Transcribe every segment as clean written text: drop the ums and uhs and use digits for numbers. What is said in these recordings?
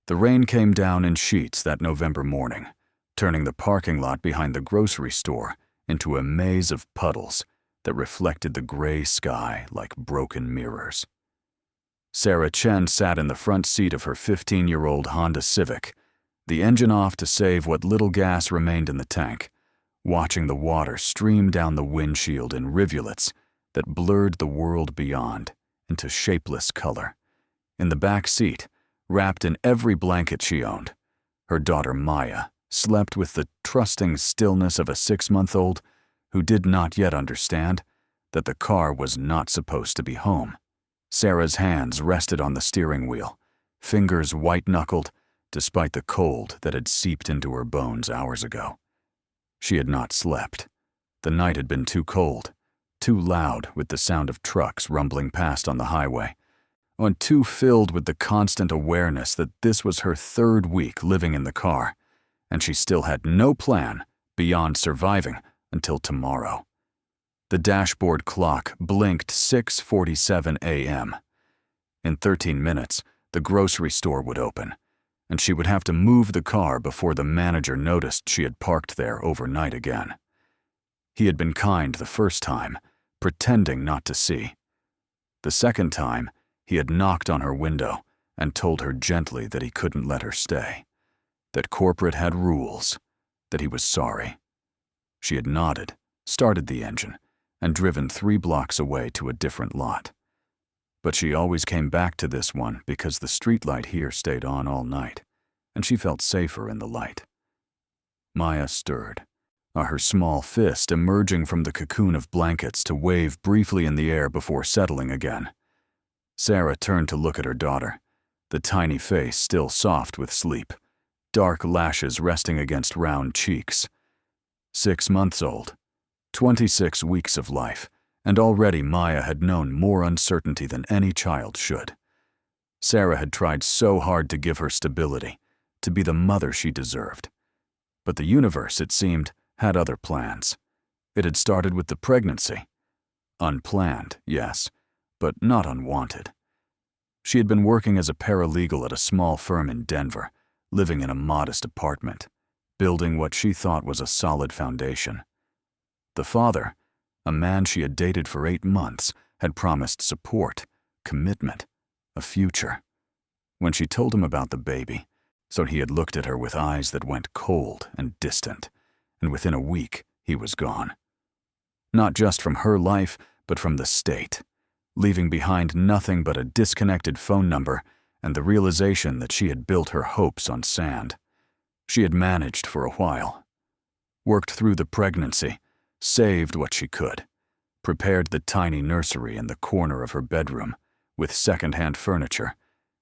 The rain came down in sheets that November morning, turning the parking lot behind the grocery store into a maze of puddles that reflected the gray sky like broken mirrors. Sarah Chen sat in the front seat of her 15-year-old Honda Civic, the engine off to save what little gas remained in the tank, watching the water stream down the windshield in rivulets that blurred the world beyond into shapeless color. In the back seat, wrapped in every blanket she owned, her daughter Maya slept with the trusting stillness of a 6-month-old who did not yet understand that the car was not supposed to be home. Sarah's hands rested on the steering wheel, fingers white-knuckled despite the cold that had seeped into her bones hours ago. She had not slept. The night had been too cold, too loud with the sound of trucks rumbling past on the highway, and too filled with the constant awareness that this was her 3rd week living in the car, and she still had no plan beyond surviving until tomorrow. The dashboard clock blinked 6:47 a.m. In 13 minutes, the grocery store would open, and she would have to move the car before the manager noticed she had parked there overnight again. He had been kind the first time, pretending not to see. The second time, he had knocked on her window and told her gently that he couldn't let her stay, that corporate had rules, that he was sorry. She had nodded, started the engine, and driven 3 blocks away to a different lot. But she always came back to this one because the streetlight here stayed on all night, and she felt safer in the light. Maya stirred, her small fist emerging from the cocoon of blankets to wave briefly in the air before settling again. Sarah turned to look at her daughter, the tiny face still soft with sleep, dark lashes resting against round cheeks. 6 months old, 26 weeks of life, and already Maya had known more uncertainty than any child should. Sarah had tried so hard to give her stability, to be the mother she deserved. But the universe, it seemed, had other plans. It had started with the pregnancy. Unplanned, yes, but not unwanted. She had been working as a paralegal at a small firm in Denver, living in a modest apartment, building what she thought was a solid foundation. The father, a man she had dated for 8 months, had promised support, commitment, a future. When she told him about the baby, so he had looked at her with eyes that went cold and distant, and within a week he was gone. Not just from her life, but from the state, leaving behind nothing but a disconnected phone number and the realization that she had built her hopes on sand. She had managed for a while, worked through the pregnancy, saved what she could, prepared the tiny nursery in the corner of her bedroom with second-hand furniture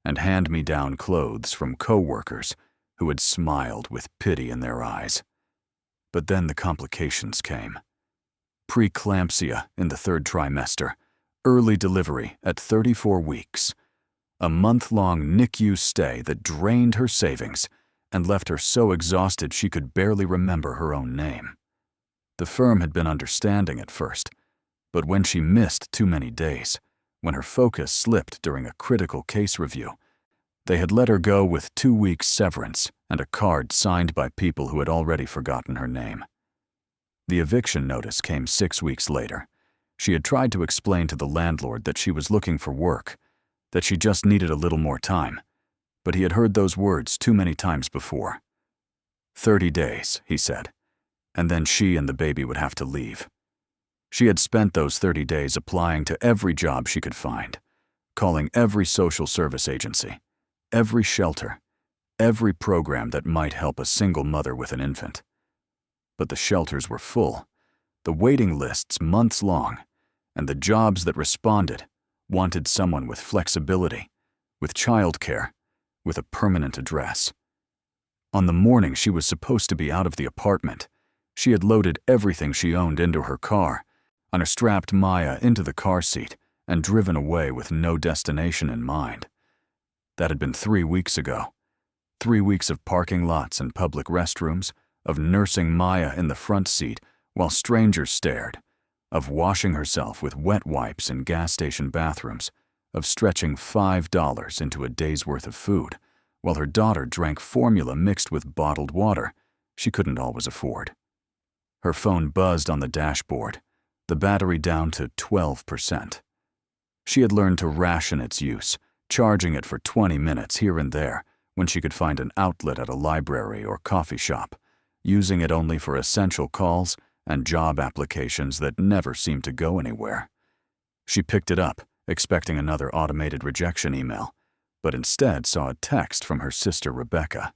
and hand-me-down clothes from co-workers who had smiled with pity in their eyes. But then the complications came. Preeclampsia in the 3rd trimester, early delivery at 34 weeks, a month-long NICU stay that drained her savings and left her so exhausted she could barely remember her own name. The firm had been understanding at first, but when she missed too many days, when her focus slipped during a critical case review, they had let her go with 2 weeks severance and a card signed by people who had already forgotten her name. The eviction notice came 6 weeks later. She had tried to explain to the landlord that she was looking for work, that she just needed a little more time, but he had heard those words too many times before. 30 days, he said, and then she and the baby would have to leave. She had spent those 30 days applying to every job she could find, calling every social service agency, every shelter, every program that might help a single mother with an infant. But the shelters were full, the waiting lists months long, and the jobs that responded wanted someone with flexibility, with childcare, with a permanent address. On the morning she was supposed to be out of the apartment, she had loaded everything she owned into her car, and strapped Maya into the car seat and driven away with no destination in mind. That had been 3 weeks ago. 3 weeks of parking lots and public restrooms, of nursing Maya in the front seat while strangers stared, of washing herself with wet wipes in gas station bathrooms, of stretching $5 into a day's worth of food while her daughter drank formula mixed with bottled water she couldn't always afford. Her phone buzzed on the dashboard, the battery down to 12%. She had learned to ration its use, charging it for 20 minutes here and there when she could find an outlet at a library or coffee shop, using it only for essential calls and job applications that never seemed to go anywhere. She picked it up, expecting another automated rejection email, but instead saw a text from her sister Rebecca.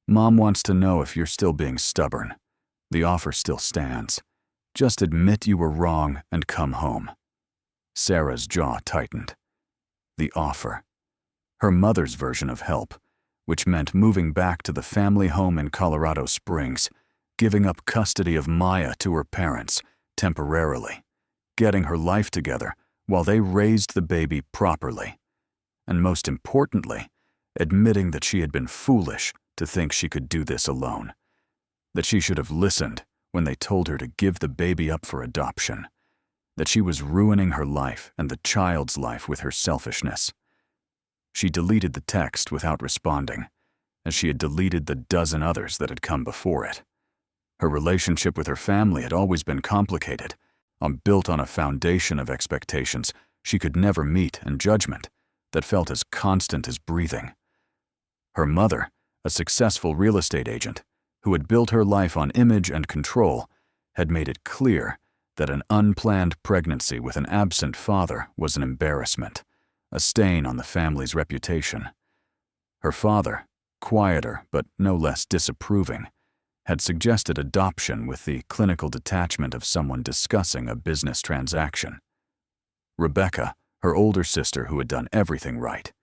"Mom wants to know if you're still being stubborn. The offer still stands. Just admit you were wrong and come home." Sarah's jaw tightened. The offer. Her mother's version of help, which meant moving back to the family home in Colorado Springs, giving up custody of Maya to her parents, temporarily, getting her life together while they raised the baby properly, and most importantly, admitting that she had been foolish to think she could do this alone, that she should have listened when they told her to give the baby up for adoption, that she was ruining her life and the child's life with her selfishness. She deleted the text without responding, as she had deleted the dozen others that had come before it. Her relationship with her family had always been complicated, built on a foundation of expectations she could never meet and judgment that felt as constant as breathing. Her mother, a successful real estate agent who had built her life on image and control, had made it clear that an unplanned pregnancy with an absent father was an embarrassment, a stain on the family's reputation. Her father, quieter but no less disapproving, had suggested adoption with the clinical detachment of someone discussing a business transaction. Rebecca, her older sister who had done everything right,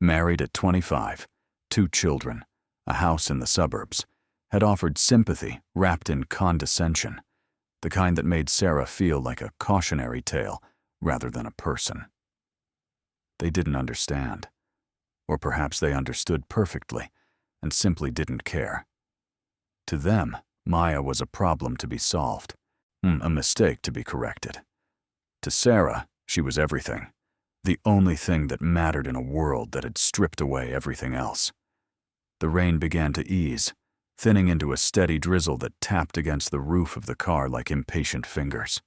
married at 25, 2 children, a house in the suburbs, had offered sympathy wrapped in condescension, the kind that made Sarah feel like a cautionary tale rather than a person. They didn't understand. Or perhaps they understood perfectly and simply didn't care. To them, Maya was a problem to be solved, a mistake to be corrected. To Sarah, she was everything, the only thing that mattered in a world that had stripped away everything else. The rain began to ease, thinning into a steady drizzle that tapped against the roof of the car like impatient fingers.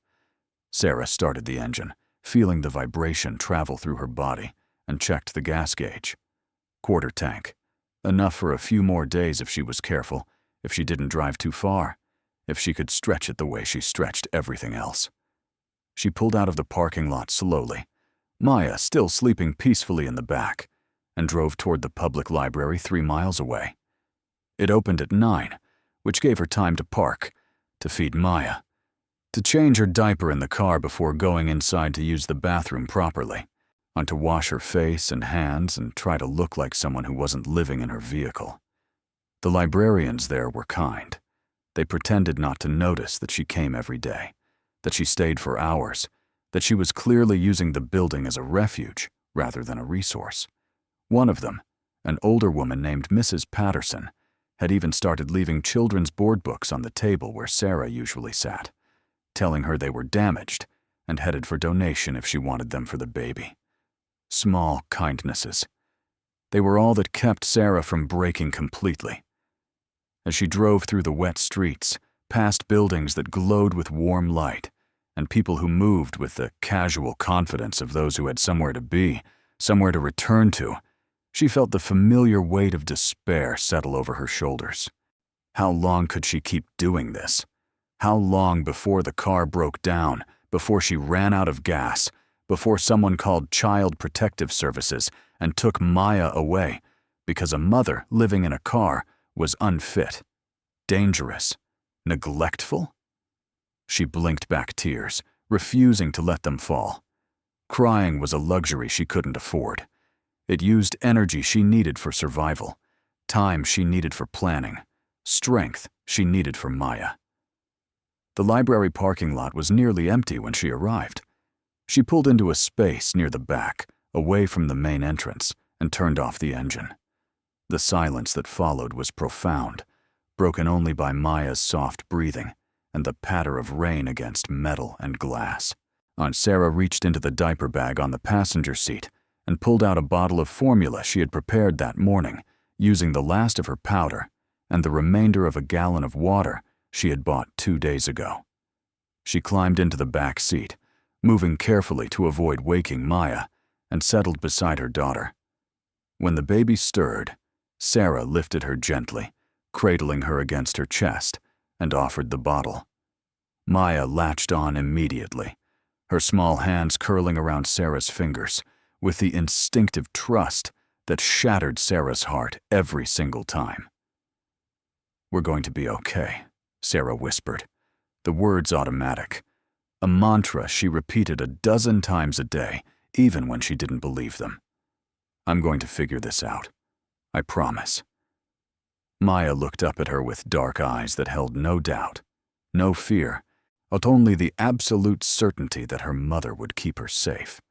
Sarah started the engine, feeling the vibration travel through her body, and checked the gas gauge. Quarter tank. Enough for a few more days if she was careful, if she didn't drive too far, if she could stretch it the way she stretched everything else. She pulled out of the parking lot slowly, Maya still sleeping peacefully in the back, and drove toward the public library 3 miles away. It opened at 9, which gave her time to park, to feed Maya, to change her diaper in the car before going inside to use the bathroom properly, and to wash her face and hands and try to look like someone who wasn't living in her vehicle. The librarians there were kind. They pretended not to notice that she came every day, that she stayed for hours, that she was clearly using the building as a refuge rather than a resource. One of them, an older woman named Mrs. Patterson, had even started leaving children's board books on the table where Sarah usually sat, telling her they were damaged and headed for donation if she wanted them for the baby. Small kindnesses. They were all that kept Sarah from breaking completely. As she drove through the wet streets, past buildings that glowed with warm light, and people who moved with the casual confidence of those who had somewhere to be, somewhere to return to, she felt the familiar weight of despair settle over her shoulders. How long could she keep doing this? How long before the car broke down, before she ran out of gas, before someone called Child Protective Services and took Maya away because a mother living in a car was unfit, dangerous, neglectful? She blinked back tears, refusing to let them fall. Crying was a luxury she couldn't afford. It used energy she needed for survival, time she needed for planning, strength she needed for Maya. The library parking lot was nearly empty when she arrived. She pulled into a space near the back, away from the main entrance, and turned off the engine. The silence that followed was profound, broken only by Maya's soft breathing and the patter of rain against metal and glass. Aunt Sarah reached into the diaper bag on the passenger seat and pulled out a bottle of formula she had prepared that morning, using the last of her powder and the remainder of a gallon of water she had bought 2 days ago. She climbed into the back seat, moving carefully to avoid waking Maya, and settled beside her daughter. When the baby stirred, Sarah lifted her gently, cradling her against her chest, and offered the bottle. Maya latched on immediately, her small hands curling around Sarah's fingers, with the instinctive trust that shattered Sarah's heart every single time. "We're going to be okay," Sarah whispered, the words automatic, a mantra she repeated a dozen times a day, even when she didn't believe them. "I'm going to figure this out. I promise." Maya looked up at her with dark eyes that held no doubt, no fear, but only the absolute certainty that her mother would keep her safe.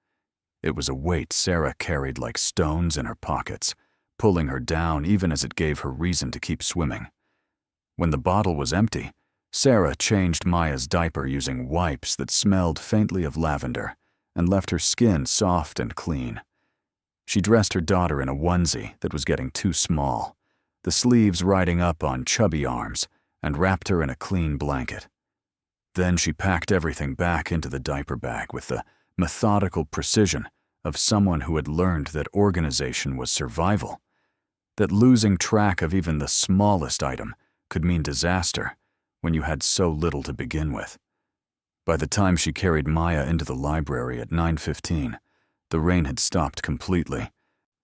It was a weight Sarah carried like stones in her pockets, pulling her down even as it gave her reason to keep swimming. When the bottle was empty, Sarah changed Maya's diaper using wipes that smelled faintly of lavender and left her skin soft and clean. She dressed her daughter in a onesie that was getting too small, the sleeves riding up on chubby arms, and wrapped her in a clean blanket. Then she packed everything back into the diaper bag with the methodical precision of someone who had learned that organization was survival, that losing track of even the smallest item could mean disaster when you had so little to begin with. By the time she carried Maya into the library at 9:15, the rain had stopped completely,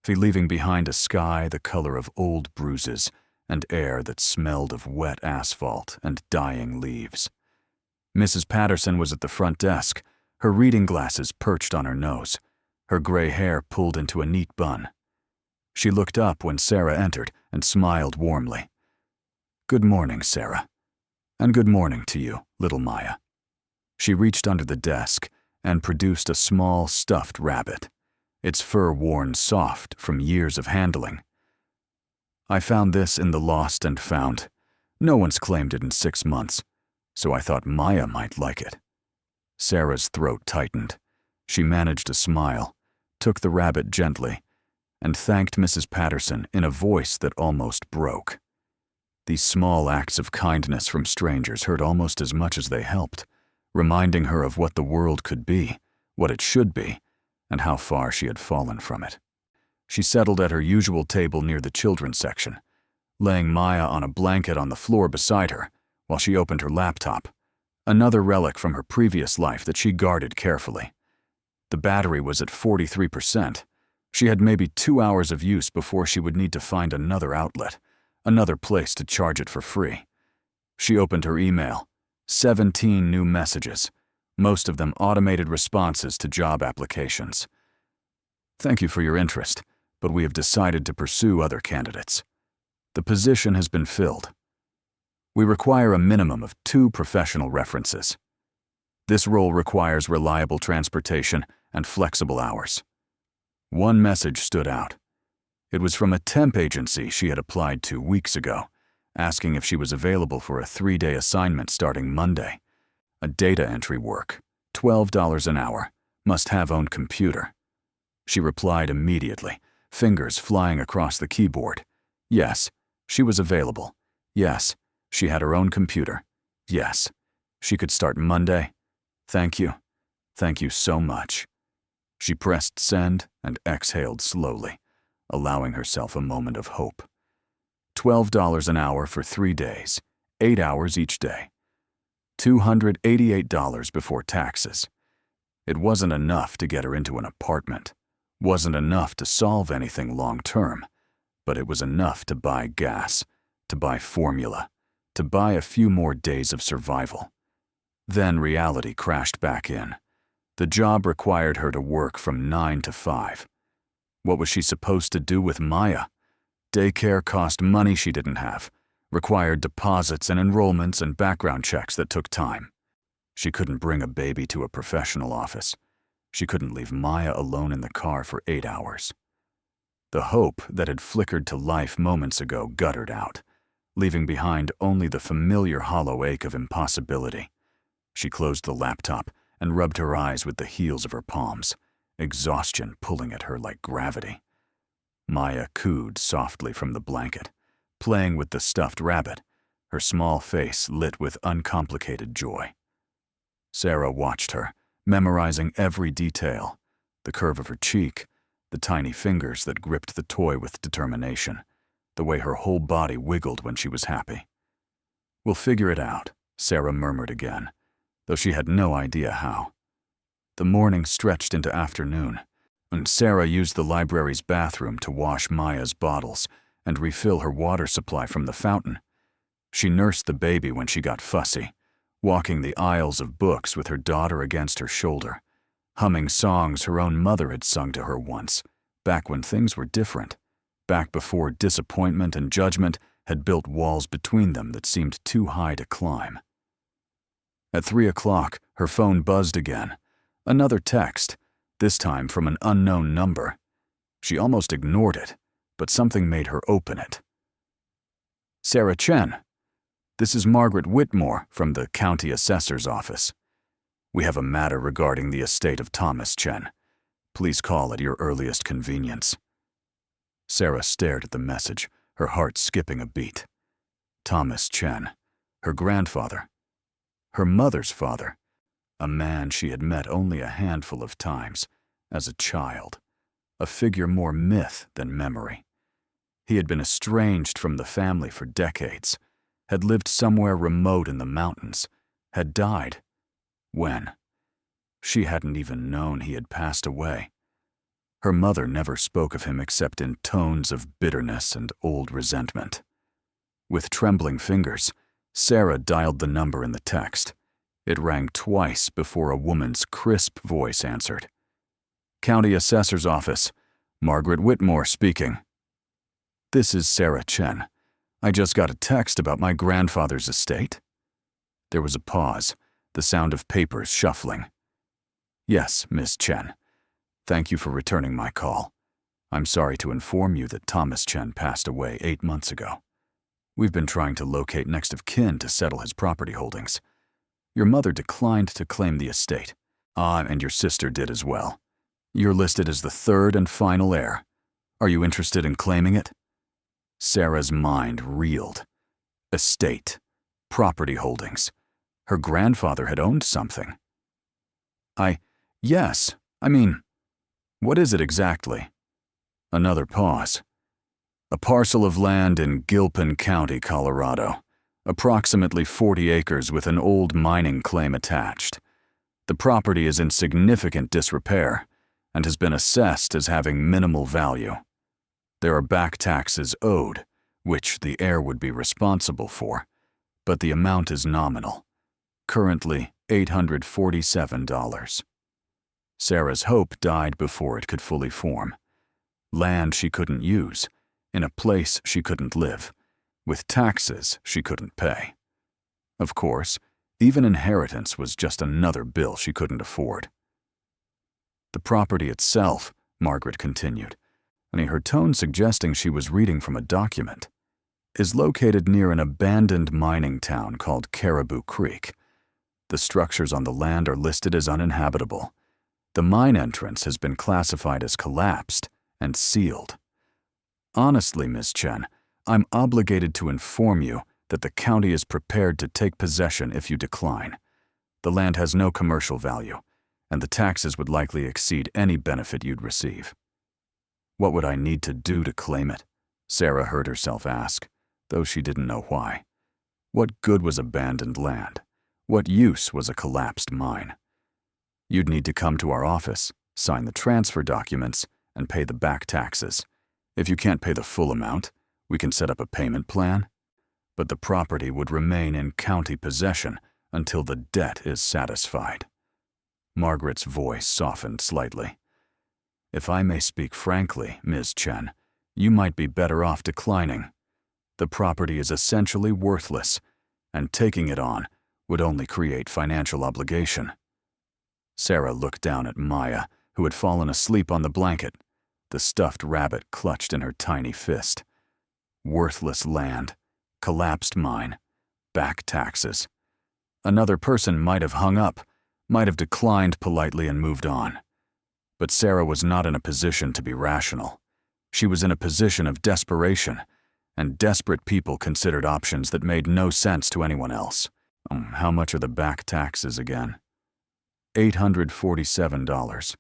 leaving behind a sky the color of old bruises and air that smelled of wet asphalt and dying leaves. Mrs. Patterson was at the front desk, her reading glasses perched on her nose, her gray hair pulled into a neat bun. She looked up when Sarah entered and smiled warmly. "Good morning, Sarah. And good morning to you, little Maya." She reached under the desk and produced a small stuffed rabbit, its fur worn soft from years of handling. "I found this in the lost and found. No one's claimed it in 6 months, so I thought Maya might like it." Sarah's throat tightened. She managed a smile, took the rabbit gently, and thanked Mrs. Patterson in a voice that almost broke. These small acts of kindness from strangers hurt almost as much as they helped, reminding her of what the world could be, what it should be, and how far she had fallen from it. She settled at her usual table near the children's section, laying Maya on a blanket on the floor beside her while she opened her laptop, another relic from her previous life that she guarded carefully. The battery was at 43%. She had maybe 2 hours of use before she would need to find another outlet, another place to charge it for free. She opened her email. 17 new messages, most of them automated responses to job applications. "Thank you for your interest, but we have decided to pursue other candidates. The position has been filled. We require a minimum of 2 professional references. This role requires reliable transportation and flexible hours." One message stood out. It was from a temp agency she had applied to weeks ago, asking if she was available for a 3-day assignment starting Monday. A data entry work, $12 an hour, must have own computer. She replied immediately, fingers flying across the keyboard. Yes, she was available. Yes, she had her own computer. Yes, she could start Monday. Thank you. Thank you so much. She pressed send and exhaled slowly, allowing herself a moment of hope. $12 an hour for 3 days, 8 hours each day. $288 before taxes. It wasn't enough to get her into an apartment, wasn't enough to solve anything long-term, but it was enough to buy gas, to buy formula, to buy a few more days of survival. Then reality crashed back in. The job required her to work from 9 to 5. What was she supposed to do with Maya? Daycare cost money she didn't have, required deposits and enrollments and background checks that took time. She couldn't bring a baby to a professional office. She couldn't leave Maya alone in the car for 8 hours. The hope that had flickered to life moments ago guttered out, leaving behind only the familiar hollow ache of impossibility. She closed the laptop and rubbed her eyes with the heels of her palms, exhaustion pulling at her like gravity. Maya cooed softly from the blanket, playing with the stuffed rabbit, her small face lit with uncomplicated joy. Sarah watched her, memorizing every detail, the curve of her cheek, the tiny fingers that gripped the toy with determination, the way her whole body wiggled when she was happy. "We'll figure it out," Sarah murmured again, though she had no idea how. The morning stretched into afternoon, and Sarah used the library's bathroom to wash Maya's bottles and refill her water supply from the fountain. She nursed the baby when she got fussy, walking the aisles of books with her daughter against her shoulder, humming songs her own mother had sung to her once, back when things were different, back before disappointment and judgment had built walls between them that seemed too high to climb. At 3 o'clock, her phone buzzed again. Another text, this time from an unknown number. She almost ignored it, but something made her open it. "Sarah Chen, this is Margaret Whitmore from the county assessor's office. We have a matter regarding the estate of Thomas Chen. Please call at your earliest convenience." Sarah stared at the message, her heart skipping a beat. Thomas Chen, her grandfather, her mother's father, a man she had met only a handful of times, as a child, a figure more myth than memory. He had been estranged from the family for decades, had lived somewhere remote in the mountains, had died. When? She hadn't even known he had passed away. Her mother never spoke of him except in tones of bitterness and old resentment. With trembling fingers, Sarah dialed the number in the text. It rang twice before a woman's crisp voice answered. "County Assessor's Office. Margaret Whitmore speaking." "This is Sarah Chen. I just got a text about my grandfather's estate." There was a pause, the sound of papers shuffling. "Yes, Miss Chen. Thank you for returning my call. I'm sorry to inform you that Thomas Chen passed away 8 months ago. We've been trying to locate next of kin to settle his property holdings. Your mother declined to claim the estate. And your sister did as well. You're listed as the third and final heir. Are you interested in claiming it?" Sarah's mind reeled. Estate. Property holdings. Her grandfather had owned something. Yes, what is it exactly?" Another pause. "A parcel of land in Gilpin County, Colorado. Approximately 40 acres with an old mining claim attached. The property is in significant disrepair and has been assessed as having minimal value. There are back taxes owed, which the heir would be responsible for, but the amount is nominal. Currently, $847. Sarah's hope died before it could fully form. Land she couldn't use, in a place she couldn't live, with taxes she couldn't pay. Of course, even inheritance was just another bill she couldn't afford. "The property itself," Margaret continued, her tone suggesting she was reading from a document, "is located near an abandoned mining town called Caribou Creek. The structures on the land are listed as uninhabitable. The mine entrance has been classified as collapsed and sealed. Honestly, Miss Chen, I'm obligated to inform you that the county is prepared to take possession if you decline. The land has no commercial value, and the taxes would likely exceed any benefit you'd receive." "What would I need to do to claim it?" Sarah heard herself ask, though she didn't know why. What good was abandoned land? What use was a collapsed mine? "You'd need to come to our office, sign the transfer documents, and pay the back taxes. If you can't pay the full amount, we can set up a payment plan. But the property would remain in county possession until the debt is satisfied." Margaret's voice softened slightly. "If I may speak frankly, Ms. Chen, you might be better off declining. The property is essentially worthless, and taking it on would only create financial obligation." Sarah looked down at Maya, who had fallen asleep on the blanket, the stuffed rabbit clutched in her tiny fist. Worthless land, collapsed mine, back taxes. Another person might have hung up, might have declined politely and moved on. But Sarah was not in a position to be rational. She was in a position of desperation, and desperate people considered options that made no sense to anyone else. How much are the back taxes again? $847.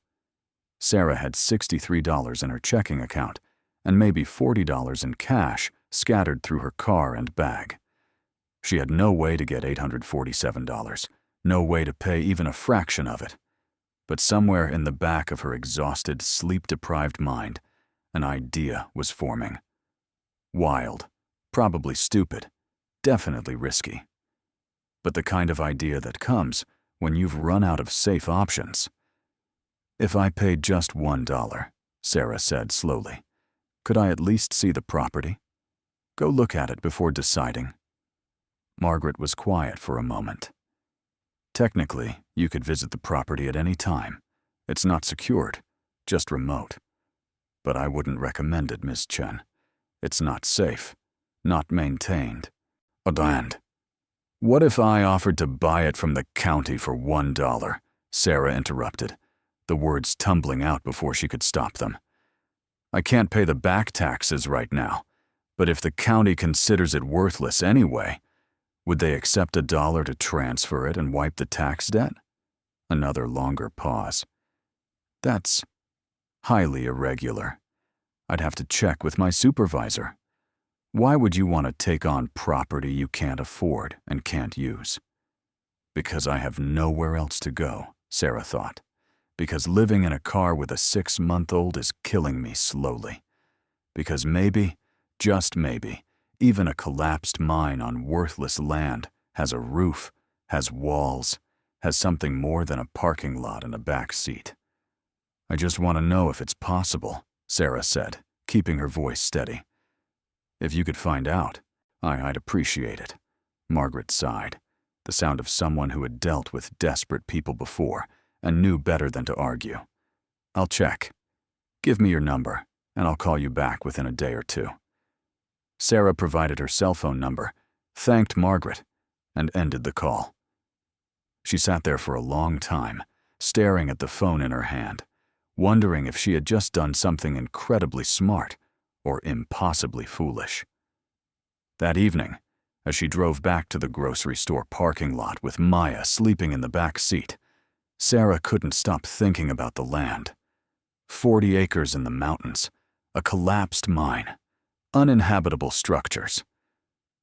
Sarah had $63 in her checking account, and maybe $40 in cash scattered through her car and bag. She had no way to get $847, no way to pay even a fraction of it. But somewhere in the back of her exhausted, sleep-deprived mind, an idea was forming. Wild, probably stupid, definitely risky. But the kind of idea that comes when you've run out of safe options. If I paid just $1, Sarah said slowly, could I at least see the property? Go look at it before deciding. Margaret was quiet for a moment. Technically, you could visit the property at any time. It's not secured, just remote. But I wouldn't recommend it, Miss Chen. It's not safe, not maintained. And what if I offered to buy it from the county for $1? Sarah interrupted, the words tumbling out before she could stop them. I can't pay the back taxes right now, but if the county considers it worthless anyway, would they accept $1 to transfer it and wipe the tax debt? Another longer pause. That's highly irregular. I'd have to check with my supervisor. Why would you want to take on property you can't afford and can't use? Because I have nowhere else to go, Sarah thought. Because living in a car with a 6-month-old is killing me slowly. Because maybe, just maybe, even a collapsed mine on worthless land has a roof, has walls, has something more than a parking lot and a back seat. I just want to know if it's possible, Sarah said, keeping her voice steady. If you could find out, I'd appreciate it. Margaret sighed, the sound of someone who had dealt with desperate people before and knew better than to argue. I'll check. Give me your number, and I'll call you back within a day or two. Sarah provided her cell phone number, thanked Margaret, and ended the call. She sat there for a long time, staring at the phone in her hand, wondering if she had just done something incredibly smart or impossibly foolish. That evening, as she drove back to the grocery store parking lot with Maya sleeping in the back seat, Sarah couldn't stop thinking about the land. 40 acres in the mountains, a collapsed mine, uninhabitable structures.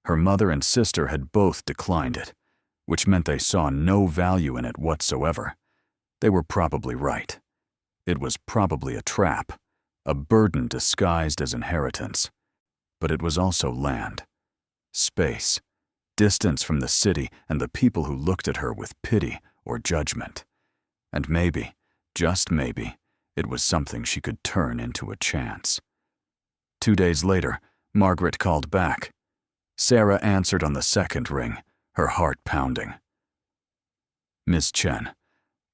Her mother and sister had both declined it, which meant they saw no value in it whatsoever. They were probably right. It was probably a trap, a burden disguised as inheritance. But it was also land, space, distance from the city and the people who looked at her with pity or judgment. And maybe, just maybe, it was something she could turn into a chance. 2 days later, Margaret called back. Sarah answered on the second ring, her heart pounding. Miss Chen,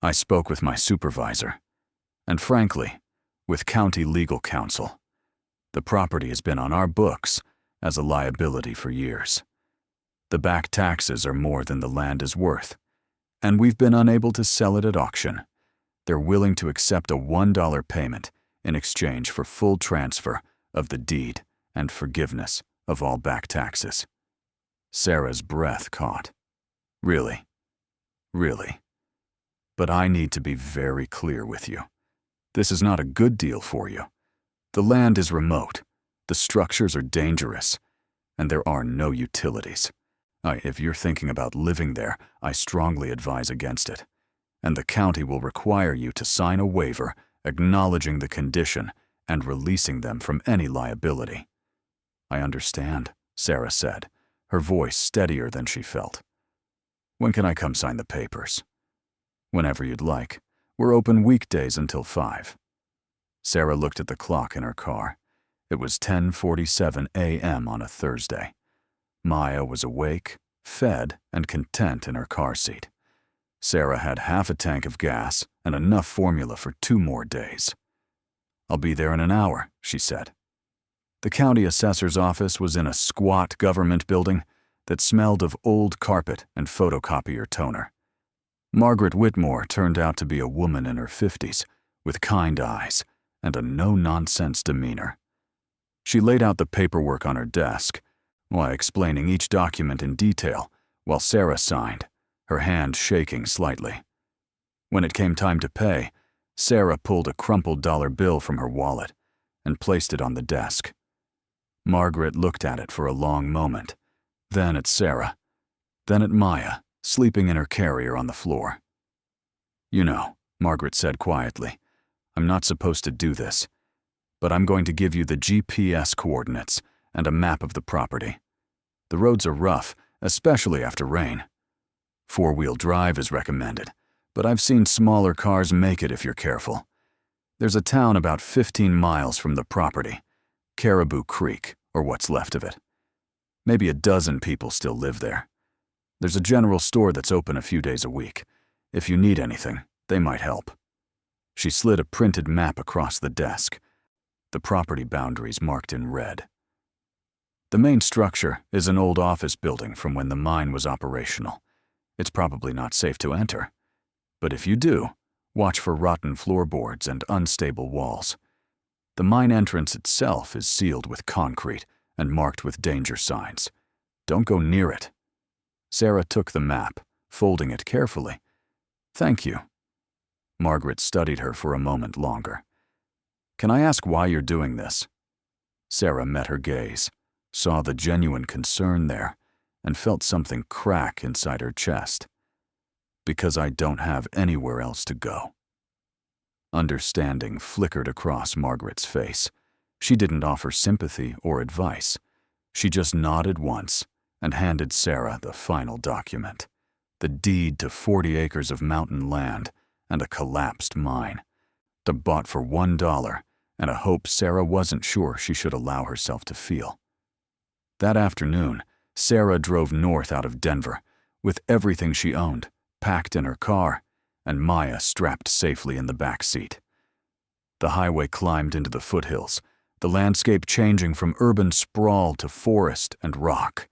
I spoke with my supervisor, and frankly, with county legal counsel. The property has been on our books as a liability for years. The back taxes are more than the land is worth, and we've been unable to sell it at auction. They're willing to accept a $1 payment in exchange for full transfer of the deed and forgiveness of all back taxes. Sarah's breath caught. Really? Really? But I need to be very clear with you. This is not a good deal for you. The land is remote, the structures are dangerous, and there are no utilities. If you're thinking about living there, I strongly advise against it. And the county will require you to sign a waiver acknowledging the condition and releasing them from any liability. I understand, Sarah said, her voice steadier than she felt. When can I come sign the papers? Whenever you'd like. We're open weekdays until 5. Sarah looked at the clock in her car. It was 10:47 a.m. on a Thursday. Maya was awake, fed, and content in her car seat. Sarah had half a tank of gas and enough formula for 2 more days. I'll be there in an hour, she said. The county assessor's office was in a squat government building that smelled of old carpet and photocopier toner. Margaret Whitmore turned out to be a woman in her 50s, with kind eyes and a no-nonsense demeanor. She laid out the paperwork on her desk, while explaining each document in detail, while Sarah signed, her hand shaking slightly. When it came time to pay, Sarah pulled a crumpled dollar bill from her wallet and placed it on the desk. Margaret looked at it for a long moment, then at Sarah, then at Maya, sleeping in her carrier on the floor. "You know," Margaret said quietly, "I'm not supposed to do this, but I'm going to give you the GPS coordinates and a map of the property. The roads are rough, especially after rain. Four-wheel drive is recommended, but I've seen smaller cars make it if you're careful. There's a town about 15 miles from the property, Caribou Creek, or what's left of it. Maybe a dozen people still live there. There's a general store that's open a few days a week. If you need anything, they might help." She slid a printed map across the desk, the property boundaries marked in red. The main structure is an old office building from when the mine was operational. It's probably not safe to enter, but if you do, watch for rotten floorboards and unstable walls. The mine entrance itself is sealed with concrete and marked with danger signs. Don't go near it. Sarah took the map, folding it carefully. "Thank you." Margaret studied her for a moment longer. "Can I ask why you're doing this?" Sarah met her gaze, saw the genuine concern there, and felt something crack inside her chest. "Because I don't have anywhere else to go." Understanding flickered across Margaret's face. She didn't offer sympathy or advice. She just nodded once and handed Sarah the final document, the deed to 40 acres of mountain land and a collapsed mine, bought for $1 and a hope Sarah wasn't sure she should allow herself to feel. That afternoon, Sarah drove north out of Denver, with everything she owned packed in her car, and Maya strapped safely in the back seat. The highway climbed into the foothills, the landscape changing from urban sprawl to forest and rock,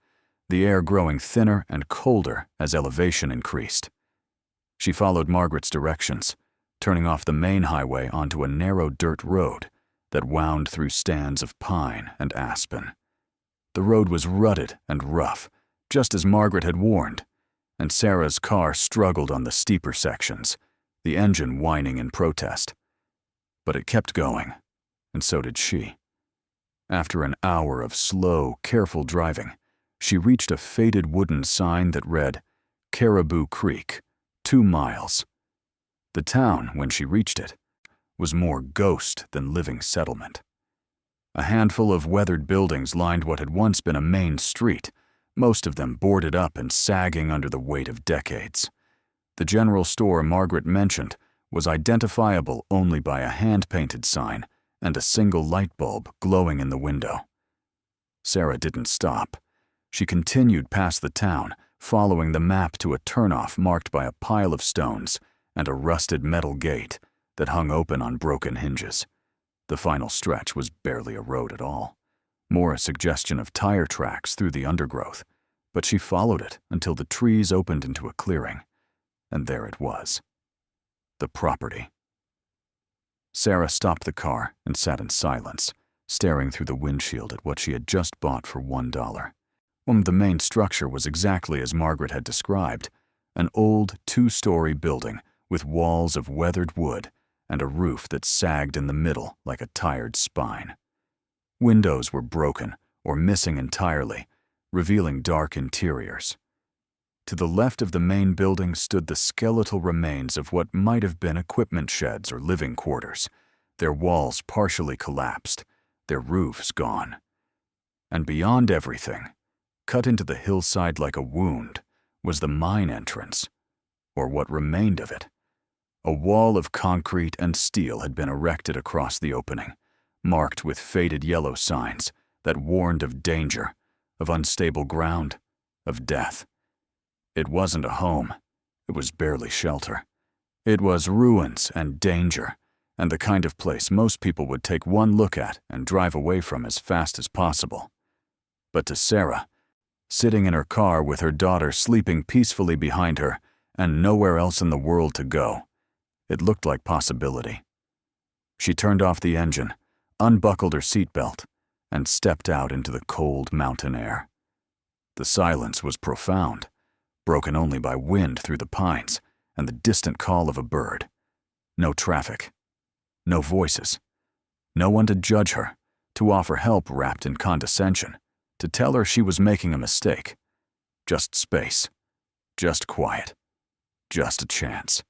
the air growing thinner and colder as elevation increased. She followed Margaret's directions, turning off the main highway onto a narrow dirt road that wound through stands of pine and aspen. The road was rutted and rough, just as Margaret had warned, and Sarah's car struggled on the steeper sections, the engine whining in protest. But it kept going, and so did she. After an hour of slow, careful driving, she reached a faded wooden sign that read, "Caribou Creek, 2 miles." The town, when she reached it, was more ghost than living settlement. A handful of weathered buildings lined what had once been a main street, most of them boarded up and sagging under the weight of decades. The general store Margaret mentioned was identifiable only by a hand-painted sign and a single light bulb glowing in the window. Sarah didn't stop. She continued past the town, following the map to a turnoff marked by a pile of stones and a rusted metal gate that hung open on broken hinges. The final stretch was barely a road at all, more a suggestion of tire tracks through the undergrowth, but she followed it until the trees opened into a clearing, and there it was. The property. Sarah stopped the car and sat in silence, staring through the windshield at what she had just bought for $1. The main structure was exactly as Margaret had described, an old 2-story building with walls of weathered wood and a roof that sagged in the middle like a tired spine. Windows were broken or missing entirely, revealing dark interiors. To the left of the main building stood the skeletal remains of what might have been equipment sheds or living quarters, their walls partially collapsed, their roofs gone. And beyond everything, cut into the hillside like a wound, was the mine entrance, or what remained of it. A wall of concrete and steel had been erected across the opening, marked with faded yellow signs that warned of danger, of unstable ground, of death. It wasn't a home. It was barely shelter. It was ruins and danger, and the kind of place most people would take one look at and drive away from as fast as possible. But to Sarah, sitting in her car with her daughter sleeping peacefully behind her and nowhere else in the world to go, it looked like possibility. She turned off the engine, unbuckled her seatbelt, and stepped out into the cold mountain air. The silence was profound, broken only by wind through the pines and the distant call of a bird. No traffic. No voices. No one to judge her, to offer help wrapped in condescension, to tell her she was making a mistake. Just space. Just quiet. Just a chance.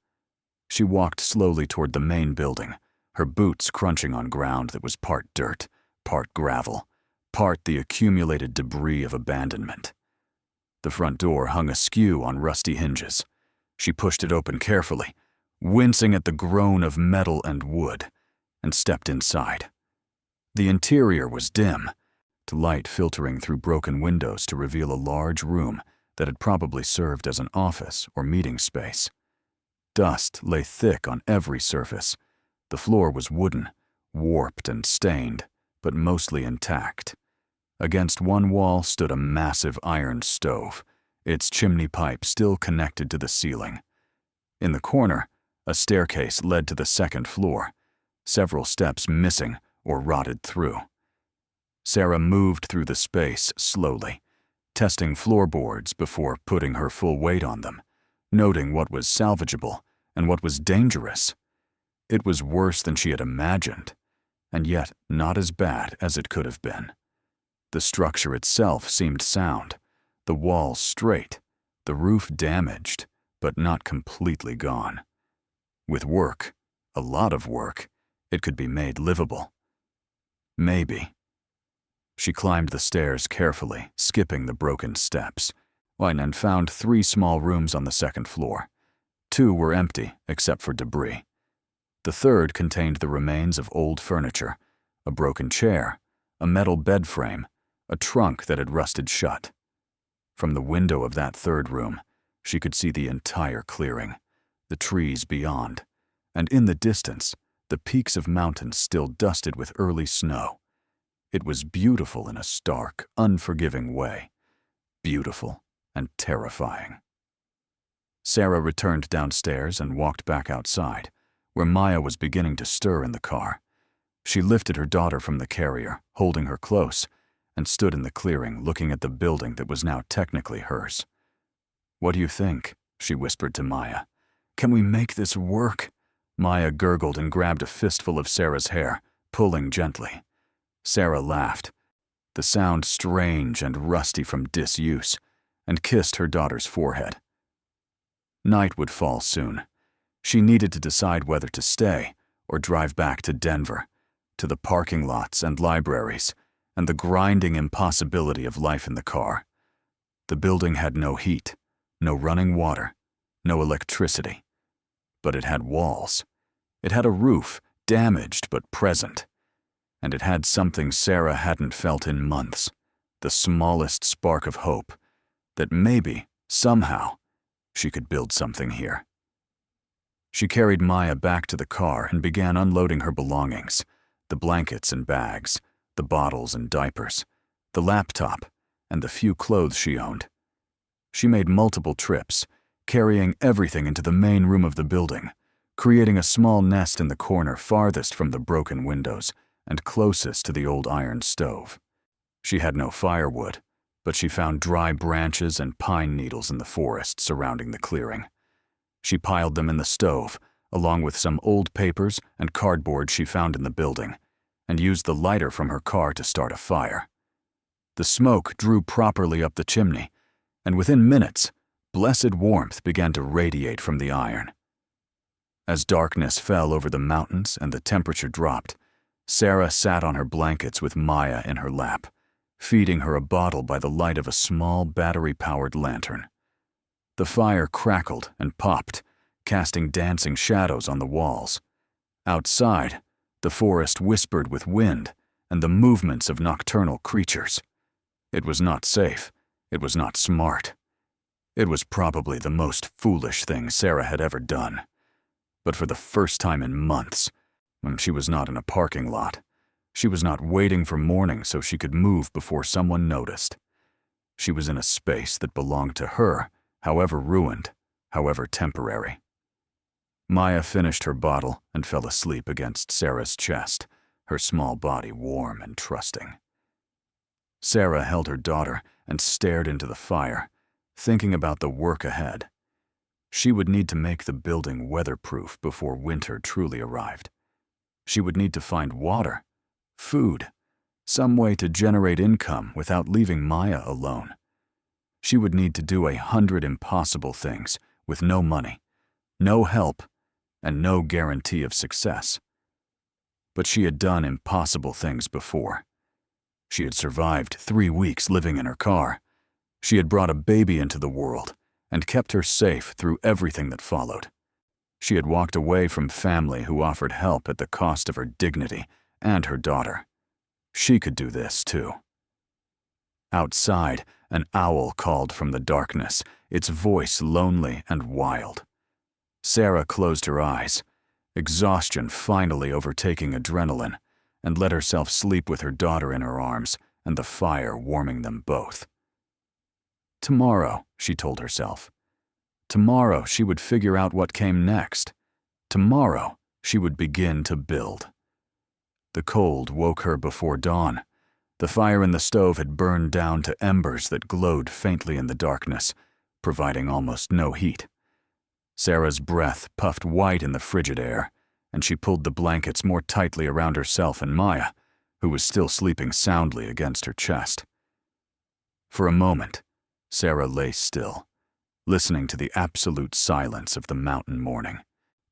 She walked slowly toward the main building, her boots crunching on ground that was part dirt, part gravel, part the accumulated debris of abandonment. The front door hung askew on rusty hinges. She pushed it open carefully, wincing at the groan of metal and wood, and stepped inside. The interior was dim, light filtering through broken windows to reveal a large room that had probably served as an office or meeting space. Dust lay thick on every surface. The floor was wooden, warped and stained, but mostly intact. Against one wall stood a massive iron stove, its chimney pipe still connected to the ceiling. In the corner, a staircase led to the second floor, several steps missing or rotted through. Sarah moved through the space slowly, testing floorboards before putting her full weight on them, noting what was salvageable and what was dangerous. It was worse than she had imagined, and yet not as bad as it could have been. The structure itself seemed sound, the walls straight, the roof damaged, but not completely gone. With work, a lot of work, it could be made livable. Maybe. She climbed the stairs carefully, skipping the broken steps, and found 3 small rooms on the second floor. 2 were empty, except for debris. The third contained the remains of old furniture, a broken chair, a metal bed frame, a trunk that had rusted shut. From the window of that third room, she could see the entire clearing, the trees beyond, and in the distance, the peaks of mountains still dusted with early snow. It was beautiful in a stark, unforgiving way. Beautiful and terrifying. Sarah returned downstairs and walked back outside, where Maya was beginning to stir in the car. She lifted her daughter from the carrier, holding her close, and stood in the clearing looking at the building that was now technically hers. "What do you think?" she whispered to Maya. "Can we make this work?" Maya gurgled and grabbed a fistful of Sarah's hair, pulling gently. Sarah laughed, the sound strange and rusty from disuse, and kissed her daughter's forehead. Night would fall soon. She needed to decide whether to stay or drive back to Denver, to the parking lots and libraries, and the grinding impossibility of life in the car. The building had no heat, no running water, no electricity. But it had walls. It had a roof, damaged but present. And it had something Sarah hadn't felt in months, the smallest spark of hope, that maybe, somehow, she could build something here. She carried Maya back to the car and began unloading her belongings, the blankets and bags, the bottles and diapers, the laptop, and the few clothes she owned. She made multiple trips, carrying everything into the main room of the building, creating a small nest in the corner farthest from the broken windows and closest to the old iron stove. She had no firewood, but she found dry branches and pine needles in the forest surrounding the clearing. She piled them in the stove, along with some old papers and cardboard she found in the building, and used the lighter from her car to start a fire. The smoke drew properly up the chimney, and within minutes, blessed warmth began to radiate from the iron. As darkness fell over the mountains and the temperature dropped, Sarah sat on her blankets with Maya in her lap, feeding her a bottle by the light of a small battery-powered lantern. The fire crackled and popped, casting dancing shadows on the walls. Outside, the forest whispered with wind and the movements of nocturnal creatures. It was not safe. It was not smart. It was probably the most foolish thing Sarah had ever done. But for the first time in months, when she was not in a parking lot, she was not waiting for morning so she could move before someone noticed. She was in a space that belonged to her, however ruined, however temporary. Maya finished her bottle and fell asleep against Sarah's chest, her small body warm and trusting. Sarah held her daughter and stared into the fire, thinking about the work ahead. She would need to make the building weatherproof before winter truly arrived. She would need to find water, food, some way to generate income without leaving Maya alone. She would need to do 100 impossible things with no money, no help, and no guarantee of success. But she had done impossible things before. She had survived 3 weeks living in her car. She had brought a baby into the world and kept her safe through everything that followed. She had walked away from family who offered help at the cost of her dignity and her daughter. She could do this too. Outside, an owl called from the darkness, its voice lonely and wild. Sarah closed her eyes, exhaustion finally overtaking adrenaline, and let herself sleep with her daughter in her arms and the fire warming them both. Tomorrow, she told herself. Tomorrow she would figure out what came next. Tomorrow she would begin to build. The cold woke her before dawn. The fire in the stove had burned down to embers that glowed faintly in the darkness, providing almost no heat. Sarah's breath puffed white in the frigid air, and she pulled the blankets more tightly around herself and Maya, who was still sleeping soundly against her chest. For a moment, Sarah lay still, listening to the absolute silence of the mountain morning,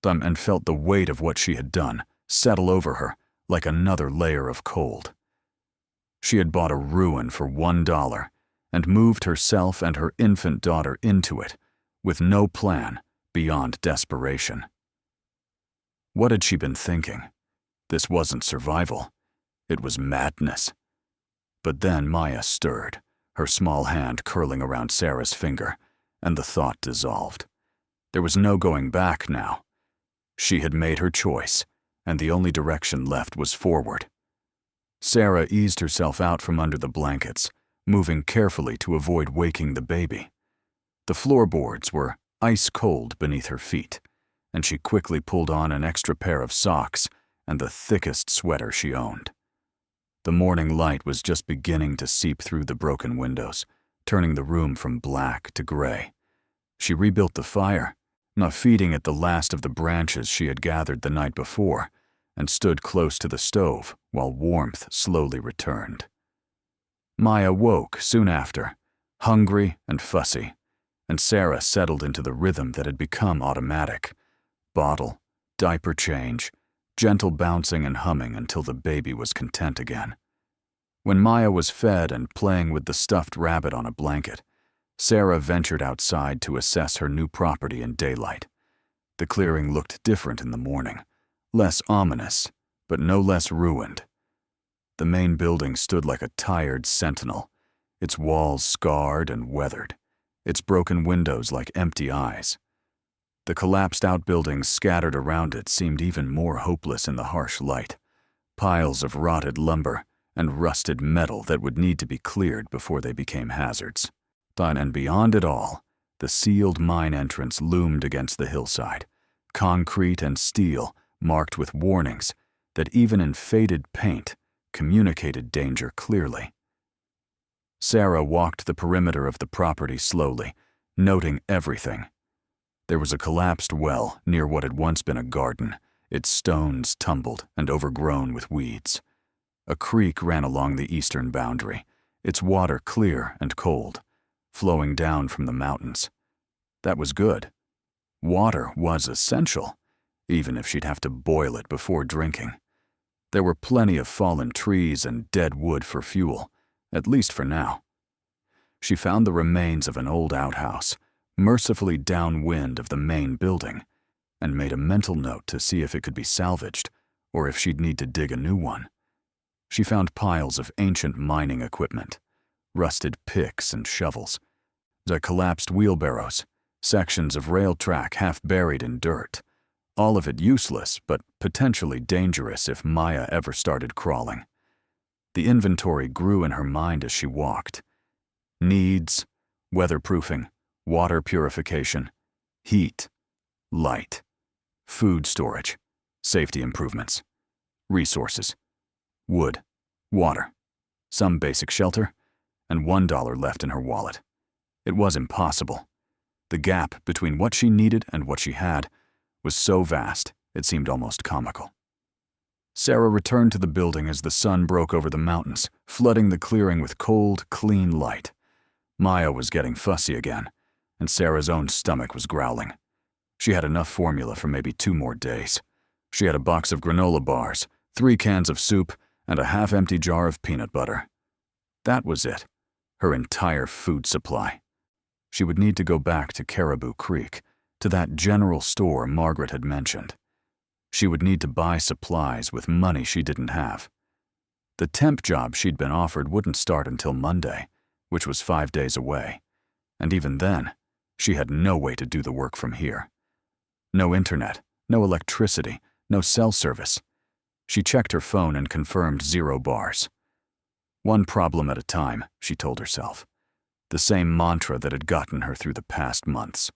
and felt the weight of what she had done settle over her like another layer of cold. She had bought a ruin for $1 and moved herself and her infant daughter into it, with no plan beyond desperation. What had she been thinking? This wasn't survival. It was madness. But then Maya stirred, her small hand curling around Sarah's finger, and the thought dissolved. There was no going back now. She had made her choice, and the only direction left was forward. Sarah eased herself out from under the blankets, moving carefully to avoid waking the baby. The floorboards were ice cold beneath her feet, and she quickly pulled on an extra pair of socks and the thickest sweater she owned. The morning light was just beginning to seep through the broken windows, turning the room from black to gray. She rebuilt the fire, not feeding it the last of the branches she had gathered the night before, and stood close to the stove while warmth slowly returned. Maya woke soon after, hungry and fussy, and Sarah settled into the rhythm that had become automatic. Bottle, diaper change, gentle bouncing and humming until the baby was content again. When Maya was fed and playing with the stuffed rabbit on a blanket, Sarah ventured outside to assess her new property in daylight. The clearing looked different in the morning, less ominous, but no less ruined. The main building stood like a tired sentinel, its walls scarred and weathered, its broken windows like empty eyes. The collapsed outbuildings scattered around it seemed even more hopeless in the harsh light, piles of rotted lumber and rusted metal that would need to be cleared before they became hazards. And beyond it all, the sealed mine entrance loomed against the hillside, concrete and steel marked with warnings that even in faded paint communicated danger clearly. Sarah walked the perimeter of the property slowly, noting everything. There was a collapsed well near what had once been a garden, its stones tumbled and overgrown with weeds. A creek ran along the eastern boundary, its water clear and cold, flowing down from the mountains. That was good. Water was essential, even if she'd have to boil it before drinking. There were plenty of fallen trees and dead wood for fuel, at least for now. She found the remains of an old outhouse, mercifully downwind of the main building, and made a mental note to see if it could be salvaged or if she'd need to dig a new one. She found piles of ancient mining equipment, rusted picks and shovels, the collapsed wheelbarrows, sections of rail track half buried in dirt, all of it useless but potentially dangerous if Maya ever started crawling. The inventory grew in her mind as she walked. Needs, weatherproofing, water purification, heat, light, food storage, safety improvements, resources, wood, water, some basic shelter, and $1 left in her wallet. It was impossible. The gap between what she needed and what she had was so vast, it seemed almost comical. Sarah returned to the building as the sun broke over the mountains, flooding the clearing with cold, clean light. Maya was getting fussy again, and Sarah's own stomach was growling. She had enough formula for maybe 2 more days. She had a box of granola bars, 3 cans of soup, and a half-empty jar of peanut butter. That was it, her entire food supply. She would need to go back to Caribou Creek, to that general store Margaret had mentioned. She would need to buy supplies with money she didn't have. The temp job she'd been offered wouldn't start until Monday, which was 5 days away, and even then, she had no way to do the work from here. No internet, no electricity, no cell service. She checked her phone and confirmed 0 bars. One problem at a time, she told herself. The same mantra that had gotten her through the past months.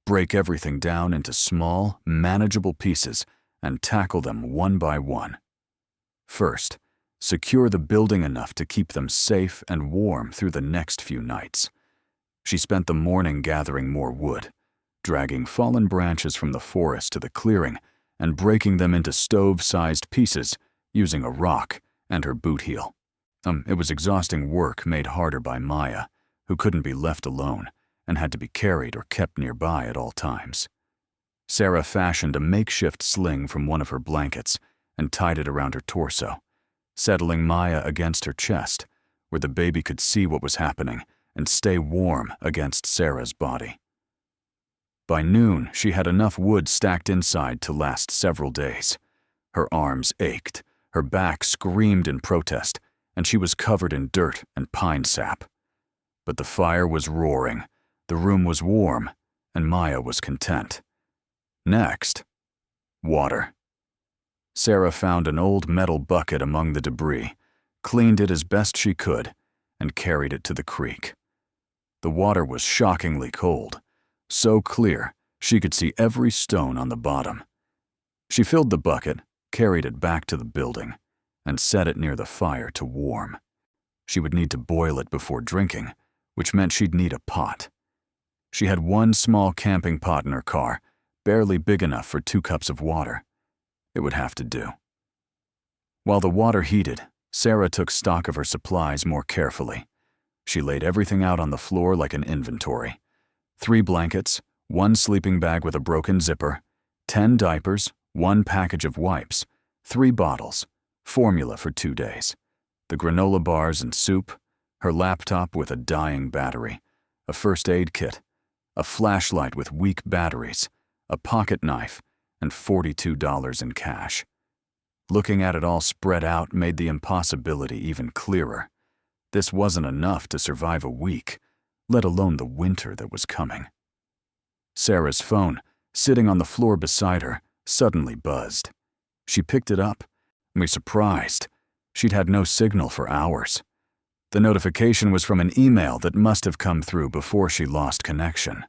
Break everything down into small, manageable pieces and tackle them one by one. First, secure the building enough to keep them safe and warm through the next few nights. She spent the morning gathering more wood, dragging fallen branches from the forest to the clearing and breaking them into stove-sized pieces using a rock and her boot heel. It was exhausting work made harder by Maya, who couldn't be left alone and had to be carried or kept nearby at all times. Sarah fashioned a makeshift sling from one of her blankets and tied it around her torso, settling Maya against her chest, where the baby could see what was happening and stay warm against Sarah's body. By noon, she had enough wood stacked inside to last several days. Her arms ached, her back screamed in protest, and she was covered in dirt and pine sap. But the fire was roaring, the room was warm, and Maya was content. Next, water. Sarah found an old metal bucket among the debris, cleaned it as best she could, and carried it to the creek. The water was shockingly cold, so clear she could see every stone on the bottom. She filled the bucket, carried it back to the building, and set it near the fire to warm. She would need to boil it before drinking, which meant she'd need a pot. She had one small camping pot in her car, barely big enough for 2 cups of water. It would have to do. While the water heated, Sarah took stock of her supplies more carefully. She laid everything out on the floor like an inventory. 3 blankets, 1 sleeping bag with a broken zipper, 10 diapers, 1 package of wipes, 3 bottles, formula for 2 days, the granola bars and soup, her laptop with a dying battery, a first aid kit, a flashlight with weak batteries, a pocket knife, and $42 in cash. Looking at it all spread out made the impossibility even clearer. This wasn't enough to survive a week, let alone the winter that was coming. Sarah's phone, sitting on the floor beside her, suddenly buzzed. She picked it up, and was surprised. She'd had no signal for hours. The notification was from an email that must have come through before she lost connection.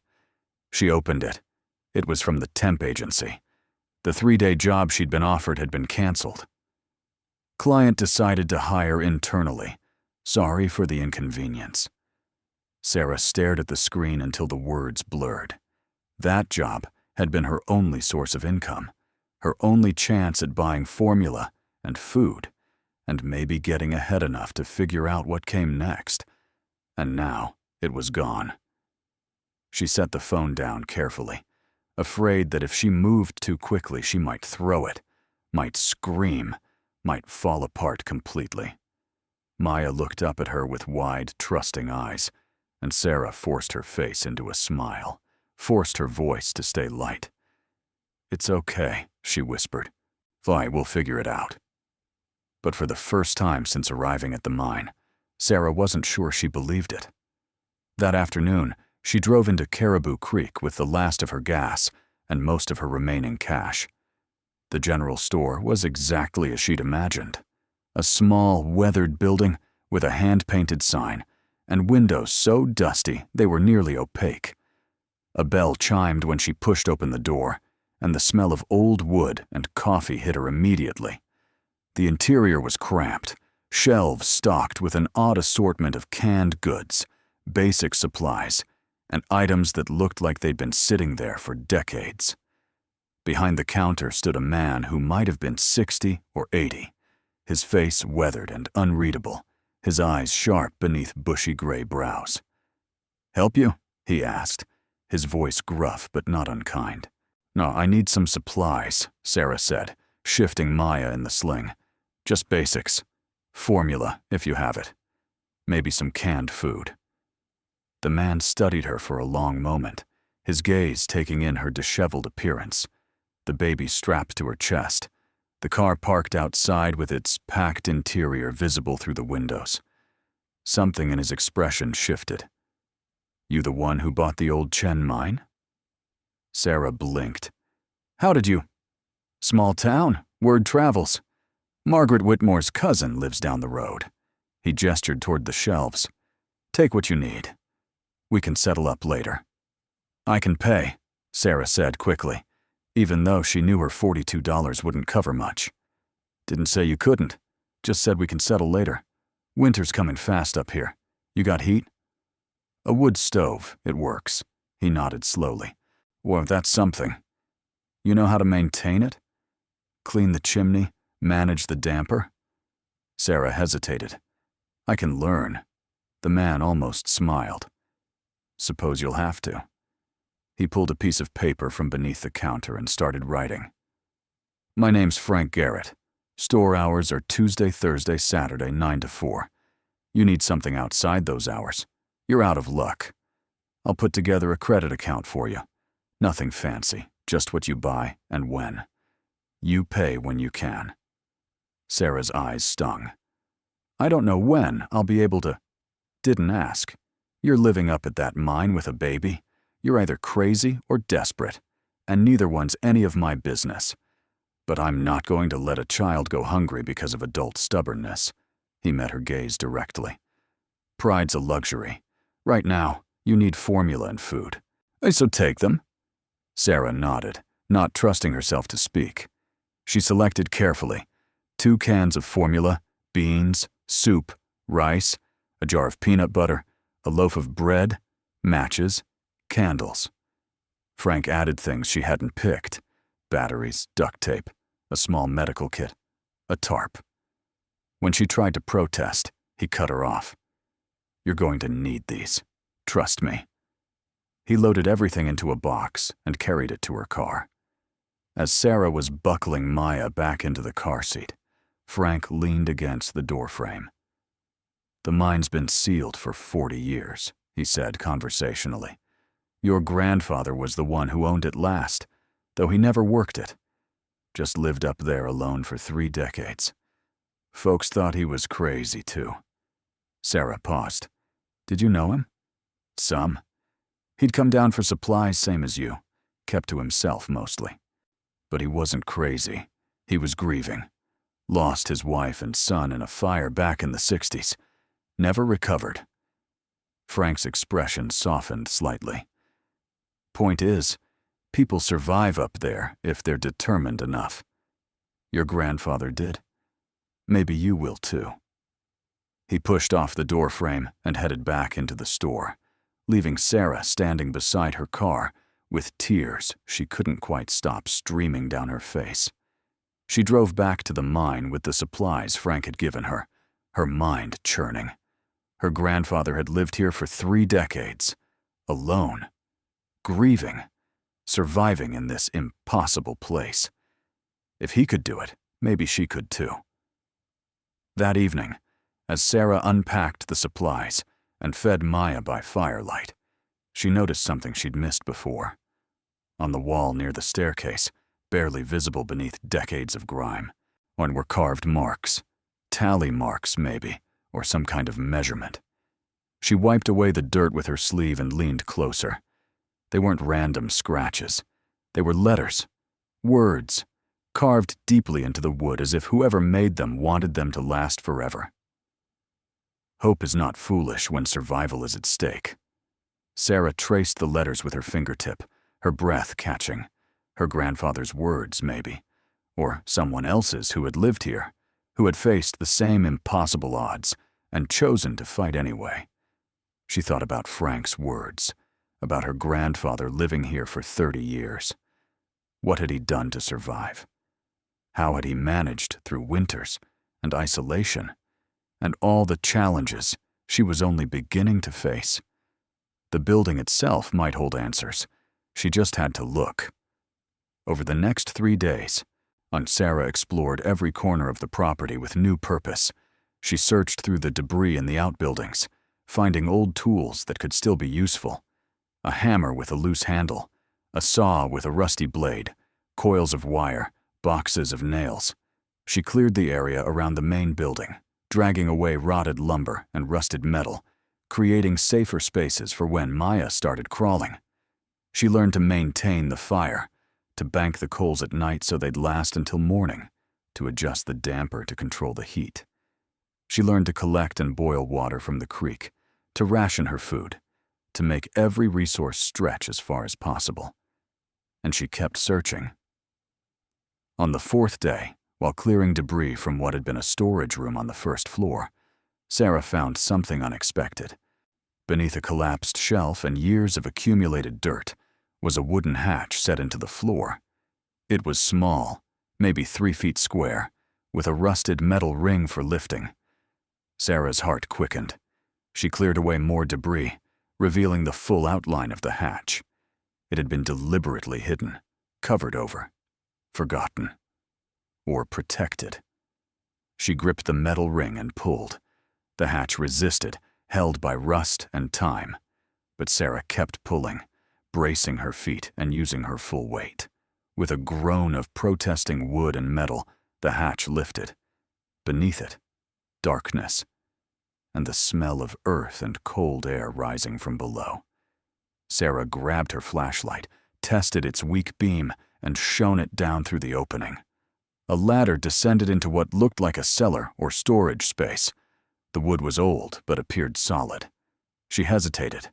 She opened it. It was from the temp agency. The 3-day job she'd been offered had been canceled. Client decided to hire internally. Sorry for the inconvenience. Sarah stared at the screen until the words blurred. That job had been her only source of income, her only chance at buying formula and food, and maybe getting ahead enough to figure out what came next. And now it was gone. She set the phone down carefully, afraid that if she moved too quickly she might throw it, might scream, might fall apart completely. Maya looked up at her with wide, trusting eyes, and Sarah forced her face into a smile, forced her voice to stay light. "It's okay," she whispered. "Vi will figure it out." But for the first time since arriving at the mine, Sarah wasn't sure she believed it. That afternoon, she drove into Caribou Creek with the last of her gas and most of her remaining cash. The general store was exactly as she'd imagined. A small, weathered building with a hand-painted sign and windows so dusty they were nearly opaque. A bell chimed when she pushed open the door, and the smell of old wood and coffee hit her immediately. The interior was cramped, Shelves stocked with an odd assortment of canned goods, basic supplies, and items that looked like they'd been sitting there for decades. Behind the counter stood a man who might have been 60 or 80, his face weathered and unreadable, his eyes sharp beneath bushy gray brows. "Help you?" he asked, his voice gruff but not unkind. "No, I need some supplies," Sarah said, shifting Maya in the sling. "Just basics. Formula, if you have it. Maybe some canned food." The man studied her for a long moment, his gaze taking in her disheveled appearance, the baby strapped to her chest, the car parked outside with its packed interior visible through the windows. Something in his expression shifted. "You the one who bought the old Chen mine?" Sarah blinked. "How did you?" "Small town, word travels. Margaret Whitmore's cousin lives down the road." He gestured toward the shelves. "Take what you need. We can settle up later." "I can pay," Sarah said quickly, even though she knew her $42 wouldn't cover much. "Didn't say you couldn't. Just said we can settle later. Winter's coming fast up here. You got heat?" "A wood stove, it works." He nodded slowly. "Well, that's something. You know how to maintain it? Clean the chimney, manage the damper?" Sarah hesitated. "I can learn." The man almost smiled. "Suppose you'll have to." He pulled a piece of paper from beneath the counter and started writing. "My name's Frank Garrett. Store hours are Tuesday, Thursday, Saturday, 9 to 4. You need something outside those hours. You're out of luck. I'll put together a credit account for you. Nothing fancy, just what you buy and when. You pay when you can." Sarah's eyes stung. "I don't know when I'll be able to—" "Didn't ask. You're living up at that mine with a baby. You're either crazy or desperate, and neither one's any of my business. But I'm not going to let a child go hungry because of adult stubbornness." He met her gaze directly. "Pride's a luxury. Right now, you need formula and food. So take them." Sarah nodded, not trusting herself to speak. She selected carefully. 2 cans of formula, beans, soup, rice, a jar of peanut butter, a loaf of bread, matches, candles. Frank added things she hadn't picked: batteries, duct tape, a small medical kit, a tarp. When she tried to protest, he cut her off. "You're going to need these. Trust me." He loaded everything into a box and carried it to her car. As Sarah was buckling Maya back into the car seat, Frank leaned against the doorframe. "The mine's been sealed for 40 years, he said conversationally. "Your grandfather was the one who owned it last, though he never worked it. Just lived up there alone for 3 decades. Folks thought he was crazy, too." Sarah paused. "Did you know him?" "Some. He'd come down for supplies same as you, kept to himself mostly. But he wasn't crazy. He was grieving. Lost his wife and son in a fire back in the 60s. Never recovered." Frank's expression softened slightly. "Point is, people survive up there if they're determined enough. Your grandfather did. Maybe you will too." He pushed off the doorframe and headed back into the store, leaving Sarah standing beside her car with tears she couldn't quite stop streaming down her face. She drove back to the mine with the supplies Frank had given her, her mind churning. Her grandfather had lived here for 3 decades, alone, grieving, surviving in this impossible place. If he could do it, maybe she could too. That evening, as Sarah unpacked the supplies and fed Maya by firelight, she noticed something she'd missed before. On the wall near the staircase, barely visible beneath decades of grime, were carved marks, tally marks maybe, or some kind of measurement. She wiped away the dirt with her sleeve and leaned closer. They weren't random scratches. They were letters, words, carved deeply into the wood as if whoever made them wanted them to last forever. Hope is not foolish when survival is at stake. Sarah traced the letters with her fingertip, her breath catching. Her grandfather's words, maybe, or someone else's who had lived here, who had faced the same impossible odds and chosen to fight anyway. She thought about Frank's words, about her grandfather living here for 30 years. What had he done to survive? How had he managed through winters and isolation and all the challenges she was only beginning to face? The building itself might hold answers. She just had to look. Over the next 3 days, Sarah explored every corner of the property with new purpose. She searched through the debris in the outbuildings, finding old tools that could still be useful. A hammer with a loose handle, a saw with a rusty blade, coils of wire, boxes of nails. She cleared the area around the main building, dragging away rotted lumber and rusted metal, creating safer spaces for when Maya started crawling. She learned to maintain the fire, to bank the coals at night so they'd last until morning, to adjust the damper to control the heat. She learned to collect and boil water from the creek, to ration her food, to make every resource stretch as far as possible. And she kept searching. On the 4th day, while clearing debris from what had been a storage room on the 1st floor, Sarah found something unexpected. Beneath a collapsed shelf and years of accumulated dirt was a wooden hatch set into the floor. It was small, maybe 3 feet square, with a rusted metal ring for lifting. Sarah's heart quickened. She cleared away more debris, revealing the full outline of the hatch. It had been deliberately hidden, covered over, forgotten, or protected. She gripped the metal ring and pulled. The hatch resisted, held by rust and time, but Sarah kept pulling, bracing her feet and using her full weight. With a groan of protesting wood and metal, the hatch lifted. Beneath it, darkness, and the smell of earth and cold air rising from below. Sarah grabbed her flashlight, tested its weak beam, and shone it down through the opening. A ladder descended into what looked like a cellar or storage space. The wood was old, but appeared solid. She hesitated.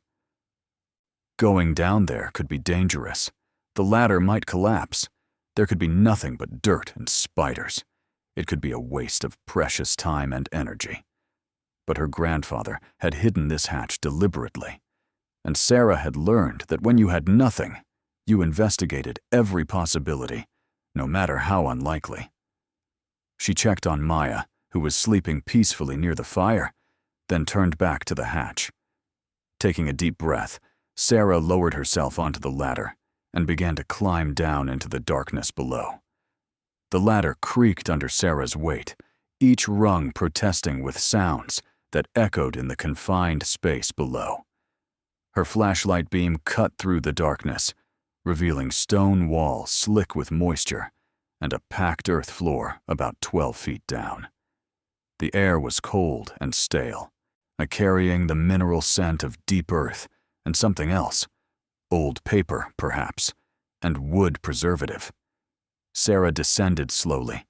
Going down there could be dangerous. The ladder might collapse. There could be nothing but dirt and spiders. It could be a waste of precious time and energy. But her grandfather had hidden this hatch deliberately, and Sarah had learned that when you had nothing, you investigated every possibility, no matter how unlikely. She checked on Maya, who was sleeping peacefully near the fire, then turned back to the hatch. Taking a deep breath, Sarah lowered herself onto the ladder and began to climb down into the darkness below. The ladder creaked under Sarah's weight, each rung protesting with sounds that echoed in the confined space below. Her flashlight beam cut through the darkness, revealing stone walls slick with moisture and a packed earth floor about 12 feet down. The air was cold and stale, carrying the mineral scent of deep earth and something else, old paper, perhaps, and wood preservative. Sarah descended slowly,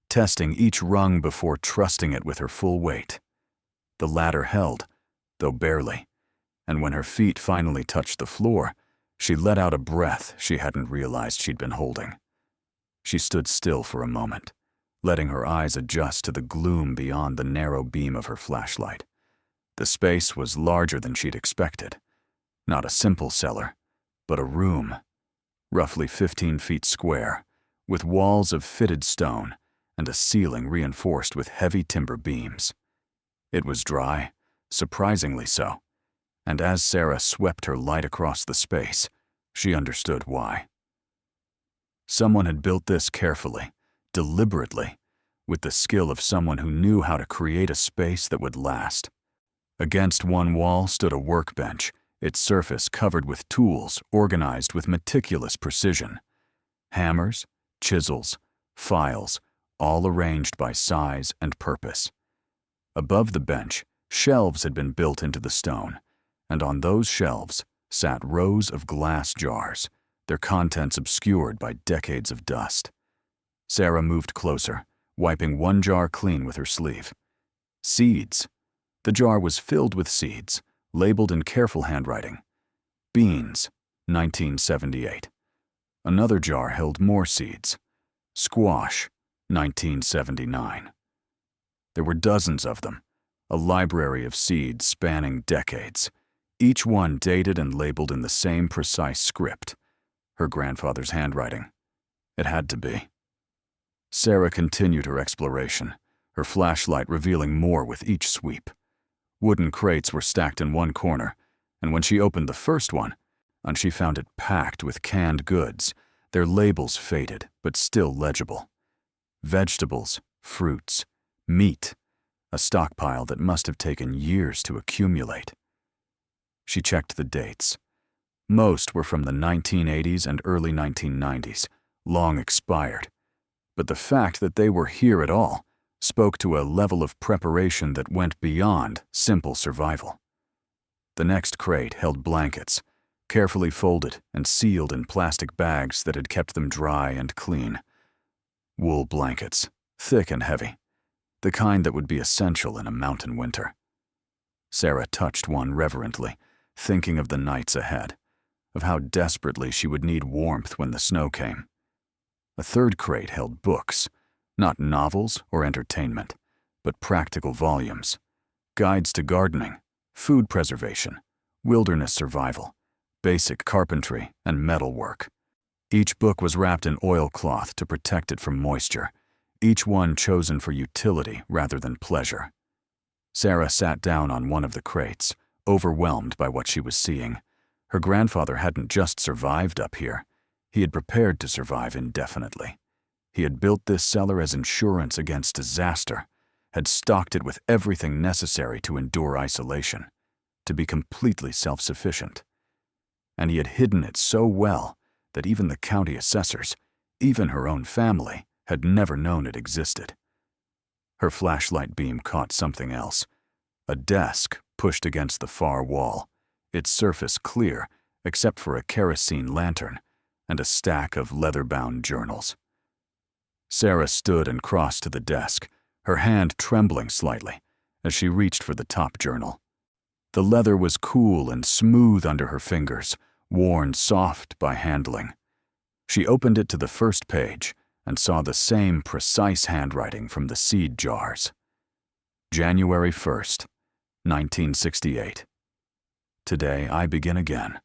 testing each rung before trusting it with her full weight. The ladder held, though barely, and when her feet finally touched the floor, she let out a breath she hadn't realized she'd been holding. She stood still for a moment, letting her eyes adjust to the gloom beyond the narrow beam of her flashlight. The space was larger than she'd expected. Not a simple cellar, but a room, roughly 15 feet square, with walls of fitted stone and a ceiling reinforced with heavy timber beams. It was dry, surprisingly so, and as Sarah swept her light across the space, she understood why. Someone had built this carefully, deliberately, with the skill of someone who knew how to create a space that would last. Against one wall stood a workbench, its surface covered with tools organized with meticulous precision. Hammers, chisels, files, all arranged by size and purpose. Above the bench, shelves had been built into the stone, and on those shelves sat rows of glass jars, their contents obscured by decades of dust. Sarah moved closer, wiping one jar clean with her sleeve. Seeds. The jar was filled with seeds, labeled in careful handwriting. Beans, 1978. Another jar held more seeds. Squash, 1979. There were dozens of them, a library of seeds spanning decades, each one dated and labeled in the same precise script, her grandfather's handwriting. It had to be. Sarah continued her exploration, her flashlight revealing more with each sweep. Wooden crates were stacked in one corner, and when she opened the first one, and she found it packed with canned goods, their labels faded but still legible. Vegetables, fruits, meat, a stockpile that must have taken years to accumulate. She checked the dates. Most were from the 1980s and early 1990s, long expired. But the fact that they were here at all spoke to a level of preparation that went beyond simple survival. The next crate held blankets, carefully folded and sealed in plastic bags that had kept them dry and clean. Wool blankets, thick and heavy, the kind that would be essential in a mountain winter. Sarah touched one reverently, thinking of the nights ahead, of how desperately she would need warmth when the snow came. A third crate held books, not novels or entertainment, but practical volumes, guides to gardening, food preservation, wilderness survival, basic carpentry, and metalwork. Each book was wrapped in oilcloth to protect it from moisture, each one chosen for utility rather than pleasure. Sarah sat down on one of the crates, overwhelmed by what she was seeing. Her grandfather hadn't just survived up here. He had prepared to survive indefinitely. He had built this cellar as insurance against disaster, had stocked it with everything necessary to endure isolation, to be completely self-sufficient. And he had hidden it so well that even the county assessors, even her own family, had never known it existed. Her flashlight beam caught something else, a desk pushed against the far wall, its surface clear except for a kerosene lantern and a stack of leather-bound journals. Sarah stood and crossed to the desk, her hand trembling slightly as she reached for the top journal. The leather was cool and smooth under her fingers, worn soft by handling. She opened it to the first page and saw the same precise handwriting from the seed jars. January 1st, 1968. Today I begin again.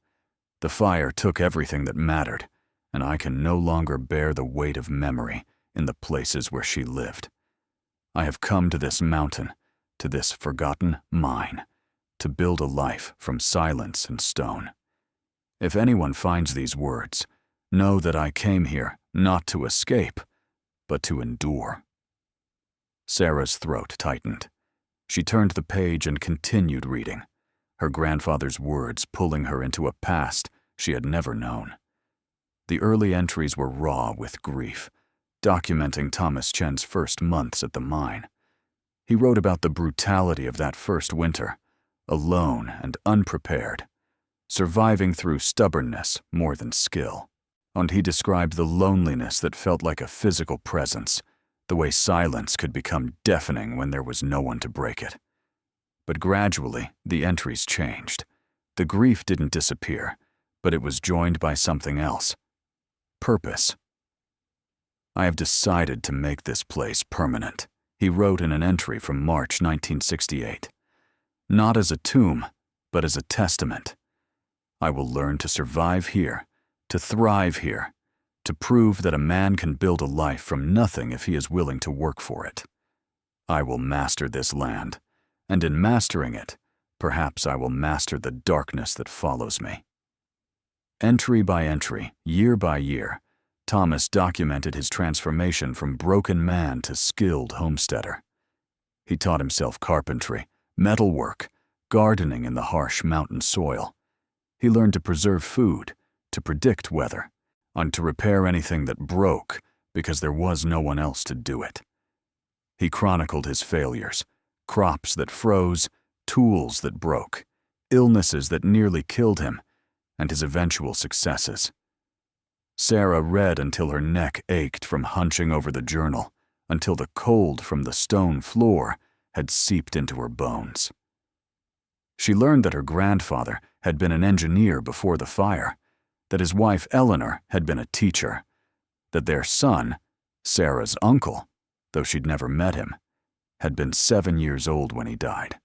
The fire took everything that mattered, and I can no longer bear the weight of memory in the places where she lived. I have come to this mountain, to this forgotten mine, to build a life from silence and stone. If anyone finds these words, know that I came here not to escape, but to endure. Sarah's throat tightened. She turned the page and continued reading, her grandfather's words pulling her into a past she had never known. The early entries were raw with grief, documenting Thomas Chen's first months at the mine. He wrote about the brutality of that first winter, alone and unprepared, surviving through stubbornness more than skill. And he described the loneliness that felt like a physical presence, the way silence could become deafening when there was no one to break it. But gradually, the entries changed. The grief didn't disappear, but it was joined by something else. Purpose. I have decided to make this place permanent, he wrote in an entry from March 1968. Not as a tomb, but as a testament. I will learn to survive here, to thrive here, to prove that a man can build a life from nothing if he is willing to work for it. I will master this land, and in mastering it, perhaps I will master the darkness that follows me. Entry by entry, year by year, Thomas documented his transformation from broken man to skilled homesteader. He taught himself carpentry, metalwork, gardening in the harsh mountain soil. He learned to preserve food, to predict weather, and to repair anything that broke because there was no one else to do it. He chronicled his failures, crops that froze, tools that broke, illnesses that nearly killed him, and his eventual successes. Sarah read until her neck ached from hunching over the journal, until the cold from the stone floor had seeped into her bones. She learned that her grandfather had been an engineer before the fire, that his wife Eleanor had been a teacher, that their son, Sarah's uncle, though she'd never met him, had been 7 years old when he died.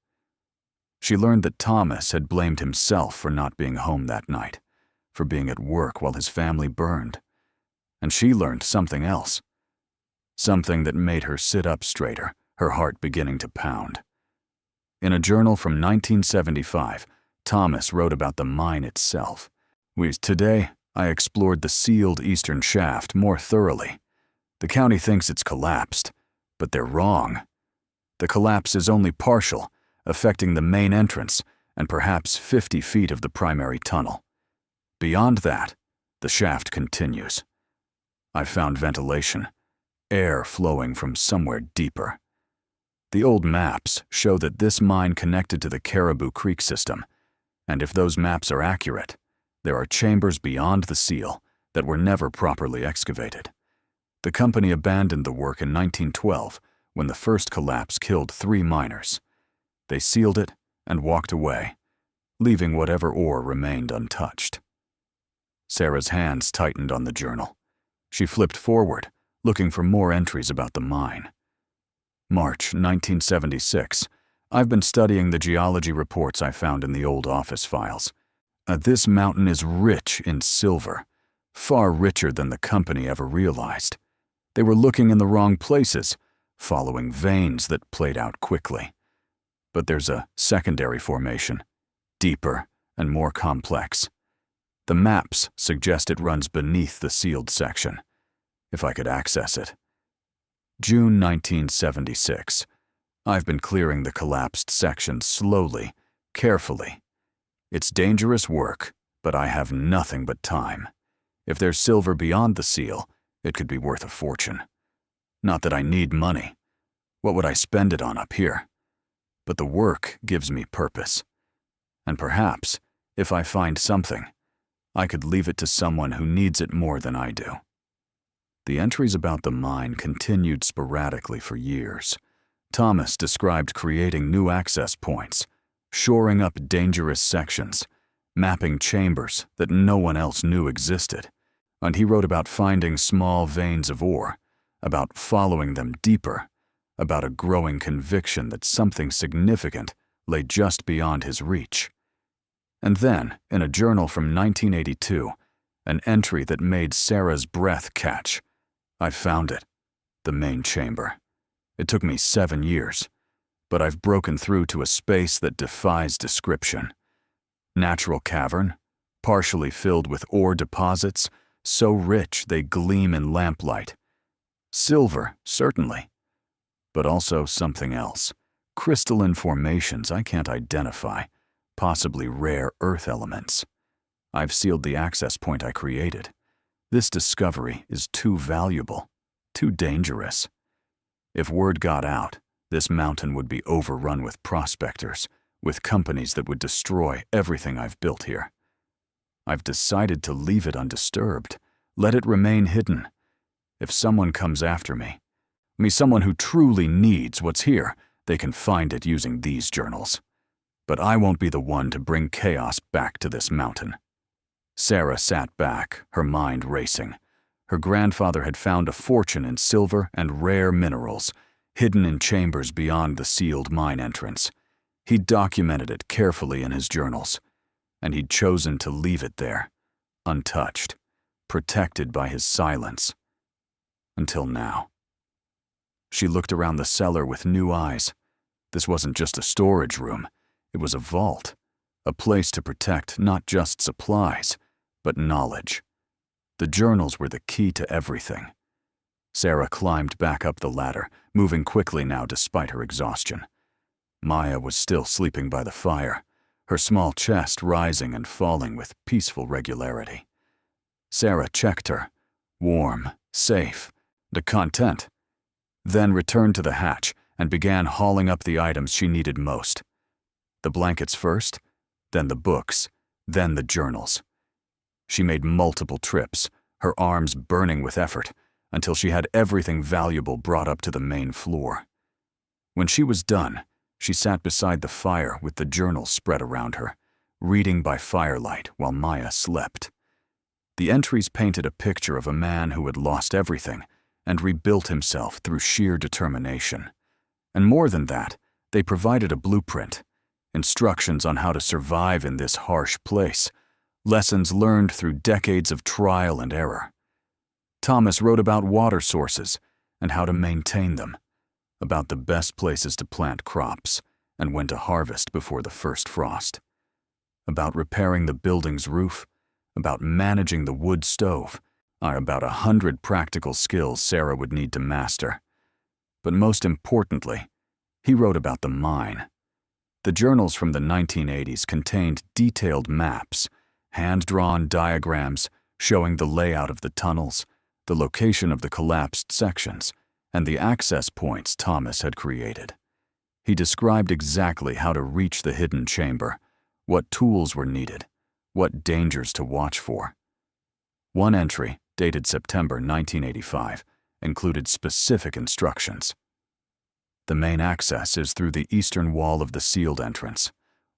She learned that Thomas had blamed himself for not being home that night, for being at work while his family burned. And she learned something else. Something that made her sit up straighter, her heart beginning to pound. In a journal from 1975, Thomas wrote about the mine itself. Today, I explored the sealed eastern shaft more thoroughly. The county thinks it's collapsed, but they're wrong. The collapse is only partial, affecting the main entrance and perhaps 50 feet of the primary tunnel. Beyond that, the shaft continues. I found ventilation, air flowing from somewhere deeper. The old maps show that this mine connected to the Caribou Creek system, and if those maps are accurate, there are chambers beyond the seal that were never properly excavated. The company abandoned the work in 1912 when the first collapse killed 3 miners. They sealed it and walked away, leaving whatever ore remained untouched. Sarah's hands tightened on the journal. She flipped forward, looking for more entries about the mine. March 1976. I've been studying the geology reports I found in the old office files. This mountain is rich in silver, far richer than the company ever realized. They were looking in the wrong places, following veins that played out quickly. But there's a secondary formation, deeper and more complex. The maps suggest it runs beneath the sealed section, if I could access it. June 1976. I've been clearing the collapsed section slowly, carefully. It's dangerous work, but I have nothing but time. If there's silver beyond the seal, it could be worth a fortune. Not that I need money. What would I spend it on up here? But the work gives me purpose. And perhaps, if I find something, I could leave it to someone who needs it more than I do. The entries about the mine continued sporadically for years. Thomas described creating new access points, shoring up dangerous sections, mapping chambers that no one else knew existed. And he wrote about finding small veins of ore, about following them deeper, about a growing conviction that something significant lay just beyond his reach. And then, in a journal from 1982, an entry that made Sarah's breath catch. I found it, the main chamber. It took me 7 years, but I've broken through to a space that defies description. Natural cavern, partially filled with ore deposits, so rich they gleam in lamplight. Silver, certainly, but also something else. Crystalline formations I can't identify, possibly rare earth elements. I've sealed the access point I created. This discovery is too valuable, too dangerous. If word got out, this mountain would be overrun with prospectors, with companies that would destroy everything I've built here. I've decided to leave it undisturbed, let it remain hidden. If someone comes after me, someone who truly needs what's here, they can find it using these journals. But I won't be the one to bring chaos back to this mountain. Sarah sat back, her mind racing. Her grandfather had found a fortune in silver and rare minerals, hidden in chambers beyond the sealed mine entrance. He'd documented it carefully in his journals, and he'd chosen to leave it there, untouched, protected by his silence. Until now. She looked around the cellar with new eyes. This wasn't just a storage room. It was a vault, a place to protect not just supplies, but knowledge. The journals were the key to everything. Sarah climbed back up the ladder, moving quickly now despite her exhaustion. Maya was still sleeping by the fire, her small chest rising and falling with peaceful regularity. Sarah checked her, warm, safe, content, then returned to the hatch and began hauling up the items she needed most. The blankets first, then the books, then the journals. She made multiple trips, her arms burning with effort, until she had everything valuable brought up to the main floor. When she was done, she sat beside the fire with the journals spread around her, reading by firelight while Maya slept. The entries painted a picture of a man who had lost everything and rebuilt himself through sheer determination. And more than that, they provided a blueprint, instructions on how to survive in this harsh place, lessons learned through decades of trial and error. Thomas wrote about water sources and how to maintain them, about the best places to plant crops and when to harvest before the first frost, about repairing the building's roof, about managing the wood stove, are about 100 practical skills Sarah would need to master. But most importantly, he wrote about the mine. The journals from the 1980s contained detailed maps, hand-drawn diagrams showing the layout of the tunnels, the location of the collapsed sections, and the access points Thomas had created. He described exactly how to reach the hidden chamber, what tools were needed, what dangers to watch for. One entry, dated September 1985, included specific instructions. The main access is through the eastern wall of the sealed entrance.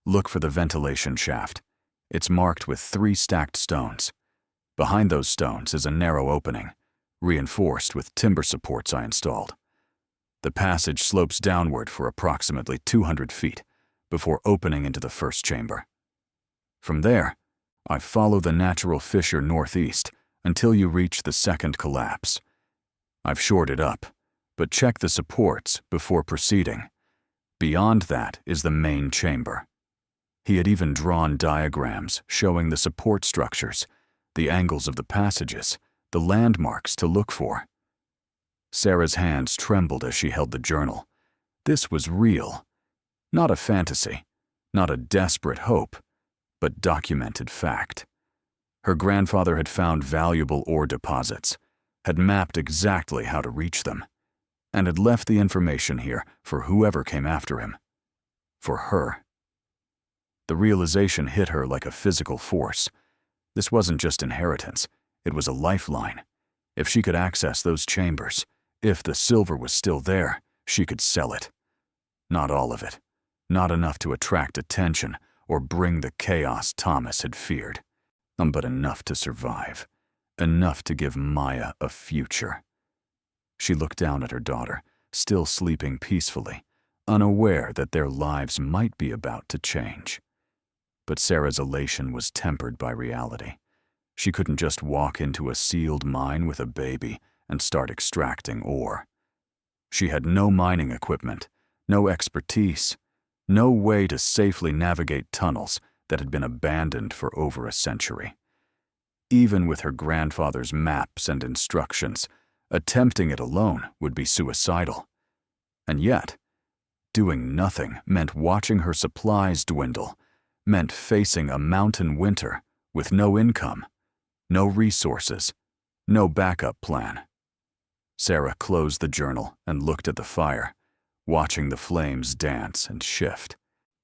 Look for the ventilation shaft. It's marked with 3 stacked stones. Behind those stones is a narrow opening, reinforced with timber supports I installed. The passage slopes downward for approximately 200 feet before opening into the first chamber. From there, I follow the natural fissure northeast until you reach the second collapse. I've shored it up, but check the supports before proceeding. Beyond that is the main chamber. He had even drawn diagrams showing the support structures, the angles of the passages, the landmarks to look for. Sarah's hands trembled as she held the journal. This was real. Not a fantasy, not a desperate hope, but documented fact. Her grandfather had found valuable ore deposits, had mapped exactly how to reach them, and had left the information here for whoever came after him. For her. The realization hit her like a physical force. This wasn't just inheritance, it was a lifeline. If she could access those chambers, if the silver was still there, she could sell it. Not all of it. Not enough to attract attention or bring the chaos Thomas had feared. But enough to survive. Enough to give Maya a future. She looked down at her daughter, still sleeping peacefully, unaware that their lives might be about to change. But Sarah's elation was tempered by reality. She couldn't just walk into a sealed mine with a baby and start extracting ore. She had no mining equipment, no expertise, no way to safely navigate tunnels that had been abandoned for over a century. Even with her grandfather's maps and instructions, attempting it alone would be suicidal. And yet, doing nothing meant watching her supplies dwindle, meant facing a mountain winter with no income, no resources, no backup plan. Sarah closed the journal and looked at the fire, watching the flames dance and shift.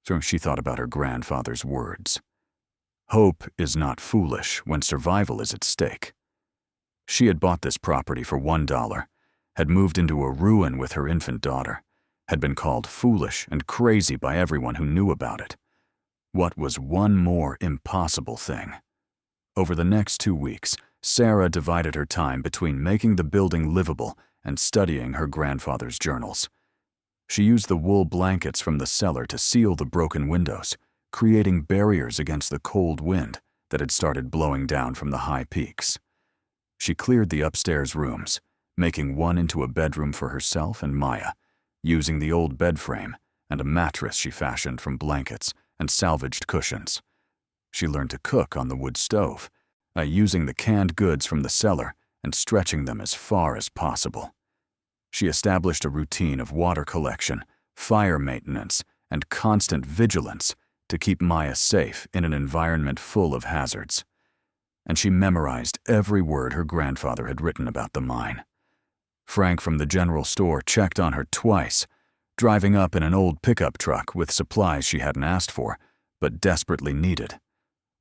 So she thought about her grandfather's words. Hope is not foolish when survival is at stake. She had bought this property for $1, had moved into a ruin with her infant daughter, had been called foolish and crazy by everyone who knew about it. What was one more impossible thing? Over the next 2 weeks, Sarah divided her time between making the building livable and studying her grandfather's journals. She used the wool blankets from the cellar to seal the broken windows, creating barriers against the cold wind that had started blowing down from the high peaks. She cleared the upstairs rooms, making one into a bedroom for herself and Maya, using the old bed frame and a mattress she fashioned from blankets and salvaged cushions. She learned to cook on the wood stove, using the canned goods from the cellar and stretching them as far as possible. She established a routine of water collection, fire maintenance, and constant vigilance to keep Maya safe in an environment full of hazards. And she memorized every word her grandfather had written about the mine. Frank from the general store checked on her twice, driving up in an old pickup truck with supplies she hadn't asked for, but desperately needed.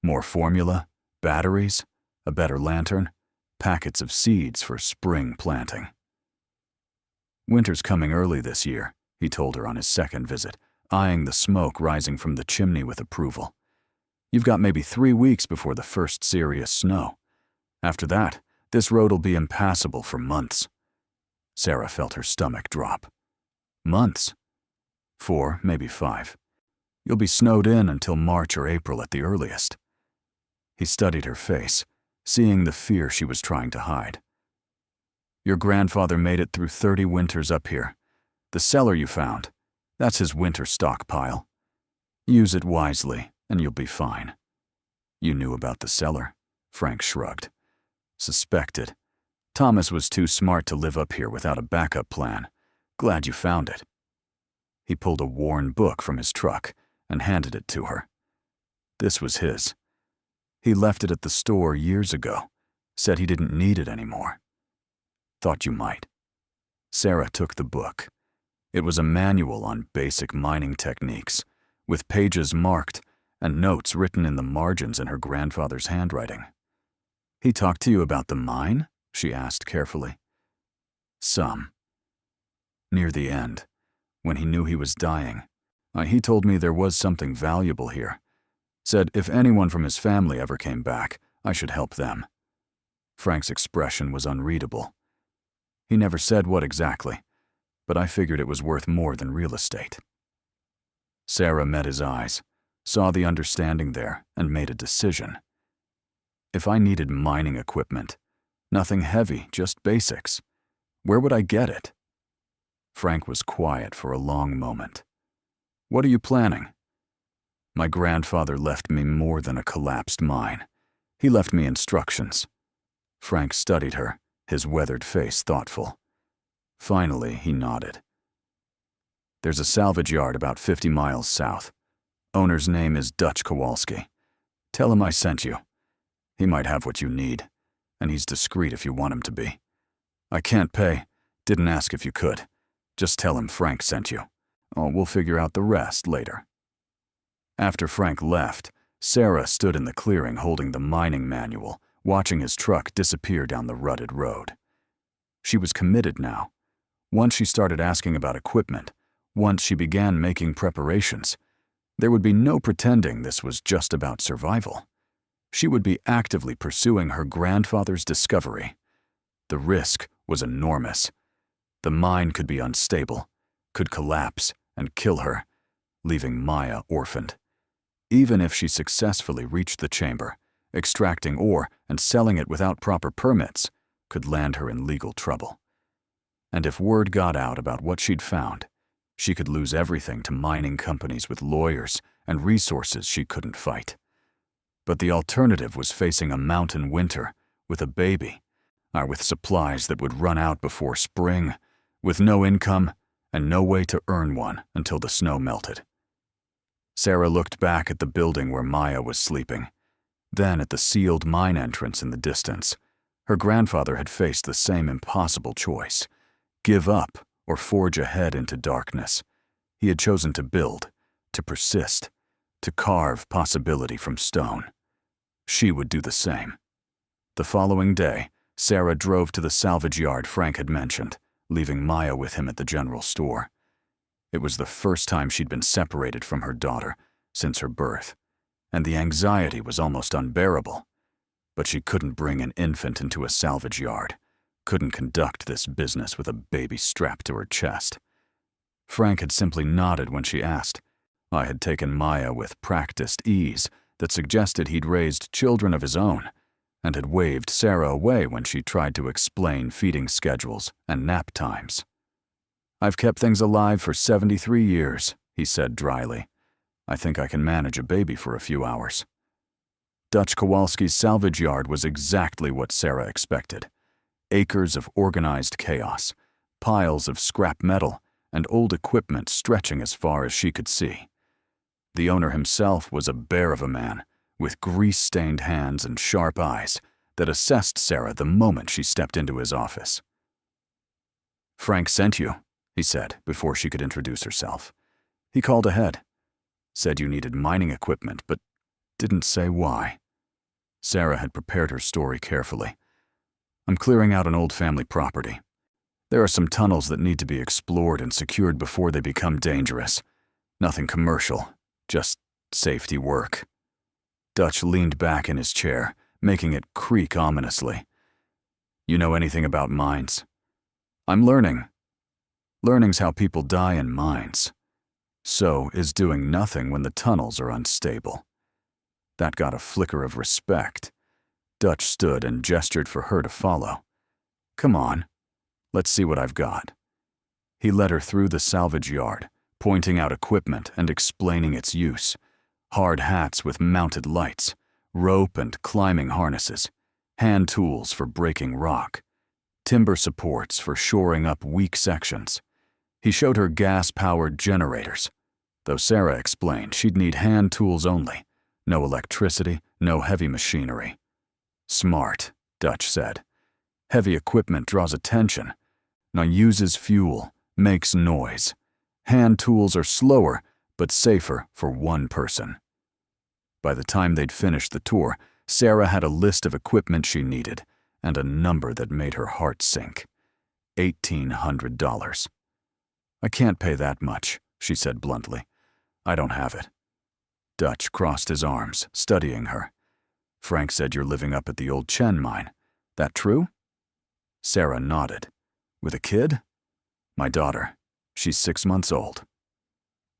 More formula, batteries, a better lantern, packets of seeds for spring planting. Winter's coming early this year, he told her on his second visit, eyeing the smoke rising from the chimney with approval. You've got maybe 3 weeks before the first serious snow. After that, this road'll be impassable for months. Sarah felt her stomach drop. Months. 4, maybe 5. You'll be snowed in until March or April at the earliest. He studied her face, seeing the fear she was trying to hide. Your grandfather made it through 30 winters up here. The cellar you found, that's his winter stockpile. Use it wisely, and you'll be fine. You knew about the cellar? Frank shrugged. Suspected. Thomas was too smart to live up here without a backup plan. Glad you found it. He pulled a worn book from his truck and handed it to her. This was his. He left it at the store years ago, said he didn't need it anymore. Thought you might. Sarah took the book. It was a manual on basic mining techniques, with pages marked and notes written in the margins in her grandfather's handwriting. He talked to you about the mine? She asked carefully. Some. Near the end, when he knew he was dying, he told me there was something valuable here. Said if anyone from his family ever came back, I should help them. Frank's expression was unreadable. He never said what exactly, but I figured it was worth more than real estate. Sarah met his eyes, saw the understanding there, and made a decision. If I needed mining equipment, nothing heavy, just basics, where would I get it? Frank was quiet for a long moment. What are you planning? My grandfather left me more than a collapsed mine. He left me instructions. Frank studied her, his weathered face thoughtful. Finally, he nodded. There's a salvage yard about 50 miles south. Owner's name is Dutch Kowalski. Tell him I sent you. He might have what you need, and he's discreet if you want him to be. I can't pay. Didn't ask if you could. Just tell him Frank sent you. Oh, we'll figure out the rest later. After Frank left, Sarah stood in the clearing holding the mining manual, watching his truck disappear down the rutted road. She was committed now. Once she started asking about equipment, once she began making preparations, there would be no pretending this was just about survival. She would be actively pursuing her grandfather's discovery. The risk was enormous. The mine could be unstable, could collapse and kill her, leaving Maya orphaned. Even if she successfully reached the chamber, extracting ore and selling it without proper permits could land her in legal trouble. And if word got out about what she'd found, she could lose everything to mining companies with lawyers and resources she couldn't fight. But the alternative was facing a mountain winter with a baby, with supplies that would run out before spring, with no income and no way to earn one until the snow melted. Sarah looked back at the building where Maya was sleeping, then at the sealed mine entrance in the distance. Her grandfather had faced the same impossible choice: give up or forge ahead into darkness. He had chosen to build, to persist, to carve possibility from stone. She would do the same. The following day, Sarah drove to the salvage yard Frank had mentioned, leaving Maya with him at the general store. It was the first time she'd been separated from her daughter since her birth, and the anxiety was almost unbearable. But she couldn't bring an infant into a salvage yard, couldn't conduct this business with a baby strapped to her chest. Frank had simply nodded when she asked. I had taken Maya with practiced ease that suggested he'd raised children of his own, and had waved Sarah away when she tried to explain feeding schedules and nap times. I've kept things alive for 73 years, he said dryly. I think I can manage a baby for a few hours. Dutch Kowalski's salvage yard was exactly what Sarah expected. Acres of organized chaos, piles of scrap metal, and old equipment stretching as far as she could see. The owner himself was a bear of a man, with grease-stained hands and sharp eyes that assessed Sarah the moment she stepped into his office. Frank sent you, he said before she could introduce herself. He called ahead. Said you needed mining equipment, but didn't say why. Sarah had prepared her story carefully. I'm clearing out an old family property. There are some tunnels that need to be explored and secured before they become dangerous. Nothing commercial, just safety work. Dutch leaned back in his chair, making it creak ominously. You know anything about mines? I'm learning. Learning's how people die in mines. So is doing nothing when the tunnels are unstable. That got a flicker of respect. Dutch stood and gestured for her to follow. Come on, let's see what I've got. He led her through the salvage yard, pointing out equipment and explaining its use. Hard hats with mounted lights, rope and climbing harnesses, hand tools for breaking rock, timber supports for shoring up weak sections. He showed her gas-powered generators, though Sarah explained she'd need hand tools only, no electricity, no heavy machinery. Smart, Dutch said. Heavy equipment draws attention, now uses fuel, makes noise. Hand tools are slower, but safer for one person. By the time they'd finished the tour, Sarah had a list of equipment she needed and a number that made her heart sink. $1,800. I can't pay that much, she said bluntly. I don't have it. Dutch crossed his arms, studying her. Frank said you're living up at the old Chen mine. That true? Sarah nodded. With a kid? My daughter. She's 6 months old.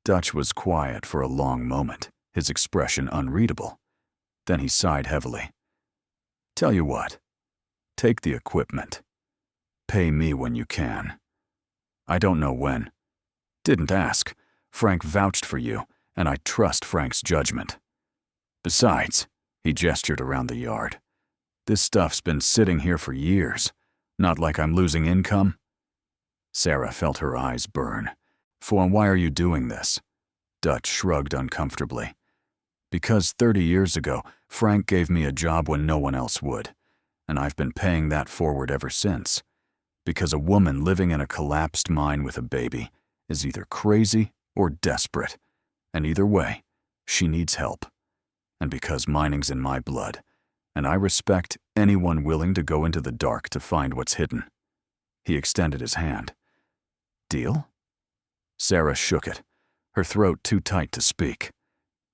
Dutch was quiet for a long moment, his expression unreadable. Then he sighed heavily. Tell you what, take the equipment. Pay me when you can. I don't know when. Didn't ask. Frank vouched for you, and I trust Frank's judgment. Besides, he gestured around the yard, this stuff's been sitting here for years. Not like I'm losing income. Sarah felt her eyes burn. For why are you doing this? Dutch shrugged uncomfortably. Because 30 years ago, Frank gave me a job when no one else would, and I've been paying that forward ever since. Because a woman living in a collapsed mine with a baby is either crazy or desperate, and either way, she needs help. And because mining's in my blood, and I respect anyone willing to go into the dark to find what's hidden. He extended his hand. Deal? Sarah shook it, her throat too tight to speak.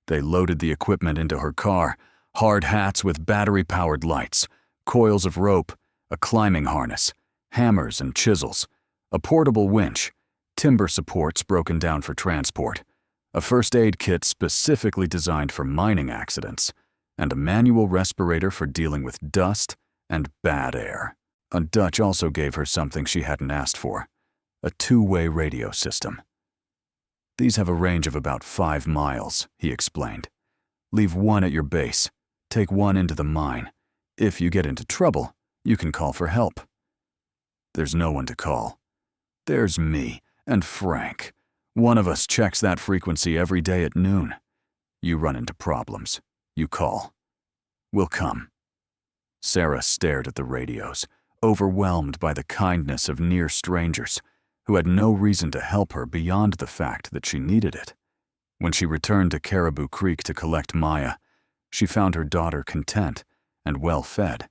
They loaded the equipment into her car, hard hats with battery-powered lights, coils of rope, a climbing harness, hammers and chisels, a portable winch, timber supports broken down for transport, a first aid kit specifically designed for mining accidents, and a manual respirator for dealing with dust and bad air. Dutch also gave her something she hadn't asked for, a two-way radio system. These have a range of about 5 miles, he explained. Leave one at your base, take one into the mine. If you get into trouble, you can call for help. There's no one to call. There's me and Frank. One of us checks that frequency every day at noon. You run into problems. You call. We'll come. Sarah stared at the radios, overwhelmed by the kindness of near strangers who had no reason to help her beyond the fact that she needed it. When she returned to Caribou Creek to collect Maya, she found her daughter content and well-fed,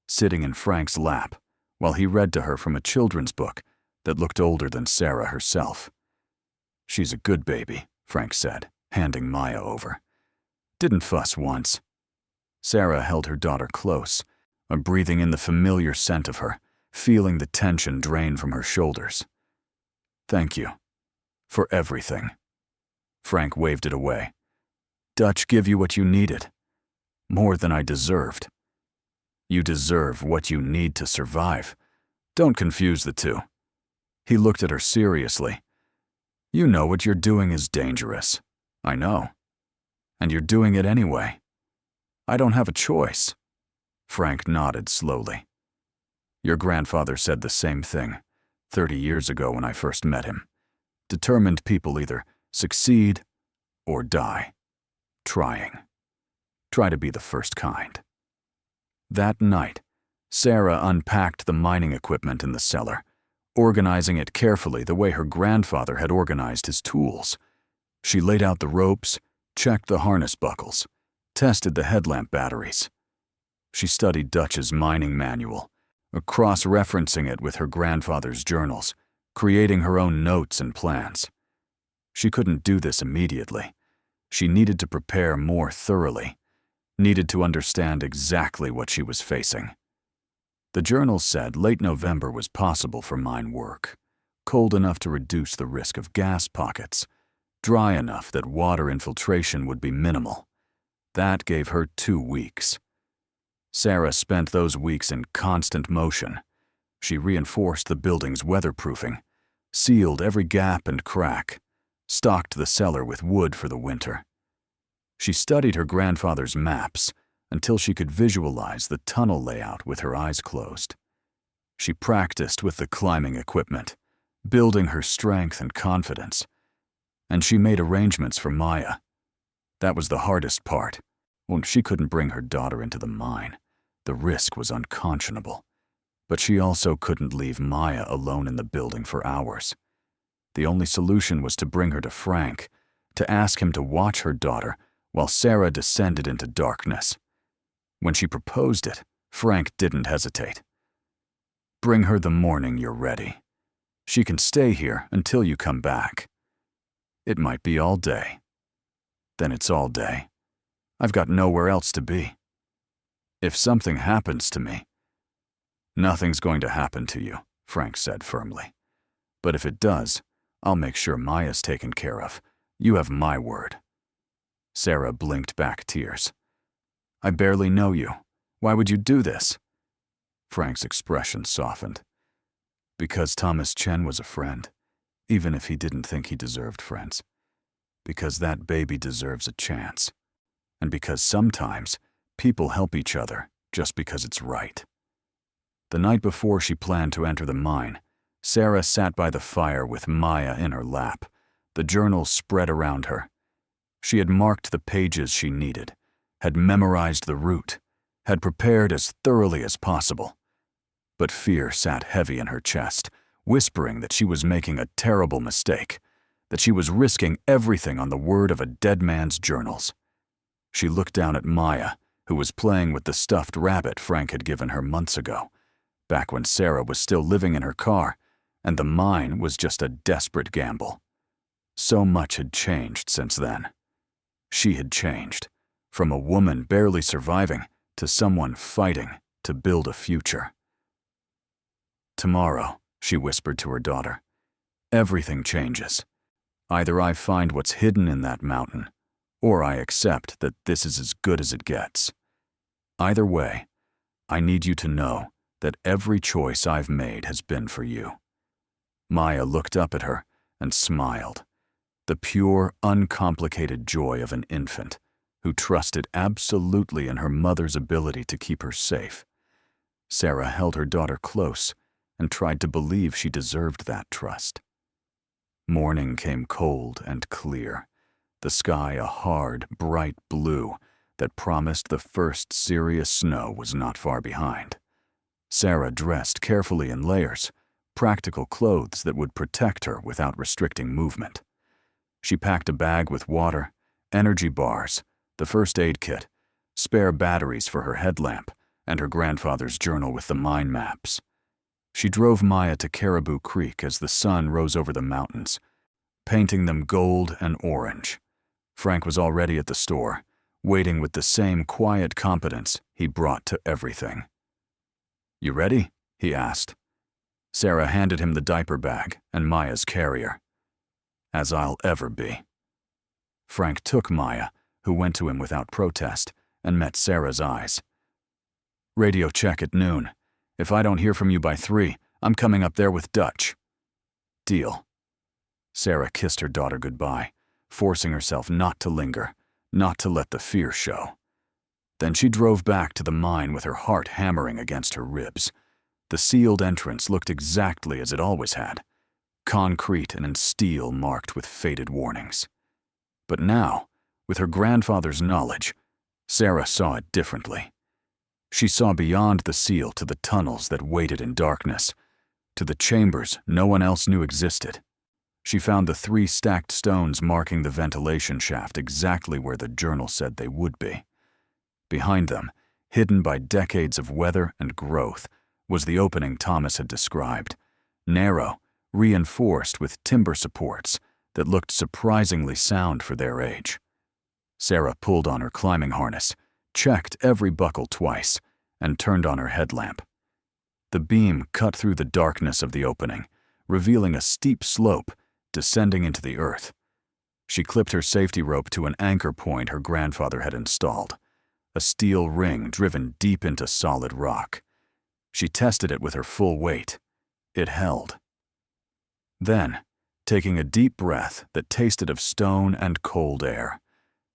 sitting in Frank's lap while he read to her from a children's book that looked older than Sarah herself. She's a good baby, Frank said, handing Maya over. Didn't fuss once. Sarah held her daughter close, breathing in the familiar scent of her, feeling the tension drain from her shoulders. Thank you. For everything. Frank waved it away. Dutch give you what you needed. More than I deserved. You deserve what you need to survive. Don't confuse the two. He looked at her seriously. You know what you're doing is dangerous. I know. And you're doing it anyway. I don't have a choice. Frank nodded slowly. Your grandfather said the same thing 30 years ago when I first met him. Determined people either succeed or die. Trying. Try to be the first kind. That night, Sarah unpacked the mining equipment in the cellar, organizing it carefully the way her grandfather had organized his tools. She laid out the ropes, checked the harness buckles, tested the headlamp batteries. She studied Dutch's mining manual, cross-referencing it with her grandfather's journals, creating her own notes and plans. She couldn't do this immediately. She needed to prepare more thoroughly, needed to understand exactly what she was facing. The journals said late November was possible for mine work. cold enough to reduce the risk of gas pockets, dry enough that water infiltration would be minimal. That gave her 2 weeks. Sarah spent those weeks in constant motion. She reinforced the building's weatherproofing, sealed every gap and crack, stocked the cellar with wood for the winter. She studied her grandfather's maps until she could visualize the tunnel layout with her eyes closed. She practiced with the climbing equipment, building her strength and confidence. And she made arrangements for Maya. That was the hardest part. Well, she couldn't bring her daughter into the mine. The risk was unconscionable. But she also couldn't leave Maya alone in the building for hours. The only solution was to bring her to Frank, to ask him to watch her daughter while Sarah descended into darkness. When she proposed it, Frank didn't hesitate. "Bring her the morning you're ready. She can stay here until you come back. It might be all day. Then it's all day. I've got nowhere else to be. If something happens to me—" "Nothing's going to happen to you," Frank said firmly. "But if it does, I'll make sure Maya's taken care of. You have my word." Sarah blinked back tears. "I barely know you. Why would you do this?" Frank's expression softened. "Because Thomas Chen was a friend, even if he didn't think he deserved friends. Because that baby deserves a chance. And because sometimes people help each other just because it's right." The night before she planned to enter the mine, Sarah sat by the fire with Maya in her lap, the journal spread around her. She had marked the pages she needed, had memorized the route, had prepared as thoroughly as possible. But fear sat heavy in her chest, whispering that she was making a terrible mistake, that she was risking everything on the word of a dead man's journals. She looked down at Maya, who was playing with the stuffed rabbit Frank had given her months ago, back when Sarah was still living in her car, and the mine was just a desperate gamble. So much had changed since then. She had changed, from a woman barely surviving to someone fighting to build a future. "Tomorrow," she whispered to her daughter, "everything changes. Either I find what's hidden in that mountain, or I accept that this is as good as it gets. Either way, I need you to know that every choice I've made has been for you." Maya looked up at her and smiled, the pure, uncomplicated joy of an infant who trusted absolutely in her mother's ability to keep her safe. Sarah held her daughter close and tried to believe she deserved that trust. Morning came cold and clear, the sky a hard, bright blue that promised the first serious snow was not far behind. Sarah dressed carefully in layers, practical clothes that would protect her without restricting movement. She packed a bag with water, energy bars, the first aid kit, spare batteries for her headlamp, and her grandfather's journal with the mine maps. She drove Maya to Caribou Creek as the sun rose over the mountains, painting them gold and orange. Frank was already at the store, waiting with the same quiet competence he brought to everything. "You ready?" he asked. Sarah handed him the diaper bag and Maya's carrier. "As I'll ever be." Frank took Maya, who went to him without protest, and met Sarah's eyes. "Radio check at noon. If I don't hear from you by 3, I'm coming up there with Dutch." "Deal." Sarah kissed her daughter goodbye, forcing herself not to linger, not to let the fear show. Then she drove back to the mine with her heart hammering against her ribs. The sealed entrance looked exactly as it always had, concrete and in steel marked with faded warnings. But now, with her grandfather's knowledge, Sarah saw it differently. She saw beyond the seal to the tunnels that waited in darkness, to the chambers no one else knew existed. She found the 3 stacked stones marking the ventilation shaft exactly where the journal said they would be. Behind them, hidden by decades of weather and growth, was the opening Thomas had described, narrow, reinforced with timber supports that looked surprisingly sound for their age. Sarah pulled on her climbing harness, checked every buckle twice, and turned on her headlamp. The beam cut through the darkness of the opening, revealing a steep slope descending into the earth. She clipped her safety rope to an anchor point her grandfather had installed, a steel ring driven deep into solid rock. She tested it with her full weight. It held. Then, taking a deep breath that tasted of stone and cold air,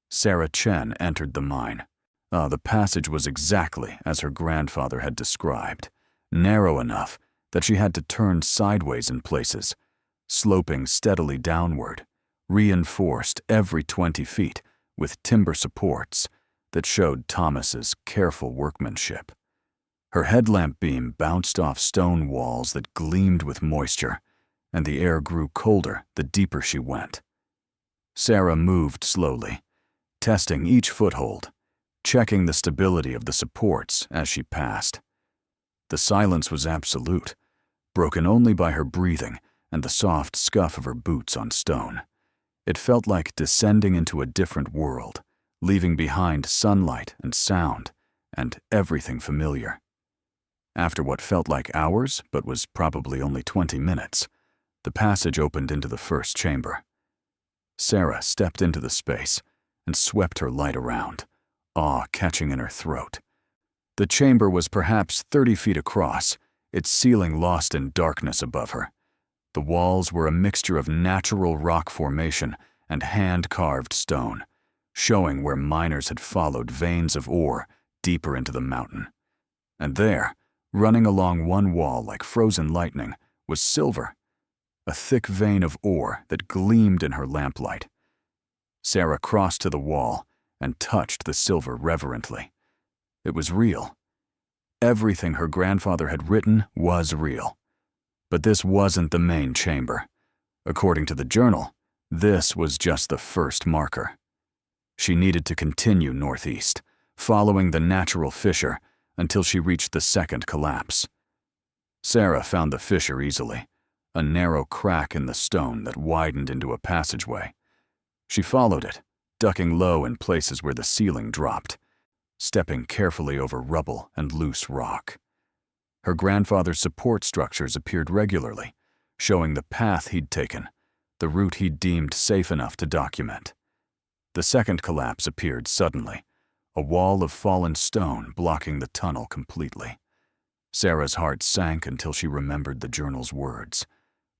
Sarah Chen entered the mine. The passage was exactly as her grandfather had described, narrow enough that she had to turn sideways in places, sloping steadily downward, reinforced every 20 feet with timber supports that showed Thomas's careful workmanship. Her headlamp beam bounced off stone walls that gleamed with moisture, and the air grew colder the deeper she went. Sarah moved slowly, testing each foothold, checking the stability of the supports as she passed. The silence was absolute, broken only by her breathing and the soft scuff of her boots on stone. It felt like descending into a different world, leaving behind sunlight and sound and everything familiar. After what felt like hours, but was probably only 20 minutes, the passage opened into the first chamber. Sarah stepped into the space and swept her light around, awe catching in her throat. The chamber was perhaps 30 feet across, its ceiling lost in darkness above her. The walls were a mixture of natural rock formation and hand-carved stone, showing where miners had followed veins of ore deeper into the mountain. And there, running along one wall like frozen lightning, was silver, a thick vein of ore that gleamed in her lamplight. Sarah crossed to the wall and touched the silver reverently. It was real. Everything her grandfather had written was real. But this wasn't the main chamber. According to the journal, this was just the first marker. She needed to continue northeast, following the natural fissure until she reached the second collapse. Sarah found the fissure easily, a narrow crack in the stone that widened into a passageway. She followed it, ducking low in places where the ceiling dropped, stepping carefully over rubble and loose rock. Her grandfather's support structures appeared regularly, showing the path he'd taken, the route he'd deemed safe enough to document. The second collapse appeared suddenly, a wall of fallen stone blocking the tunnel completely. Sarah's heart sank until she remembered the journal's words.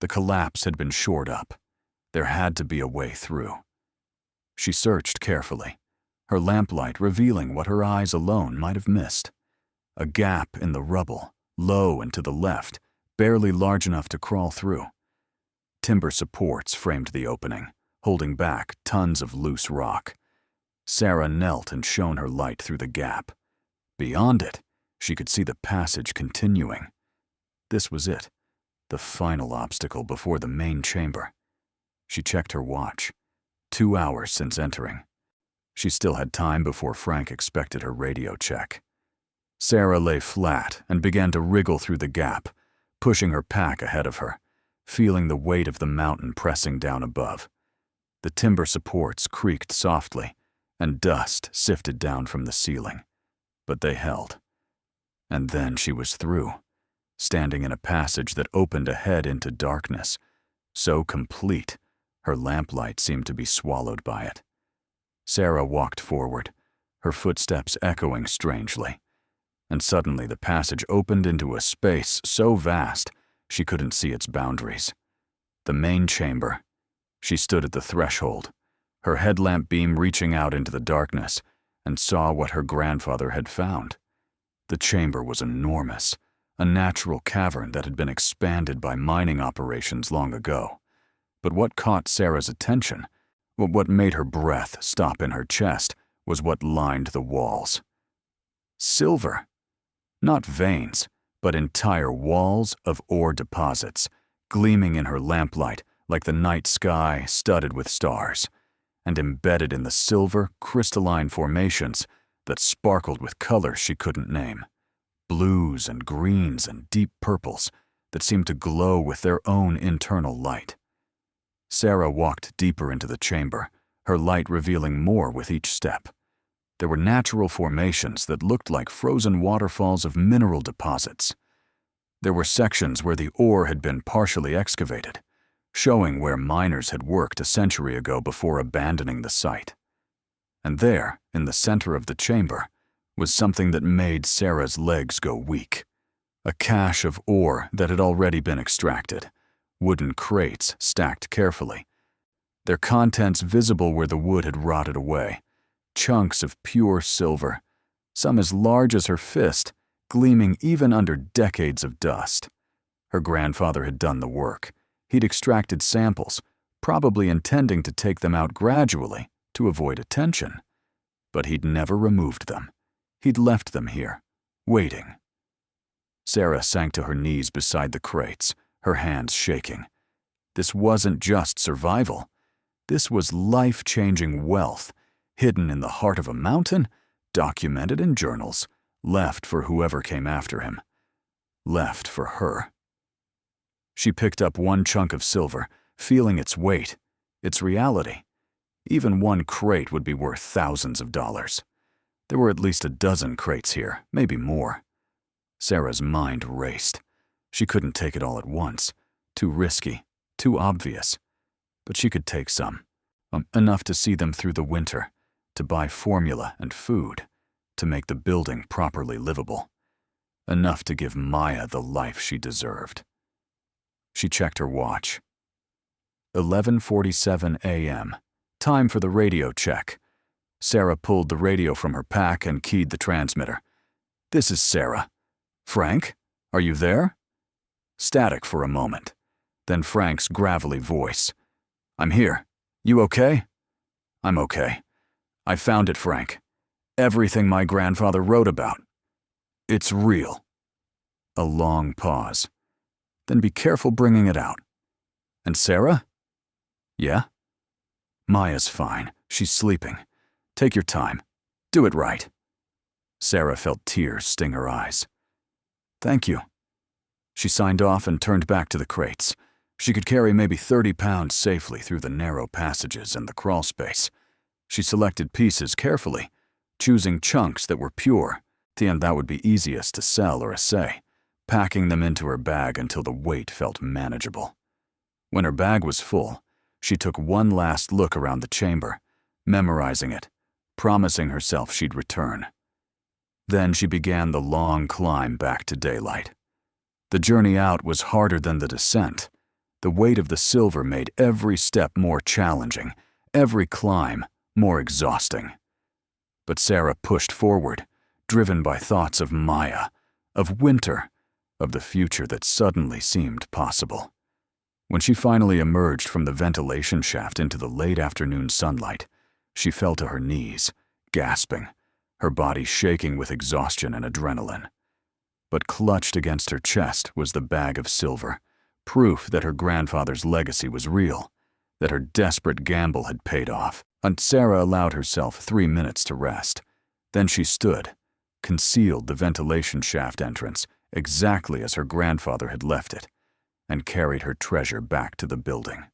The collapse had been shored up. There had to be a way through. She searched carefully, her lamplight revealing what her eyes alone might have missed. A gap in the rubble, low and to the left, barely large enough to crawl through. Timber supports framed the opening, holding back tons of loose rock. Sarah knelt and shone her light through the gap. Beyond it, she could see the passage continuing. This was it, the final obstacle before the main chamber. She checked her watch. 2 hours since entering. She still had time before Frank expected her radio check. Sarah lay flat and began to wriggle through the gap, pushing her pack ahead of her, feeling the weight of the mountain pressing down above. The timber supports creaked softly, and dust sifted down from the ceiling, but they held. And then she was through, standing in a passage that opened ahead into darkness, so complete her lamplight seemed to be swallowed by it. Sarah walked forward, her footsteps echoing strangely, and suddenly the passage opened into a space so vast she couldn't see its boundaries. The main chamber. She stood at the threshold, her headlamp beam reaching out into the darkness, and saw what her grandfather had found. The chamber was enormous, a natural cavern that had been expanded by mining operations long ago. But what caught Sarah's attention, what made her breath stop in her chest, was what lined the walls. Silver. Not veins, but entire walls of ore deposits, gleaming in her lamplight like the night sky studded with stars, and embedded in the silver, crystalline formations that sparkled with colors she couldn't name. Blues and greens and deep purples that seemed to glow with their own internal light. Sarah walked deeper into the chamber, her light revealing more with each step. There were natural formations that looked like frozen waterfalls of mineral deposits. There were sections where the ore had been partially excavated, showing where miners had worked a century ago before abandoning the site. And there, in the center of the chamber, was something that made Sarah's legs go weak. A cache of ore that had already been extracted, wooden crates stacked carefully, their contents visible where the wood had rotted away, chunks of pure silver, some as large as her fist, gleaming even under decades of dust. Her grandfather had done the work. He'd extracted samples, probably intending to take them out gradually to avoid attention. But he'd never removed them. He'd left them here, waiting. Sarah sank to her knees beside the crates, her hands shaking. This wasn't just survival. This was life-changing wealth, hidden in the heart of a mountain, documented in journals, left for whoever came after him. Left for her. She picked up one chunk of silver, feeling its weight, its reality. Even one crate would be worth thousands of dollars. There were at least a dozen crates here, maybe more. Sarah's mind raced. She couldn't take it all at once. Too risky, too obvious. But she could take some. Enough to see them through the winter, to buy formula and food, to make the building properly livable. Enough to give Maya the life she deserved. She checked her watch. 11:47 a.m. Time for the radio check. Sarah pulled the radio from her pack and keyed the transmitter. "This is Sarah. Frank, are you there?" Static for a moment. Then Frank's gravelly voice. "I'm here. You okay?" "I'm okay. I found it, Frank. Everything my grandfather wrote about. It's real." A long pause. "Then be careful bringing it out." "And Sarah?" "Yeah?" "Maya's fine. She's sleeping. Take your time. Do it right." Sarah felt tears sting her eyes. "Thank you." She signed off and turned back to the crates. She could carry maybe 30 pounds safely through the narrow passages and the crawl space. She selected pieces carefully, choosing chunks that were pure, and that would be easiest to sell or assay, packing them into her bag until the weight felt manageable. When her bag was full, she took one last look around the chamber, memorizing it, promising herself she'd return. Then she began the long climb back to daylight. The journey out was harder than the descent. The weight of the silver made every step more challenging, every climb more exhausting. But Sarah pushed forward, driven by thoughts of Maya, of winter, of the future that suddenly seemed possible. When she finally emerged from the ventilation shaft into the late afternoon sunlight, she fell to her knees, gasping, her body shaking with exhaustion and adrenaline. But clutched against her chest was the bag of silver, proof that her grandfather's legacy was real, that her desperate gamble had paid off. And Sarah allowed herself 3 minutes to rest. Then she stood, concealed the ventilation shaft entrance exactly as her grandfather had left it, and carried her treasure back to the building.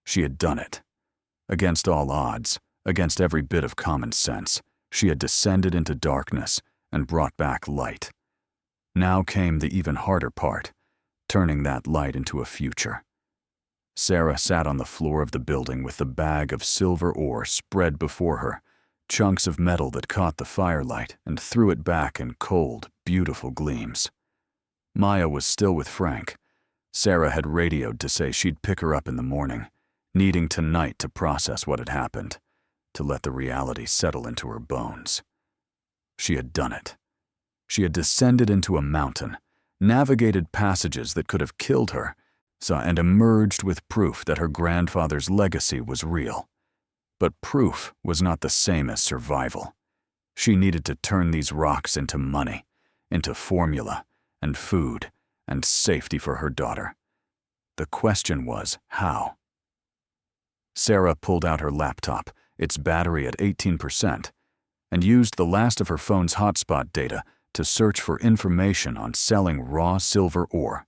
She had done it. Against all odds, against every bit of common sense, she had descended into darkness and brought back light. Now came the even harder part, turning that light into a future. Sarah sat on the floor of the building with the bag of silver ore spread before her, chunks of metal that caught the firelight and threw it back in cold, beautiful gleams. Maya was still with Frank. Sarah had radioed to say she'd pick her up in the morning, needing tonight to process what had happened, to let the reality settle into her bones. She had done it. She had descended into a mountain, navigated passages that could have killed her, and emerged with proof that her grandfather's legacy was real. But proof was not the same as survival. She needed to turn these rocks into money, into formula, and food, and safety for her daughter. The question was, how? Sarah pulled out her laptop, its battery at 18%, and used the last of her phone's hotspot data to search for information on selling raw silver ore.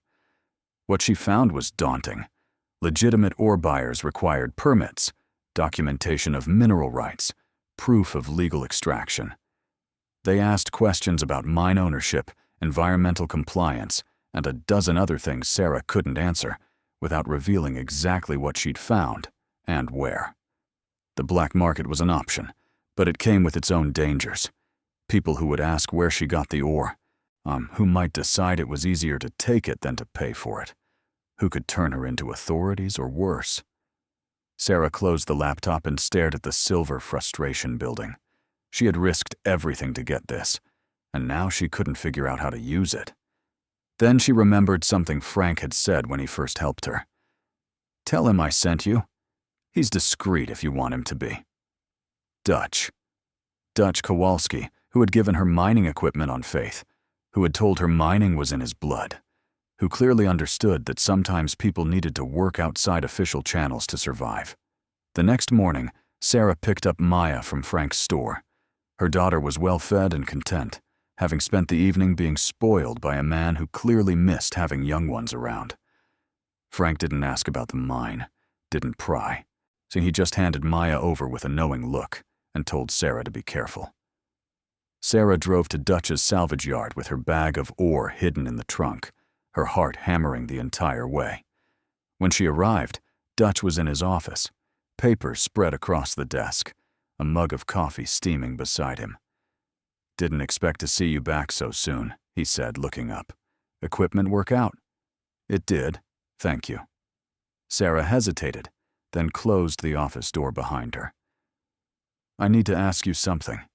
What she found was daunting. Legitimate ore buyers required permits, documentation of mineral rights, proof of legal extraction. They asked questions about mine ownership environmental compliance, and a dozen other things Sarah couldn't answer without revealing exactly what she'd found and where. The black market was an option, but it came with its own dangers. People who would ask where she got the ore, who might decide it was easier to take it than to pay for it, who could turn her into authorities or worse. Sarah closed the laptop and stared at the silver frustration building. She had risked everything to get this, and now she couldn't figure out how to use it. Then she remembered something Frank had said when he first helped her. "Tell him I sent you. He's discreet if you want him to be." Dutch Kowalski, who had given her mining equipment on faith, who had told her mining was in his blood, who clearly understood that sometimes people needed to work outside official channels to survive. The next morning, Sarah picked up Maya from Frank's store. Her daughter was well-fed and content, having spent the evening being spoiled by a man who clearly missed having young ones around. Frank didn't ask about the mine, didn't pry, so he just handed Maya over with a knowing look and told Sarah to be careful. Sarah drove to Dutch's salvage yard with her bag of ore hidden in the trunk, her heart hammering the entire way. When she arrived, Dutch was in his office, papers spread across the desk, a mug of coffee steaming beside him. "Didn't expect to see you back so soon," he said, looking up. "Equipment work out?" "It did, thank you." Sarah hesitated, then closed the office door behind her. "I need to ask you something,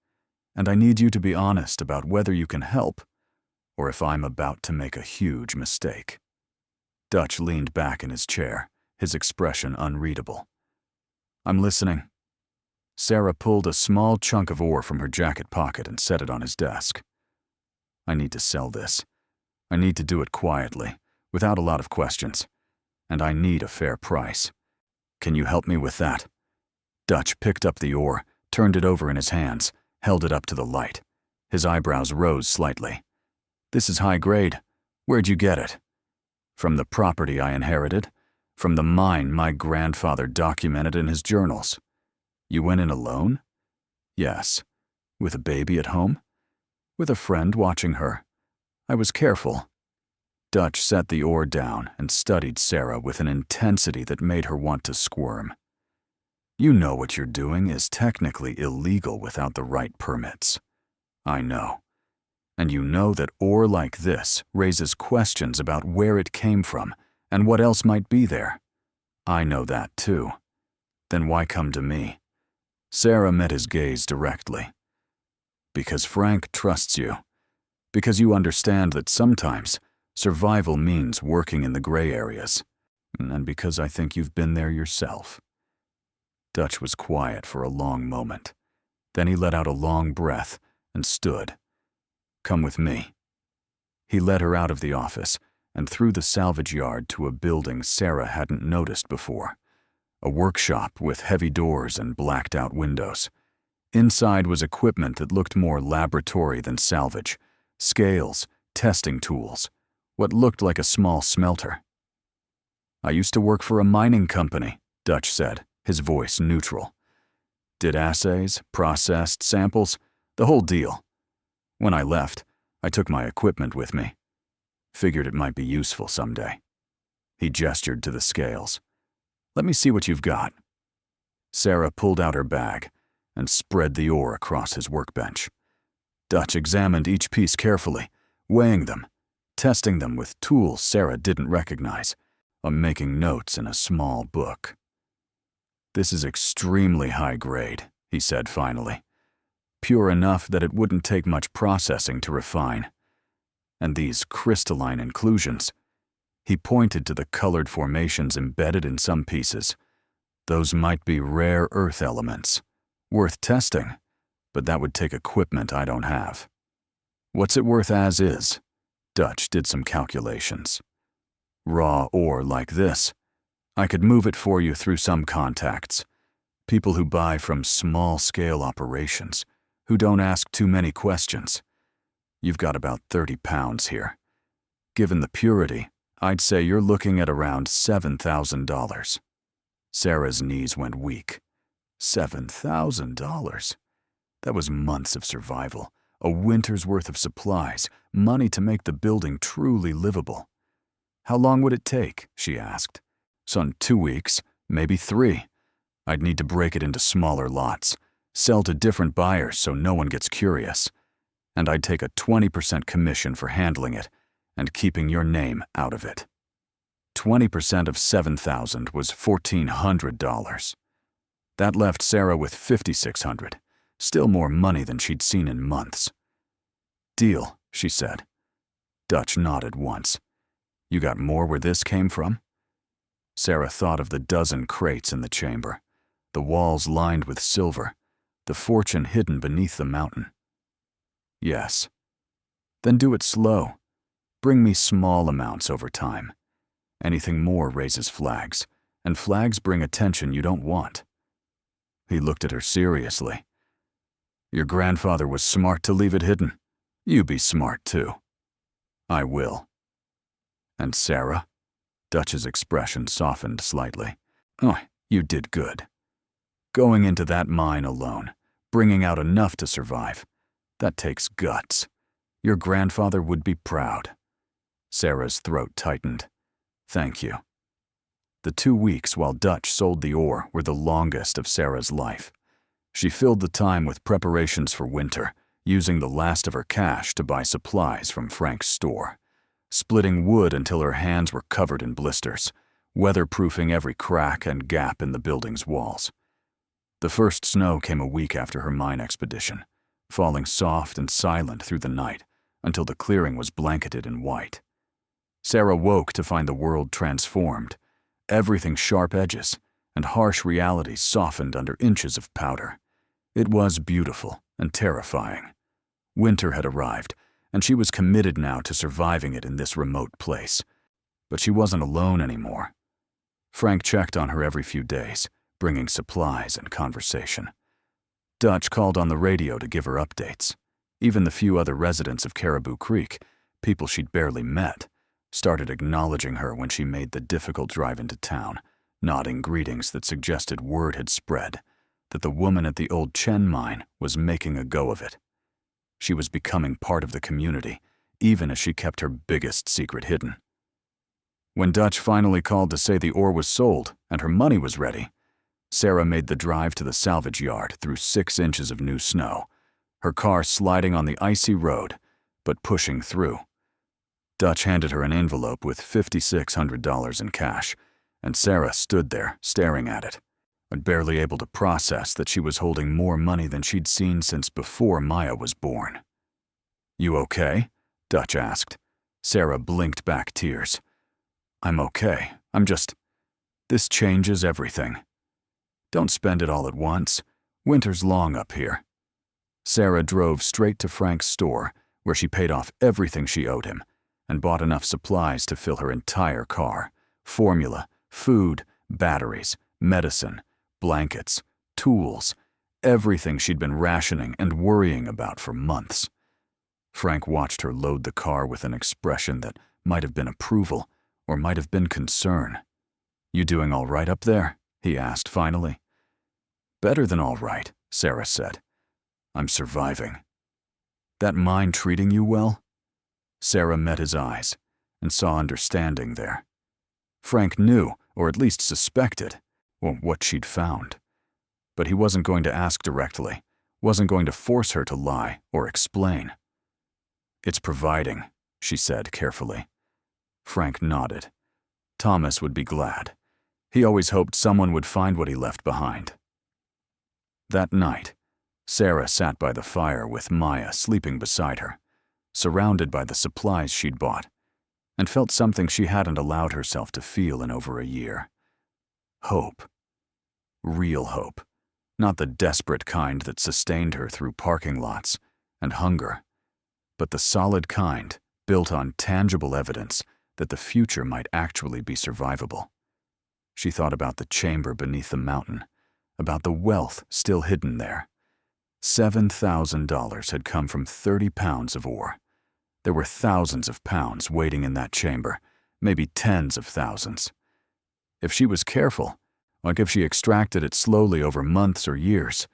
and I need you to be honest about whether you can help or if I'm about to make a huge mistake." Dutch leaned back in his chair, his expression unreadable. "I'm listening." Sarah pulled a small chunk of ore from her jacket pocket and set it on his desk. "I need to sell this. I need to do it quietly, without a lot of questions, and I need a fair price. Can you help me with that?" Dutch picked up the ore, turned it over in his hands, held it up to the light. His eyebrows rose slightly. "This is high grade. Where'd you get it?" "From the property I inherited, from the mine my grandfather documented in his journals." "You went in alone?" "Yes." "With a baby at home?" "With a friend watching her. I was careful." Dutch set the ore down and studied Sarah with an intensity that made her want to squirm. "You know what you're doing is technically illegal without the right permits." "I know. And you know that ore like this raises questions about where it came from and what else might be there." "I know that too. Then why come to me?" Sarah met his gaze directly. "Because Frank trusts you. Because you understand that sometimes survival means working in the gray areas. And because I think you've been there yourself." Dutch was quiet for a long moment. Then he let out a long breath and stood. "Come with me." He led her out of the office and through the salvage yard to a building Sarah hadn't noticed before. A workshop with heavy doors and blacked-out windows. Inside was equipment that looked more laboratory than salvage. Scales, testing tools, what looked like a small smelter. "I used to work for a mining company," Dutch said, his voice neutral. "Did assays, processed samples, the whole deal. When I left, I took my equipment with me. Figured it might be useful someday." He gestured to the scales. "Let me see what you've got." Sarah pulled out her bag and spread the ore across his workbench. Dutch examined each piece carefully, weighing them, testing them with tools Sarah didn't recognize, or making notes in a small book. "This is extremely high grade," he said finally. "Pure enough that it wouldn't take much processing to refine. And these crystalline inclusions." He pointed to the colored formations embedded in some pieces. "Those might be rare earth elements. Worth testing, but that would take equipment I don't have." "What's it worth as is?" Dutch did some calculations. "Raw ore like this, I could move it for you through some contacts. People who buy from small-scale operations, who don't ask too many questions. You've got about 30 pounds here. Given the purity, I'd say you're looking at around $7,000. Sarah's knees went weak. $7,000. That was months of survival, A winter's worth of supplies, money to make the building truly livable. How long would it take? She asked. Son, 2 weeks, maybe 3. I'd need to break it into smaller lots, sell to different buyers so no one gets curious. And I'd take a 20% commission for handling it and keeping your name out of it. 20% of $7,000 was $1,400. That left Sarah with $5,600, still more money than she'd seen in months. Deal, she said. Dutch nodded once. You got more where this came from? Sarah thought of the dozen crates in the chamber, the walls lined with silver, the fortune hidden beneath the mountain. Yes. Then do it slow. Bring me small amounts over time. Anything more raises flags, and flags bring attention you don't want. He looked at her seriously. Your grandfather was smart to leave it hidden. You be smart too. I will. And Sarah? Dutch's expression softened slightly. Oh, you did good. Going into that mine alone, bringing out enough to survive, that takes guts. Your grandfather would be proud. Sarah's throat tightened. Thank you. The 2 weeks while Dutch sold the ore were the longest of Sarah's life. She filled the time with preparations for winter, using the last of her cash to buy supplies from Frank's store, splitting wood until her hands were covered in blisters, weatherproofing every crack and gap in the building's walls. The first snow came a week after her mine expedition, falling soft and silent through the night until the clearing was blanketed in white. Sarah woke to find the world transformed, everything sharp edges, and harsh realities softened under inches of powder. It was beautiful and terrifying. Winter had arrived, and she was committed now to surviving it in this remote place. But she wasn't alone anymore. Frank checked on her every few days, bringing supplies and conversation. Dutch called on the radio to give her updates. Even the few other residents of Caribou Creek, people she'd barely met, started acknowledging her when she made the difficult drive into town, nodding greetings that suggested word had spread, that the woman at the old Chen mine was making a go of it. She was becoming part of the community, even as she kept her biggest secret hidden. When Dutch finally called to say the ore was sold and her money was ready, Sarah made the drive to the salvage yard through 6 inches of new snow, her car sliding on the icy road, but pushing through. Dutch handed her an envelope with $5,600 in cash, and Sarah stood there, staring at it, but barely able to process that she was holding more money than she'd seen since before Maya was born. You okay? Dutch asked. Sarah blinked back tears. I'm okay. This changes everything. Don't spend it all at once. Winter's long up here. Sarah drove straight to Frank's store, where she paid off everything she owed him, and bought enough supplies to fill her entire car. Formula, food, batteries, medicine, blankets, tools, everything she'd been rationing and worrying about for months. Frank watched her load the car with an expression that might have been approval or might have been concern. You doing all right up there? He asked finally. Better than all right, Sarah said. I'm surviving. That mine treating you well? Sarah met his eyes and saw understanding there. Frank knew, or at least suspected, what she'd found. But he wasn't going to ask directly, wasn't going to force her to lie or explain. It's providing, she said carefully. Frank nodded. Thomas would be glad. He always hoped someone would find what he left behind. That night, Sarah sat by the fire with Maya sleeping beside her, surrounded by the supplies she'd bought, and felt something she hadn't allowed herself to feel in over a year. Hope. Real hope. Not the desperate kind that sustained her through parking lots and hunger, but the solid kind built on tangible evidence that the future might actually be survivable. She thought about the chamber beneath the mountain, about the wealth still hidden there. $7,000 had come from 30 pounds of ore. There were thousands of pounds waiting in that chamber, maybe tens of thousands. If she was careful, like if she extracted it slowly over months or years,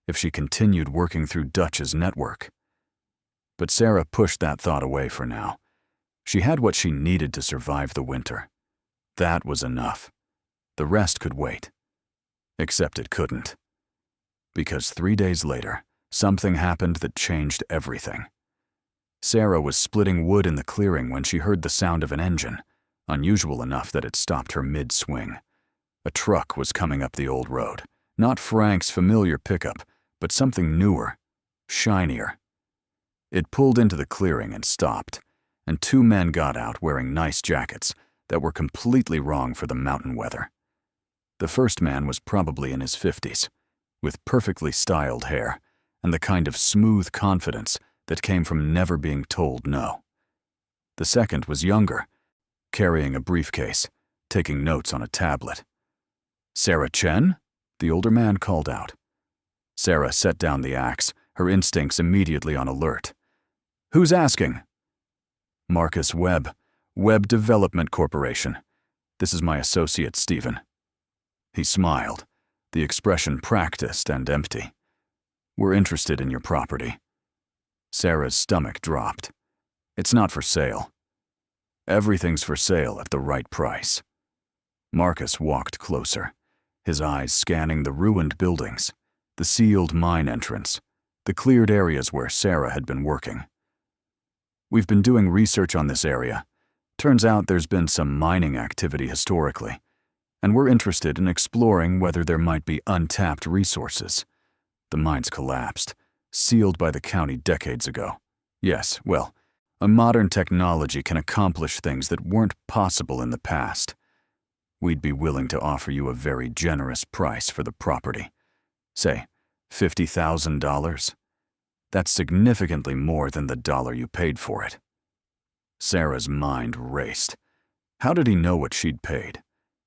if she continued working through Dutch's network, But Sarah pushed that thought away for now. She had what she needed to survive the winter. That was enough. The rest could wait. Except it couldn't. Because 3 days later, something happened that changed everything. Sarah was splitting wood in the clearing when she heard the sound of an engine, unusual enough that it stopped her mid-swing. A truck was coming up the old road. Not Frank's familiar pickup, but something newer, shinier. It pulled into the clearing and stopped, and 2 men got out wearing nice jackets that were completely wrong for the mountain weather. The first man was probably in his 50s, with perfectly styled hair and the kind of smooth confidence that came from never being told no. The second was younger, carrying a briefcase, taking notes on a tablet. "Sarah Chen?" the older man called out. Sarah set down the axe, her instincts immediately on alert. "Who's asking?" "Marcus Webb, Webb Development Corporation. This is my associate, Stephen." He smiled, the expression practiced and empty. "We're interested in your property." Sarah's stomach dropped. "It's not for sale." "Everything's for sale at the right price." Marcus walked closer, his eyes scanning the ruined buildings, the sealed mine entrance, the cleared areas where Sarah had been working. "We've been doing research on this area. Turns out there's been some mining activity historically, and we're interested in exploring whether there might be untapped resources. The mines collapsed, sealed by the county decades ago. Yes, well, a modern technology can accomplish things that weren't possible in the past. We'd be willing to offer you a very generous price for the property. Say, $50,000. That's significantly more than the dollar you paid for it." Sarah's mind raced. How did he know what she'd paid?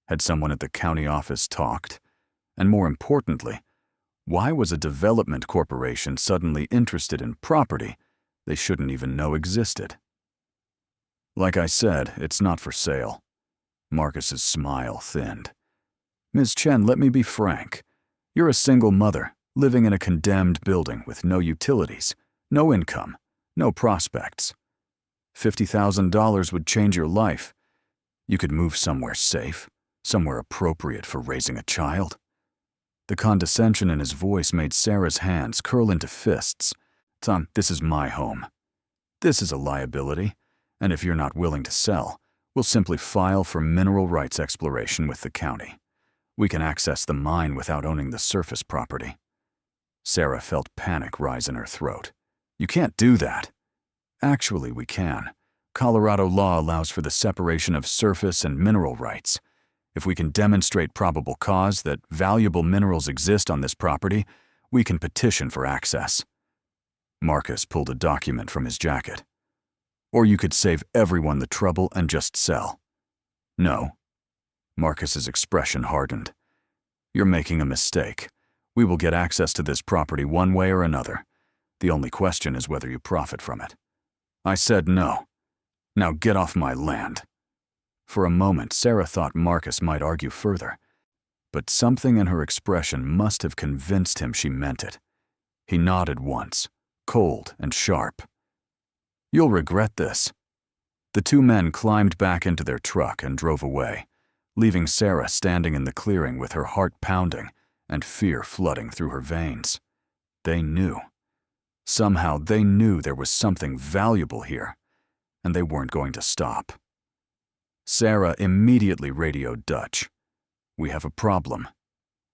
Had someone at the county office talked? And more importantly, why was a development corporation suddenly interested in property they shouldn't even know existed? "Like I said, it's not for sale." Marcus's smile thinned. "Ms. Chen, let me be frank. You're a single mother, living in a condemned building with no utilities, no income, no prospects. $50,000 would change your life. You could move somewhere safe, somewhere appropriate for raising a child." The condescension in his voice made Sarah's hands curl into fists. "Tom, this is my home. This is a liability, and if you're not willing to sell, we'll simply file for mineral rights exploration with the county. We can access the mine without owning the surface property." Sarah felt panic rise in her throat. "You can't do that." "Actually, we can. Colorado law allows for the separation of surface and mineral rights. If we can demonstrate probable cause that valuable minerals exist on this property, we can petition for access." Marcus pulled a document from his jacket. "Or you could save everyone the trouble and just sell." "No." Marcus's expression hardened. "You're making a mistake. We will get access to this property one way or another. The only question is whether you profit from it." "I said no. Now get off my land." For a moment, Sarah thought Marcus might argue further, but something in her expression must have convinced him she meant it. He nodded once, cold and sharp. "You'll regret this." The 2 men climbed back into their truck and drove away, leaving Sarah standing in the clearing with her heart pounding and fear flooding through her veins. They knew. Somehow they knew there was something valuable here, and they weren't going to stop. Sarah immediately radioed Dutch. "We have a problem."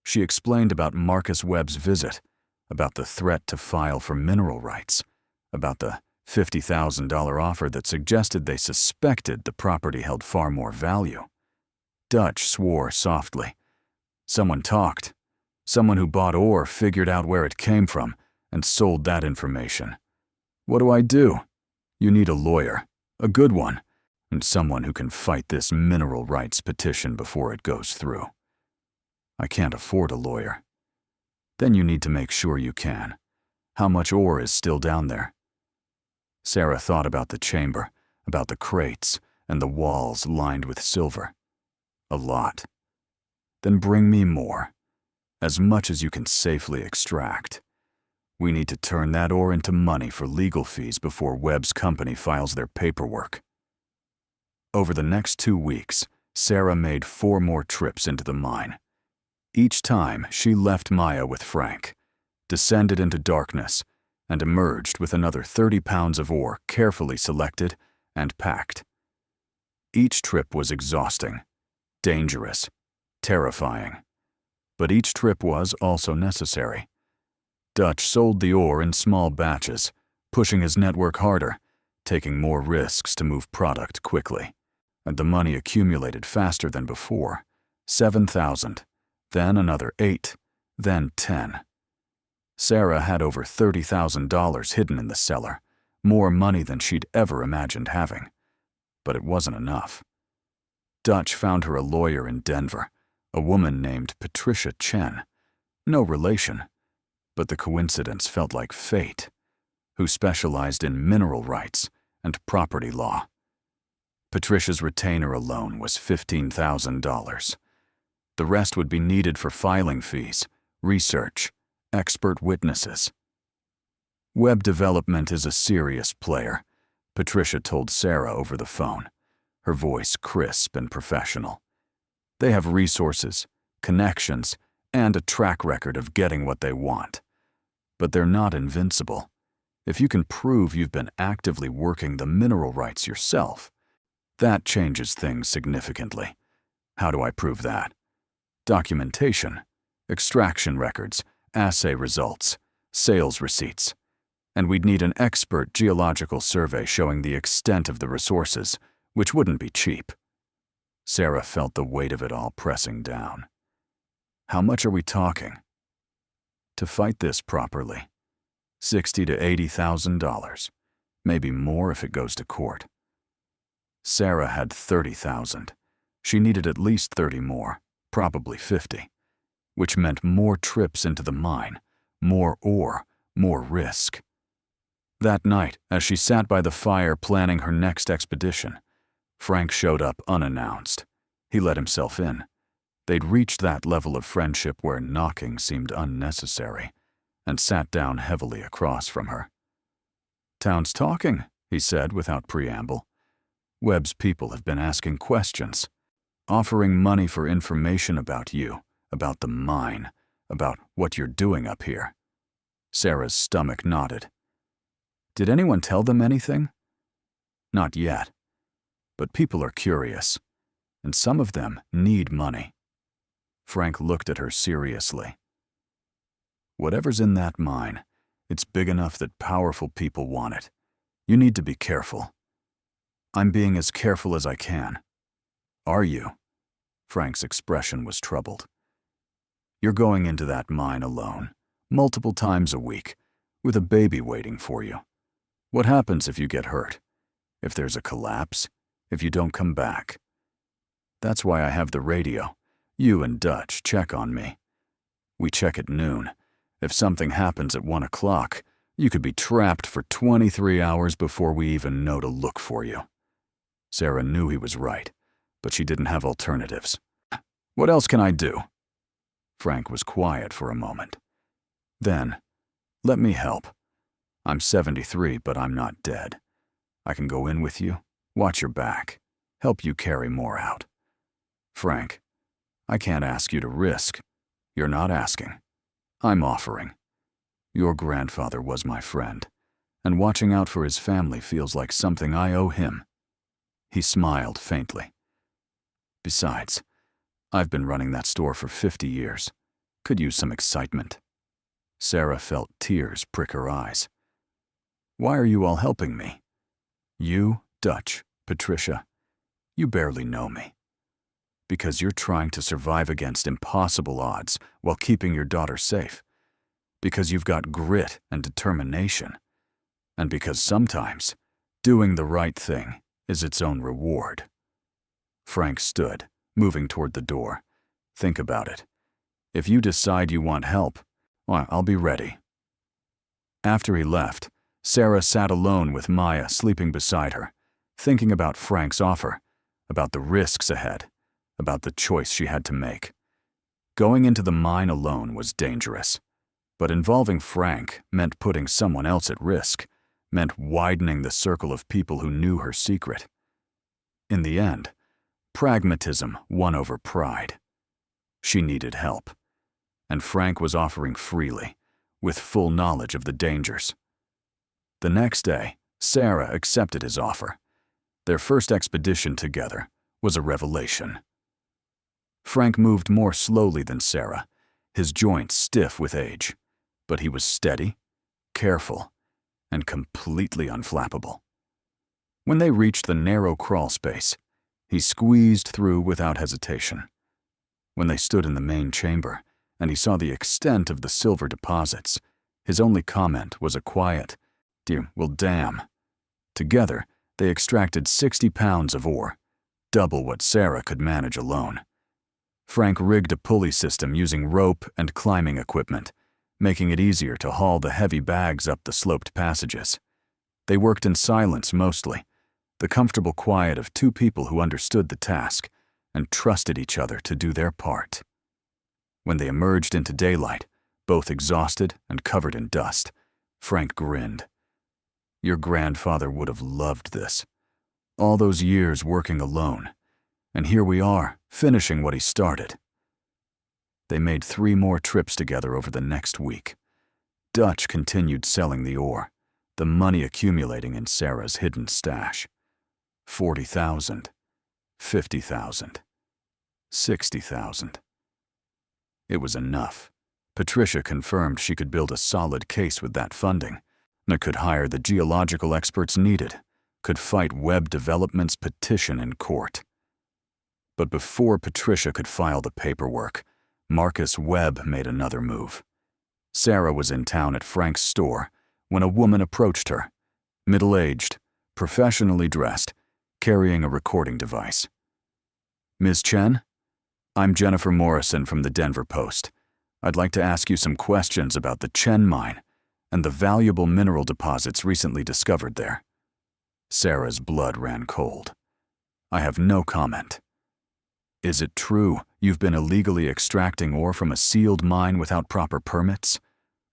She explained about Marcus Webb's visit, about the threat to file for mineral rights, about the $50,000 offer that suggested they suspected the property held far more value. Dutch swore softly. Someone talked. Someone who bought ore figured out where it came from and sold that information. "What do I do?" "You need a lawyer, a good one, and someone who can fight this mineral rights petition before it goes through." "I can't afford a lawyer." "Then you need to make sure you can. How much ore is still down there?" Sarah thought about the chamber, about the crates, and the walls lined with silver. "A lot." "Then bring me more. As much as you can safely extract. We need to turn that ore into money for legal fees before Webb's company files their paperwork. Over the next 2 weeks, Sarah made 4 more trips into the mine. Each time, she left Maya with Frank, descended into darkness, and emerged with another 30 pounds of ore carefully selected and packed. Each trip was exhausting, dangerous, terrifying. But each trip was also necessary. Dutch sold the ore in small batches, pushing his network harder, taking more risks to move product quickly. And the money accumulated faster than before. 7,000, then another 8, then 10. Sarah had over $30,000 hidden in the cellar, more money than she'd ever imagined having. But it wasn't enough. Dutch found her a lawyer in Denver, a woman named Patricia Chen. No relation, but the coincidence felt like fate, who specialized in mineral rights and property law. Patricia's retainer alone was $15,000. The rest would be needed for filing fees, research, expert witnesses. Web development is a serious player, Patricia told Sarah over the phone, her voice crisp and professional. They have resources, connections, and a track record of getting what they want. But they're not invincible. If you can prove you've been actively working the mineral rights yourself, that changes things significantly. How do I prove that? Documentation, extraction records, assay results, sales receipts. And we'd need an expert geological survey showing the extent of the resources, which wouldn't be cheap. Sarah felt the weight of it all pressing down. How much are we talking? To fight this properly, $60,000 to $80,000, maybe more if it goes to court. Sarah had 30,000. She needed at least 30 more, probably 50, which meant more trips into the mine, more ore, more risk. That night, as she sat by the fire planning her next expedition, Frank showed up unannounced. He let himself in. They'd reached that level of friendship where knocking seemed unnecessary, and sat down heavily across from her. "Town's talking," he said without preamble. "Webb's people have been asking questions, offering money for information about you, about the mine, about what you're doing up here." Sarah's stomach nodded. "Did anyone tell them anything?" "Not yet. But people are curious, and some of them need money." Frank looked at her seriously. "Whatever's in that mine, it's big enough that powerful people want it. You need to be careful." "I'm being as careful as I can." "Are you?" Frank's expression was troubled. "You're going into that mine alone, multiple times a week, with a baby waiting for you. What happens if you get hurt? If there's a collapse? If you don't come back? That's why I have the radio. You and Dutch check on me. We check at noon. If something happens at 1 o'clock, you could be trapped for 23 hours before we even know to look for you." Sarah knew he was right, but she didn't have alternatives. "What else can I do?" Frank was quiet for a moment. Then, "Let me help. I'm 73, but I'm not dead. I can go in with you, watch your back, help you carry more out." "Frank, I can't ask you to risk. You're not asking. I'm offering. Your grandfather was my friend, and watching out for his family feels like something I owe him." He smiled faintly. "Besides, I've been running that store for 50 years. Could use some excitement." Sarah felt tears prick her eyes. "Why are you all helping me? You, Dutch, Patricia, you barely know me. Because you're trying to survive against impossible odds while keeping your daughter safe. Because you've got grit and determination. And because sometimes doing the right thing is its own reward." Frank stood, moving toward the door. "Think about it. If you decide you want help, well, I'll be ready." After he left, Sarah sat alone with Maya sleeping beside her, thinking about Frank's offer, about the risks ahead, about the choice she had to make. Going into the mine alone was dangerous, But involving Frank meant putting someone else at risk, meant widening the circle of people who knew her secret. In the end, pragmatism won over pride. She needed help, and Frank was offering freely, with full knowledge of the dangers. The next day, Sarah accepted his offer. Their first expedition together was a revelation. Frank moved more slowly than Sarah, his joints stiff with age, but he was steady, careful, and completely unflappable. When they reached the narrow crawl space, he squeezed through without hesitation. When they stood in the main chamber and he saw the extent of the silver deposits, his only comment was a quiet, "Well, damn." Together, they extracted 60 pounds of ore, double what Sarah could manage alone. Frank rigged a pulley system using rope and climbing equipment, making it easier to haul the heavy bags up the sloped passages. They worked in silence mostly, the comfortable quiet of two people who understood the task and trusted each other to do their part. When they emerged into daylight, both exhausted and covered in dust, Frank grinned. Your grandfather would have loved this. All those years working alone, and here we are, finishing what he started. They made 3 more trips together over the next week. Dutch continued selling the ore, the money accumulating in Sarah's hidden stash. 40,000, 50,000, 60,000. It was enough. Patricia confirmed she could build a solid case with that funding, and could hire the geological experts needed, could fight Webb Development's petition in court. But before Patricia could file the paperwork, Marcus Webb made another move. Sarah was in town at Frank's store when a woman approached her, middle-aged, professionally dressed, carrying a recording device. "Ms. Chen? I'm Jennifer Morrison from the Denver Post. I'd like to ask you some questions about the Chen mine and the valuable mineral deposits recently discovered there." Sarah's blood ran cold. "I have no comment." "Is it true you've been illegally extracting ore from a sealed mine without proper permits?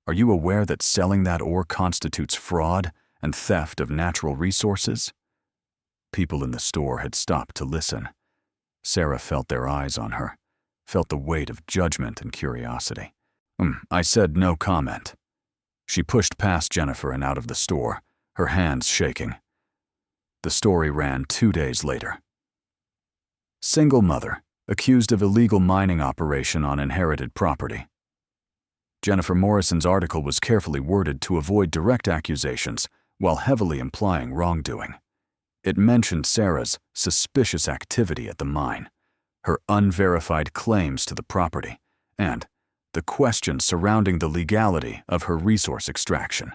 Are you aware that selling that ore constitutes fraud and theft of natural resources?" People in the store had stopped to listen. Sarah felt their eyes on her, felt the weight of judgment and curiosity. I said no comment." She pushed past Jennifer and out of the store, her hands shaking. The story ran 2 days later. Single mother, accused of illegal mining operation on inherited property. Jennifer Morrison's article was carefully worded to avoid direct accusations while heavily implying wrongdoing. It mentioned Sarah's suspicious activity at the mine, her unverified claims to the property, and the questions surrounding the legality of her resource extraction.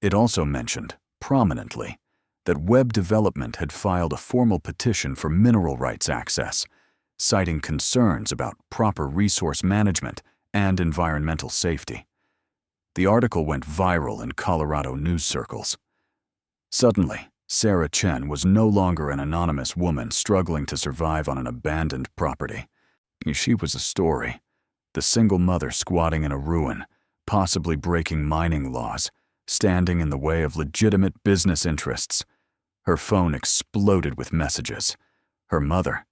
It also mentioned, prominently, that Webb Development had filed a formal petition for mineral rights access, citing concerns about proper resource management and environmental safety. The article went viral in Colorado news circles. Suddenly, Sarah Chen was no longer an anonymous woman struggling to survive on an abandoned property. She was a story, the single mother squatting in a ruin, possibly breaking mining laws, standing in the way of legitimate business interests. Her phone exploded with messages. Her mother.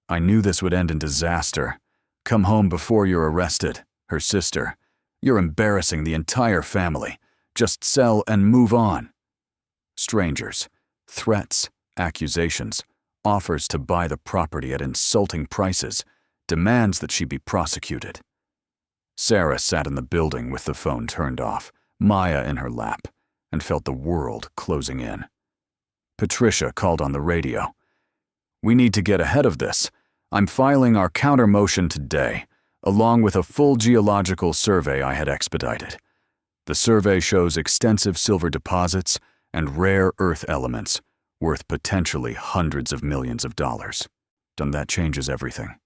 "I knew this would end in disaster. Come home before you're arrested." Her sister. "You're embarrassing the entire family. Just sell and move on." Strangers. Threats, accusations, offers to buy the property at insulting prices, demands that she be prosecuted. Sarah sat in the building with the phone turned off, Maya in her lap, and felt the world closing in. Patricia called on the radio. "We need to get ahead of this. I'm filing our counter motion today, along with a full geological survey I had expedited. The survey shows extensive silver deposits and rare earth elements worth potentially hundreds of millions of dollars. And that changes everything."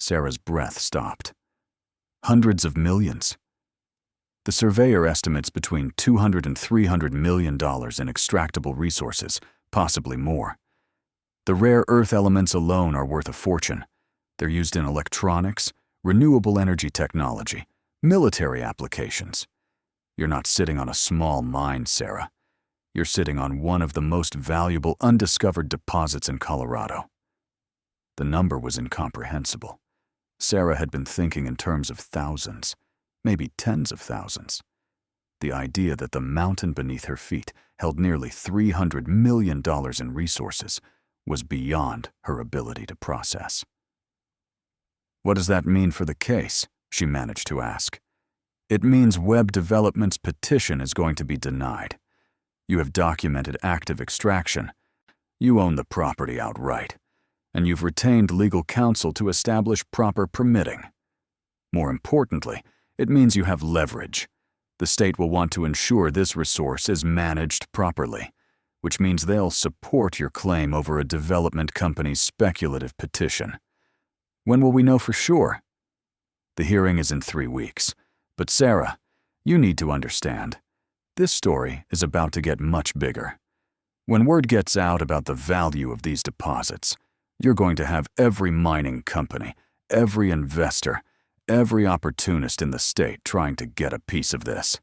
Sarah's breath stopped. Hundreds of millions. The surveyor estimates between $200 and $300 million in extractable resources, possibly more. The rare earth elements alone are worth a fortune. They're used in electronics, renewable energy technology, Military applications. You're not sitting on a small mine, Sarah. You're sitting on one of the most valuable undiscovered deposits in Colorado. The number was incomprehensible. Sarah had been thinking in terms of thousands, maybe tens of thousands. The idea that the mountain beneath her feet held nearly $300 million in resources was beyond her ability to process. "What does that mean for the case?" she managed to ask. "It means Webb Development's petition is going to be denied. You have documented active extraction. You own the property outright, and you've retained legal counsel to establish proper permitting. More importantly, it means you have leverage. The state will want to ensure this resource is managed properly, which means they'll support your claim over a development company's speculative petition. When will we know for sure?" "The hearing is in 3 weeks. But Sarah, you need to understand. This story is about to get much bigger. When word gets out about the value of these deposits, you're going to have every mining company, every investor, every opportunist in the state trying to get a piece of this."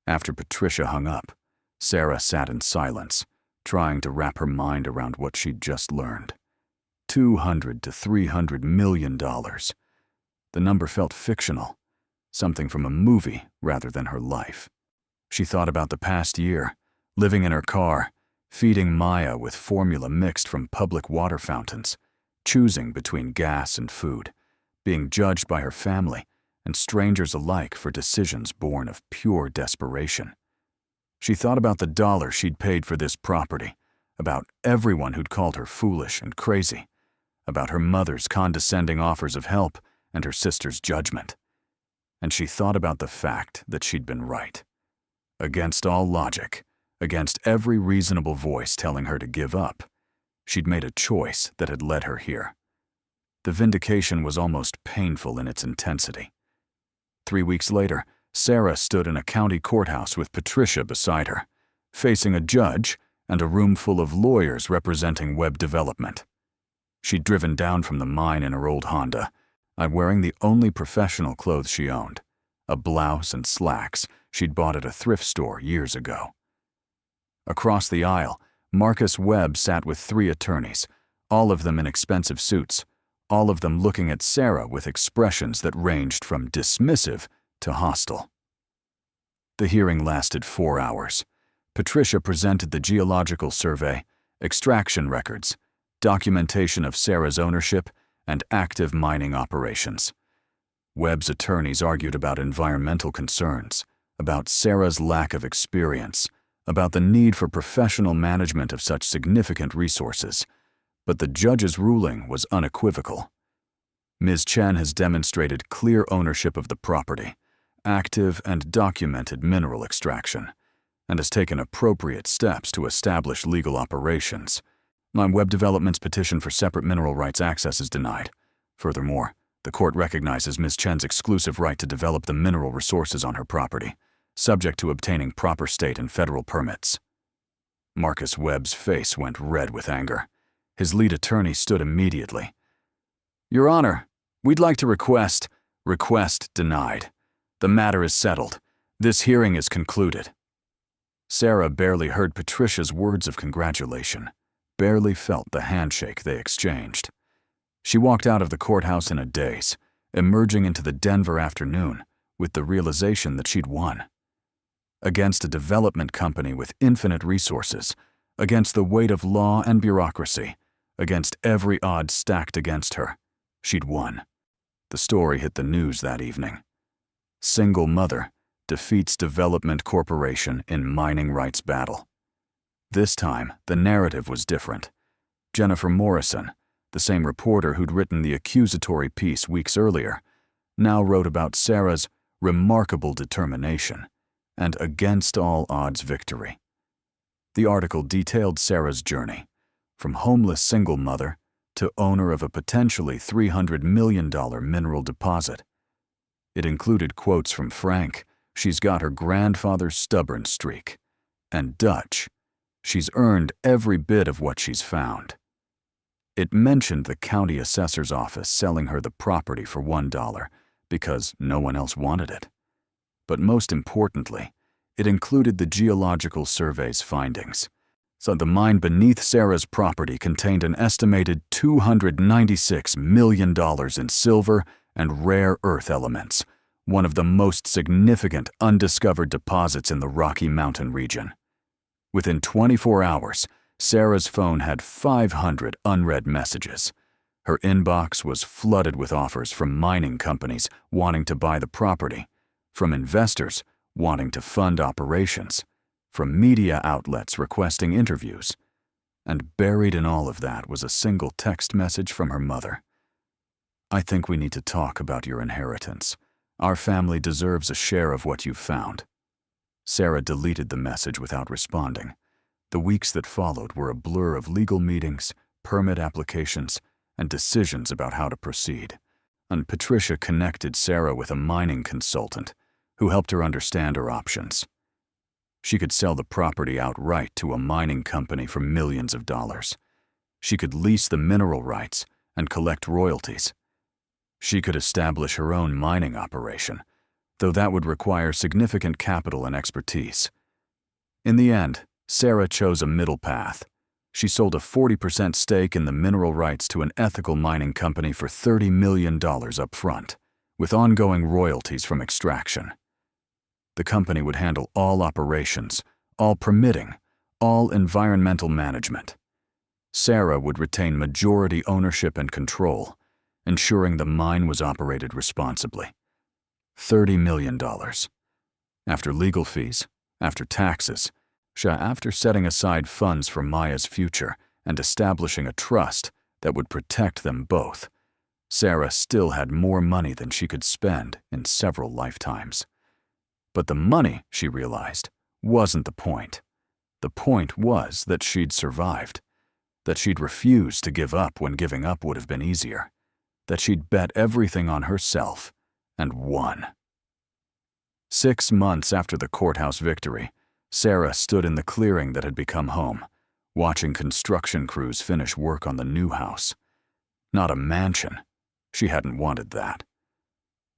After Patricia hung up, Sarah sat in silence, trying to wrap her mind around what she'd just learned. $200 to $300 million. The number felt fictional, something from a movie rather than her life. She thought about the past year, living in her car, feeding Maya with formula mixed from public water fountains, choosing between gas and food, being judged by her family and strangers alike for decisions born of pure desperation. She thought about the dollar she'd paid for this property, about everyone who'd called her foolish and crazy, about her mother's condescending offers of help and her sister's judgment. And she thought about the fact that she'd been right. Against all logic, against every reasonable voice telling her to give up, she'd made a choice that had led her here. The vindication was almost painful in its intensity. 3 weeks later, Sarah stood in a county courthouse with Patricia beside her, facing a judge and a room full of lawyers representing Webb Development. She'd driven down from the mine in her old Honda, wearing the only professional clothes she owned, a blouse and slacks she'd bought at a thrift store years ago. Across the aisle, Marcus Webb sat with 3 attorneys, all of them in expensive suits, all of them looking at Sarah with expressions that ranged from dismissive to hostile. The hearing lasted 4 hours. Patricia presented the geological survey, extraction records, documentation of Sarah's ownership, and active mining operations. Webb's attorneys argued about environmental concerns, about Sarah's lack of experience, about the need for professional management of such significant resources, but the judge's ruling was unequivocal. Ms. Chen has demonstrated clear ownership of the property, active and documented mineral extraction, and has taken appropriate steps to establish legal operations. Webb Development's petition for separate mineral rights access is denied. Furthermore, the court recognizes Ms. Chen's exclusive right to develop the mineral resources on her property, subject to obtaining proper state and federal permits. Marcus Webb's face went red with anger. His lead attorney stood immediately. "Your Honor, we'd like to request denied. The matter is settled. This hearing is concluded." Sarah barely heard Patricia's words of congratulation, barely felt the handshake they exchanged. She walked out of the courthouse in a daze, emerging into the Denver afternoon with the realization that she'd won. Against a development company with infinite resources, against the weight of law and bureaucracy, against every odd stacked against her, she'd won. The story hit the news that evening. Single mother defeats development corporation in mining rights battle. This time, the narrative was different. Jennifer Morrison, the same reporter who'd written the accusatory piece weeks earlier, now wrote about Sarah's remarkable determination and against all odds victory. The article detailed Sarah's journey, from homeless single mother to owner of a potentially $300 million mineral deposit. It included quotes from Frank, "She's got her grandfather's stubborn streak," and Dutch, "She's earned every bit of what she's found." It mentioned the county assessor's office selling her the property for $1, because no one else wanted it. But most importantly, it included the geological survey's findings. So the mine beneath Sarah's property contained an estimated $296 million in silver and rare earth elements, one of the most significant undiscovered deposits in the Rocky Mountain region. Within 24 hours, Sarah's phone had 500 unread messages. Her inbox was flooded with offers from mining companies wanting to buy the property, from investors wanting to fund operations, from media outlets requesting interviews. And buried in all of that was a single text message from her mother. "I think we need to talk about your inheritance. Our family deserves a share of what you've found." Sarah deleted the message without responding. The weeks that followed were a blur of legal meetings, permit applications, and decisions about how to proceed. And Patricia connected Sarah with a mining consultant who helped her understand her options. She could sell the property outright to a mining company for millions of dollars. She could lease the mineral rights and collect royalties. She could establish her own mining operation, though that would require significant capital and expertise. In the end, Sarah chose a middle path. She sold a 40% stake in the mineral rights to an ethical mining company for $30 million up front, with ongoing royalties from extraction. The company would handle all operations, all permitting, all environmental management. Sarah would retain majority ownership and control, ensuring the mine was operated responsibly. $30 million. After legal fees, after taxes, after setting aside funds for Maya's future and establishing a trust that would protect them both, Sarah still had more money than she could spend in several lifetimes. But the money, she realized, wasn't the point. The point was that she'd survived, that she'd refused to give up when giving up would have been easier, that she'd bet everything on herself and won. 6 months after the courthouse victory, Sarah stood in the clearing that had become home, watching construction crews finish work on the new house. Not a mansion, she hadn't wanted that,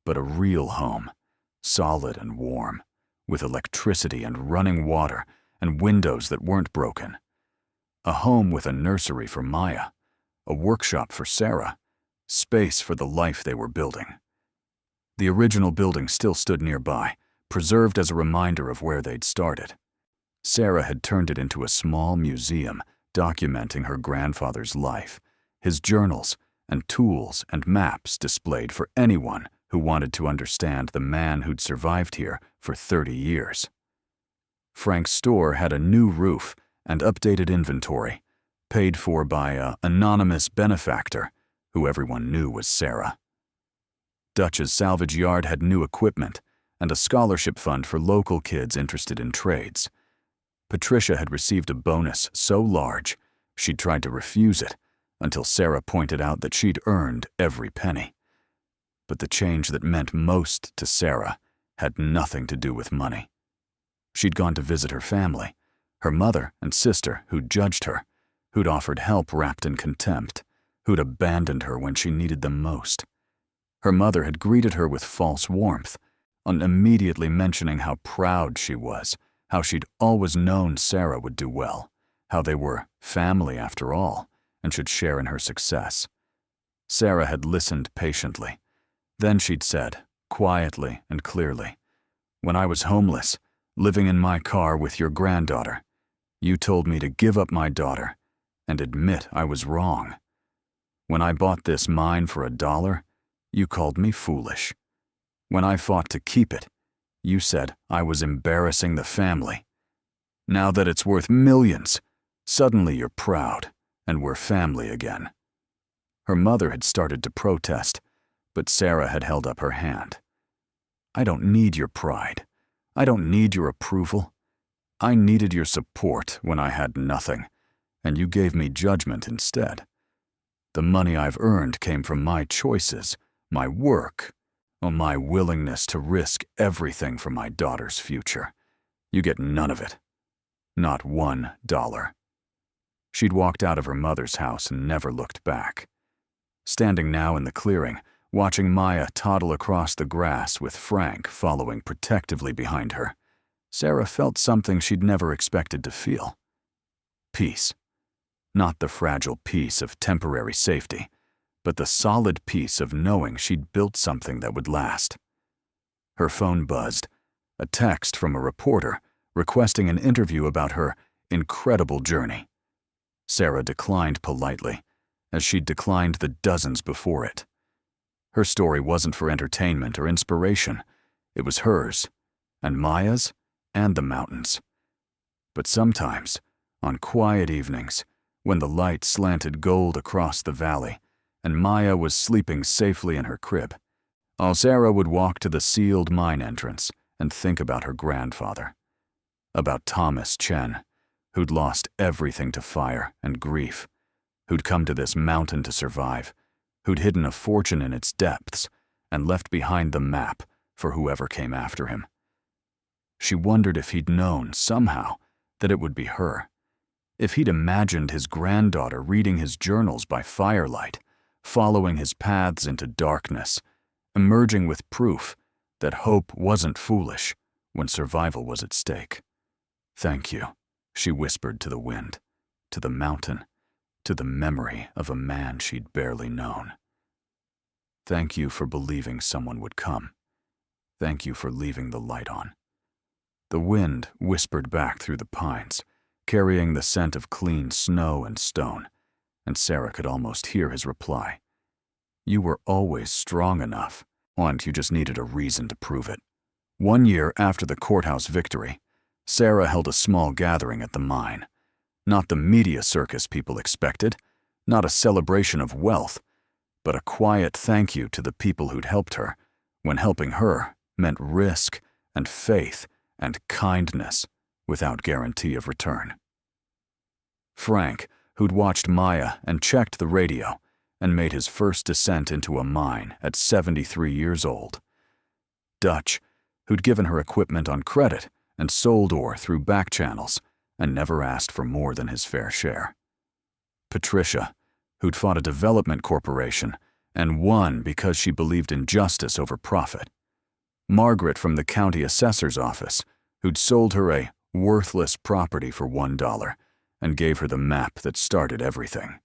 but a real home, solid and warm, with electricity and running water and windows that weren't broken. A home with a nursery for Maya, a workshop for Sarah, space for the life they were building. The original building still stood nearby, preserved as a reminder of where they'd started. Sarah had turned it into a small museum documenting her grandfather's life, his journals and tools and maps displayed for anyone who wanted to understand the man who'd survived here for 30 years. Frank's store had a new roof and updated inventory, paid for by an anonymous benefactor who everyone knew was Sarah. Dutch's salvage yard had new equipment and a scholarship fund for local kids interested in trades. Patricia had received a bonus so large she'd tried to refuse it until Sarah pointed out that she'd earned every penny. But the change that meant most to Sarah had nothing to do with money. She'd gone to visit her family, her mother and sister who'd judged her, who'd offered help wrapped in contempt, who'd abandoned her when she needed them most. Her mother had greeted her with false warmth, immediately mentioning how proud she was, how she'd always known Sarah would do well, how they were family after all, and should share in her success. Sarah had listened patiently. Then she'd said, quietly and clearly, "When I was homeless, living in my car with your granddaughter, you told me to give up my daughter and admit I was wrong. When I bought this mine for $1, you called me foolish. When I fought to keep it, you said I was embarrassing the family. Now that it's worth millions, suddenly you're proud and we're family again." Her mother had started to protest, but Sarah had held up her hand. "I don't need your pride. I don't need your approval. I needed your support when I had nothing, and you gave me judgment instead. The money I've earned came from my choices, my work, my willingness to risk everything for my daughter's future. You get none of it. Not $1. She'd walked out of her mother's house and never looked back. Standing now in the clearing, watching Maya toddle across the grass with Frank following protectively behind her, Sarah felt something she'd never expected to feel. Peace. Not the fragile peace of temporary safety, but the solid peace of knowing she'd built something that would last. Her phone buzzed, a text from a reporter requesting an interview about her incredible journey. Sarah declined politely, as she'd declined the dozens before it. Her story wasn't for entertainment or inspiration. It was hers, and Maya's, and the mountains. But sometimes, on quiet evenings, when the light slanted gold across the valley, and Maya was sleeping safely in her crib, Sarah would walk to the sealed mine entrance and think about her grandfather. About Thomas Chen, who'd lost everything to fire and grief, who'd come to this mountain to survive, who'd hidden a fortune in its depths and left behind the map for whoever came after him. She wondered if he'd known, somehow, that it would be her. If he'd imagined his granddaughter reading his journals by firelight, following his paths into darkness, emerging with proof that hope wasn't foolish when survival was at stake. "Thank you," she whispered to the wind, to the mountain, to the memory of a man she'd barely known. "Thank you for believing someone would come. Thank you for leaving the light on." The wind whispered back through the pines, carrying the scent of clean snow and stone, and Sarah could almost hear his reply. "You were always strong enough, and you just needed a reason to prove it." 1 year after the courthouse victory, Sarah held a small gathering at the mine. Not the media circus people expected, not a celebration of wealth, but a quiet thank you to the people who'd helped her, when helping her meant risk and faith and kindness without guarantee of return. Frank, who'd watched Maya and checked the radio, and made his first descent into a mine at 73 years old. Dutch, who'd given her equipment on credit and sold ore through back channels and never asked for more than his fair share. Patricia, who'd fought a development corporation and won because she believed in justice over profit. Margaret from the county assessor's office, who'd sold her a worthless property for $1 and gave her the map that started everything.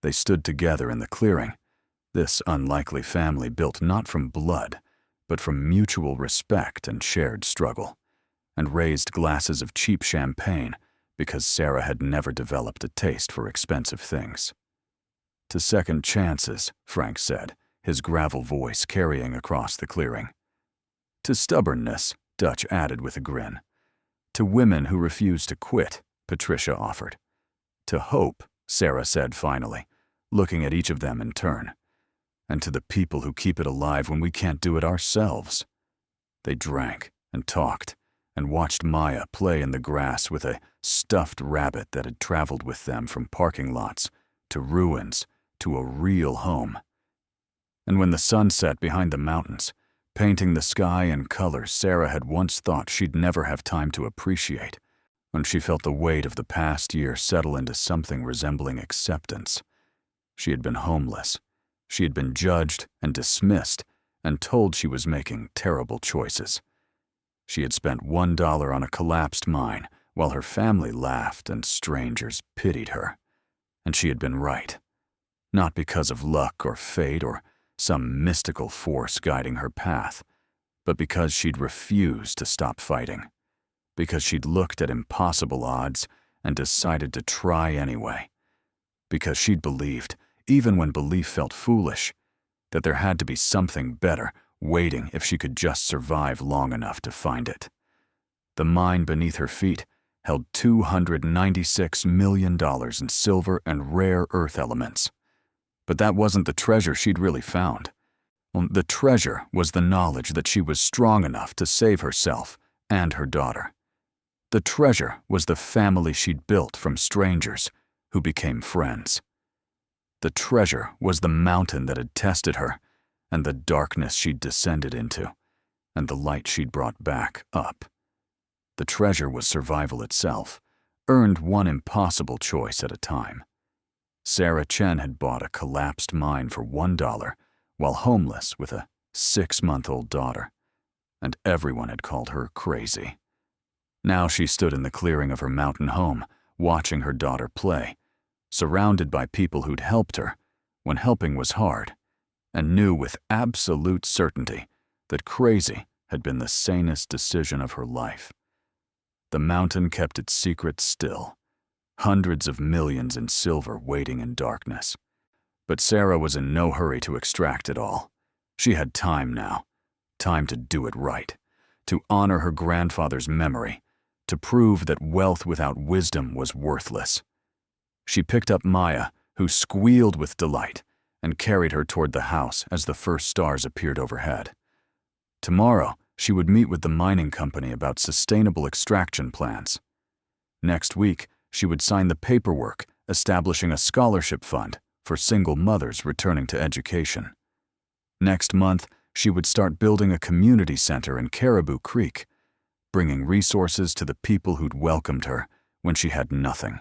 They stood together in the clearing, this unlikely family built not from blood, but from mutual respect and shared struggle, and raised glasses of cheap champagne because Sarah had never developed a taste for expensive things. "To second chances," Frank said, his gravel voice carrying across the clearing. "To stubbornness," Dutch added with a grin. "To women who refuse to quit," Patricia offered. "To hope," Sarah said finally, looking at each of them in turn. "And to the people who keep it alive when we can't do it ourselves." They drank and talked and watched Maya play in the grass with a stuffed rabbit that had traveled with them from parking lots to ruins to a real home. And when the sun set behind the mountains, painting the sky in colors Sarah had once thought she'd never have time to appreciate, when she felt the weight of the past year settle into something resembling acceptance. She had been homeless. She had been judged and dismissed and told she was making terrible choices. She had spent $1 on a collapsed mine while her family laughed and strangers pitied her. And she had been right. Not because of luck or fate or some mystical force guiding her path, but because she'd refused to stop fighting. Because she'd looked at impossible odds and decided to try anyway. Because she'd believed, even when belief felt foolish, that there had to be something better waiting if she could just survive long enough to find it. The mine beneath her feet held $296 million in silver and rare earth elements. But that wasn't the treasure she'd really found. The treasure was the knowledge that she was strong enough to save herself and her daughter. The treasure was the family she'd built from strangers who became friends. The treasure was the mountain that had tested her, and the darkness she'd descended into, and the light she'd brought back up. The treasure was survival itself, earned one impossible choice at a time. Sarah Chen had bought a collapsed mine for $1 while homeless with a 6-month-old daughter, and everyone had called her crazy. Now she stood in the clearing of her mountain home, watching her daughter play, surrounded by people who'd helped her when helping was hard, and knew with absolute certainty that crazy had been the sanest decision of her life. The mountain kept its secret still, hundreds of millions in silver waiting in darkness. But Sarah was in no hurry to extract it all. She had time now, time to do it right, to honor her grandfather's memory, to prove that wealth without wisdom was worthless. She picked up Maya, who squealed with delight, and carried her toward the house as the first stars appeared overhead. Tomorrow, she would meet with the mining company about sustainable extraction plans. Next week, she would sign the paperwork establishing a scholarship fund for single mothers returning to education. Next month, she would start building a community center in Caribou Creek, bringing resources to the people who'd welcomed her when she had nothing.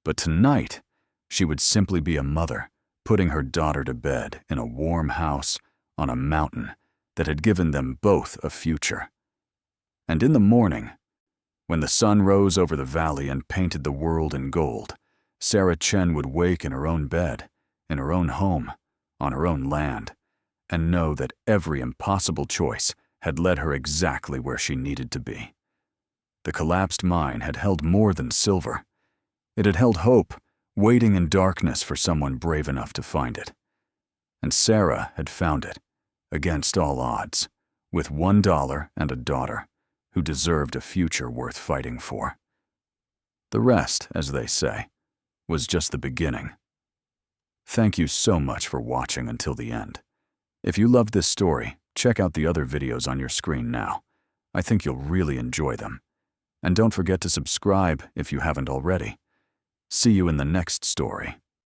But tonight, she would simply be a mother, putting her daughter to bed in a warm house on a mountain that had given them both a future. And in the morning, when the sun rose over the valley and painted the world in gold, Sarah Chen would wake in her own bed, in her own home, on her own land, and know that every impossible choice had led her exactly where she needed to be. The collapsed mine had held more than silver. It had held hope, waiting in darkness for someone brave enough to find it. And Sarah had found it, against all odds, with $1 and a daughter who deserved a future worth fighting for. The rest, as they say, was just the beginning. Thank you so much for watching until the end. If you loved this story, check out the other videos on your screen now. I think you'll really enjoy them. And don't forget to subscribe if you haven't already. See you in the next story.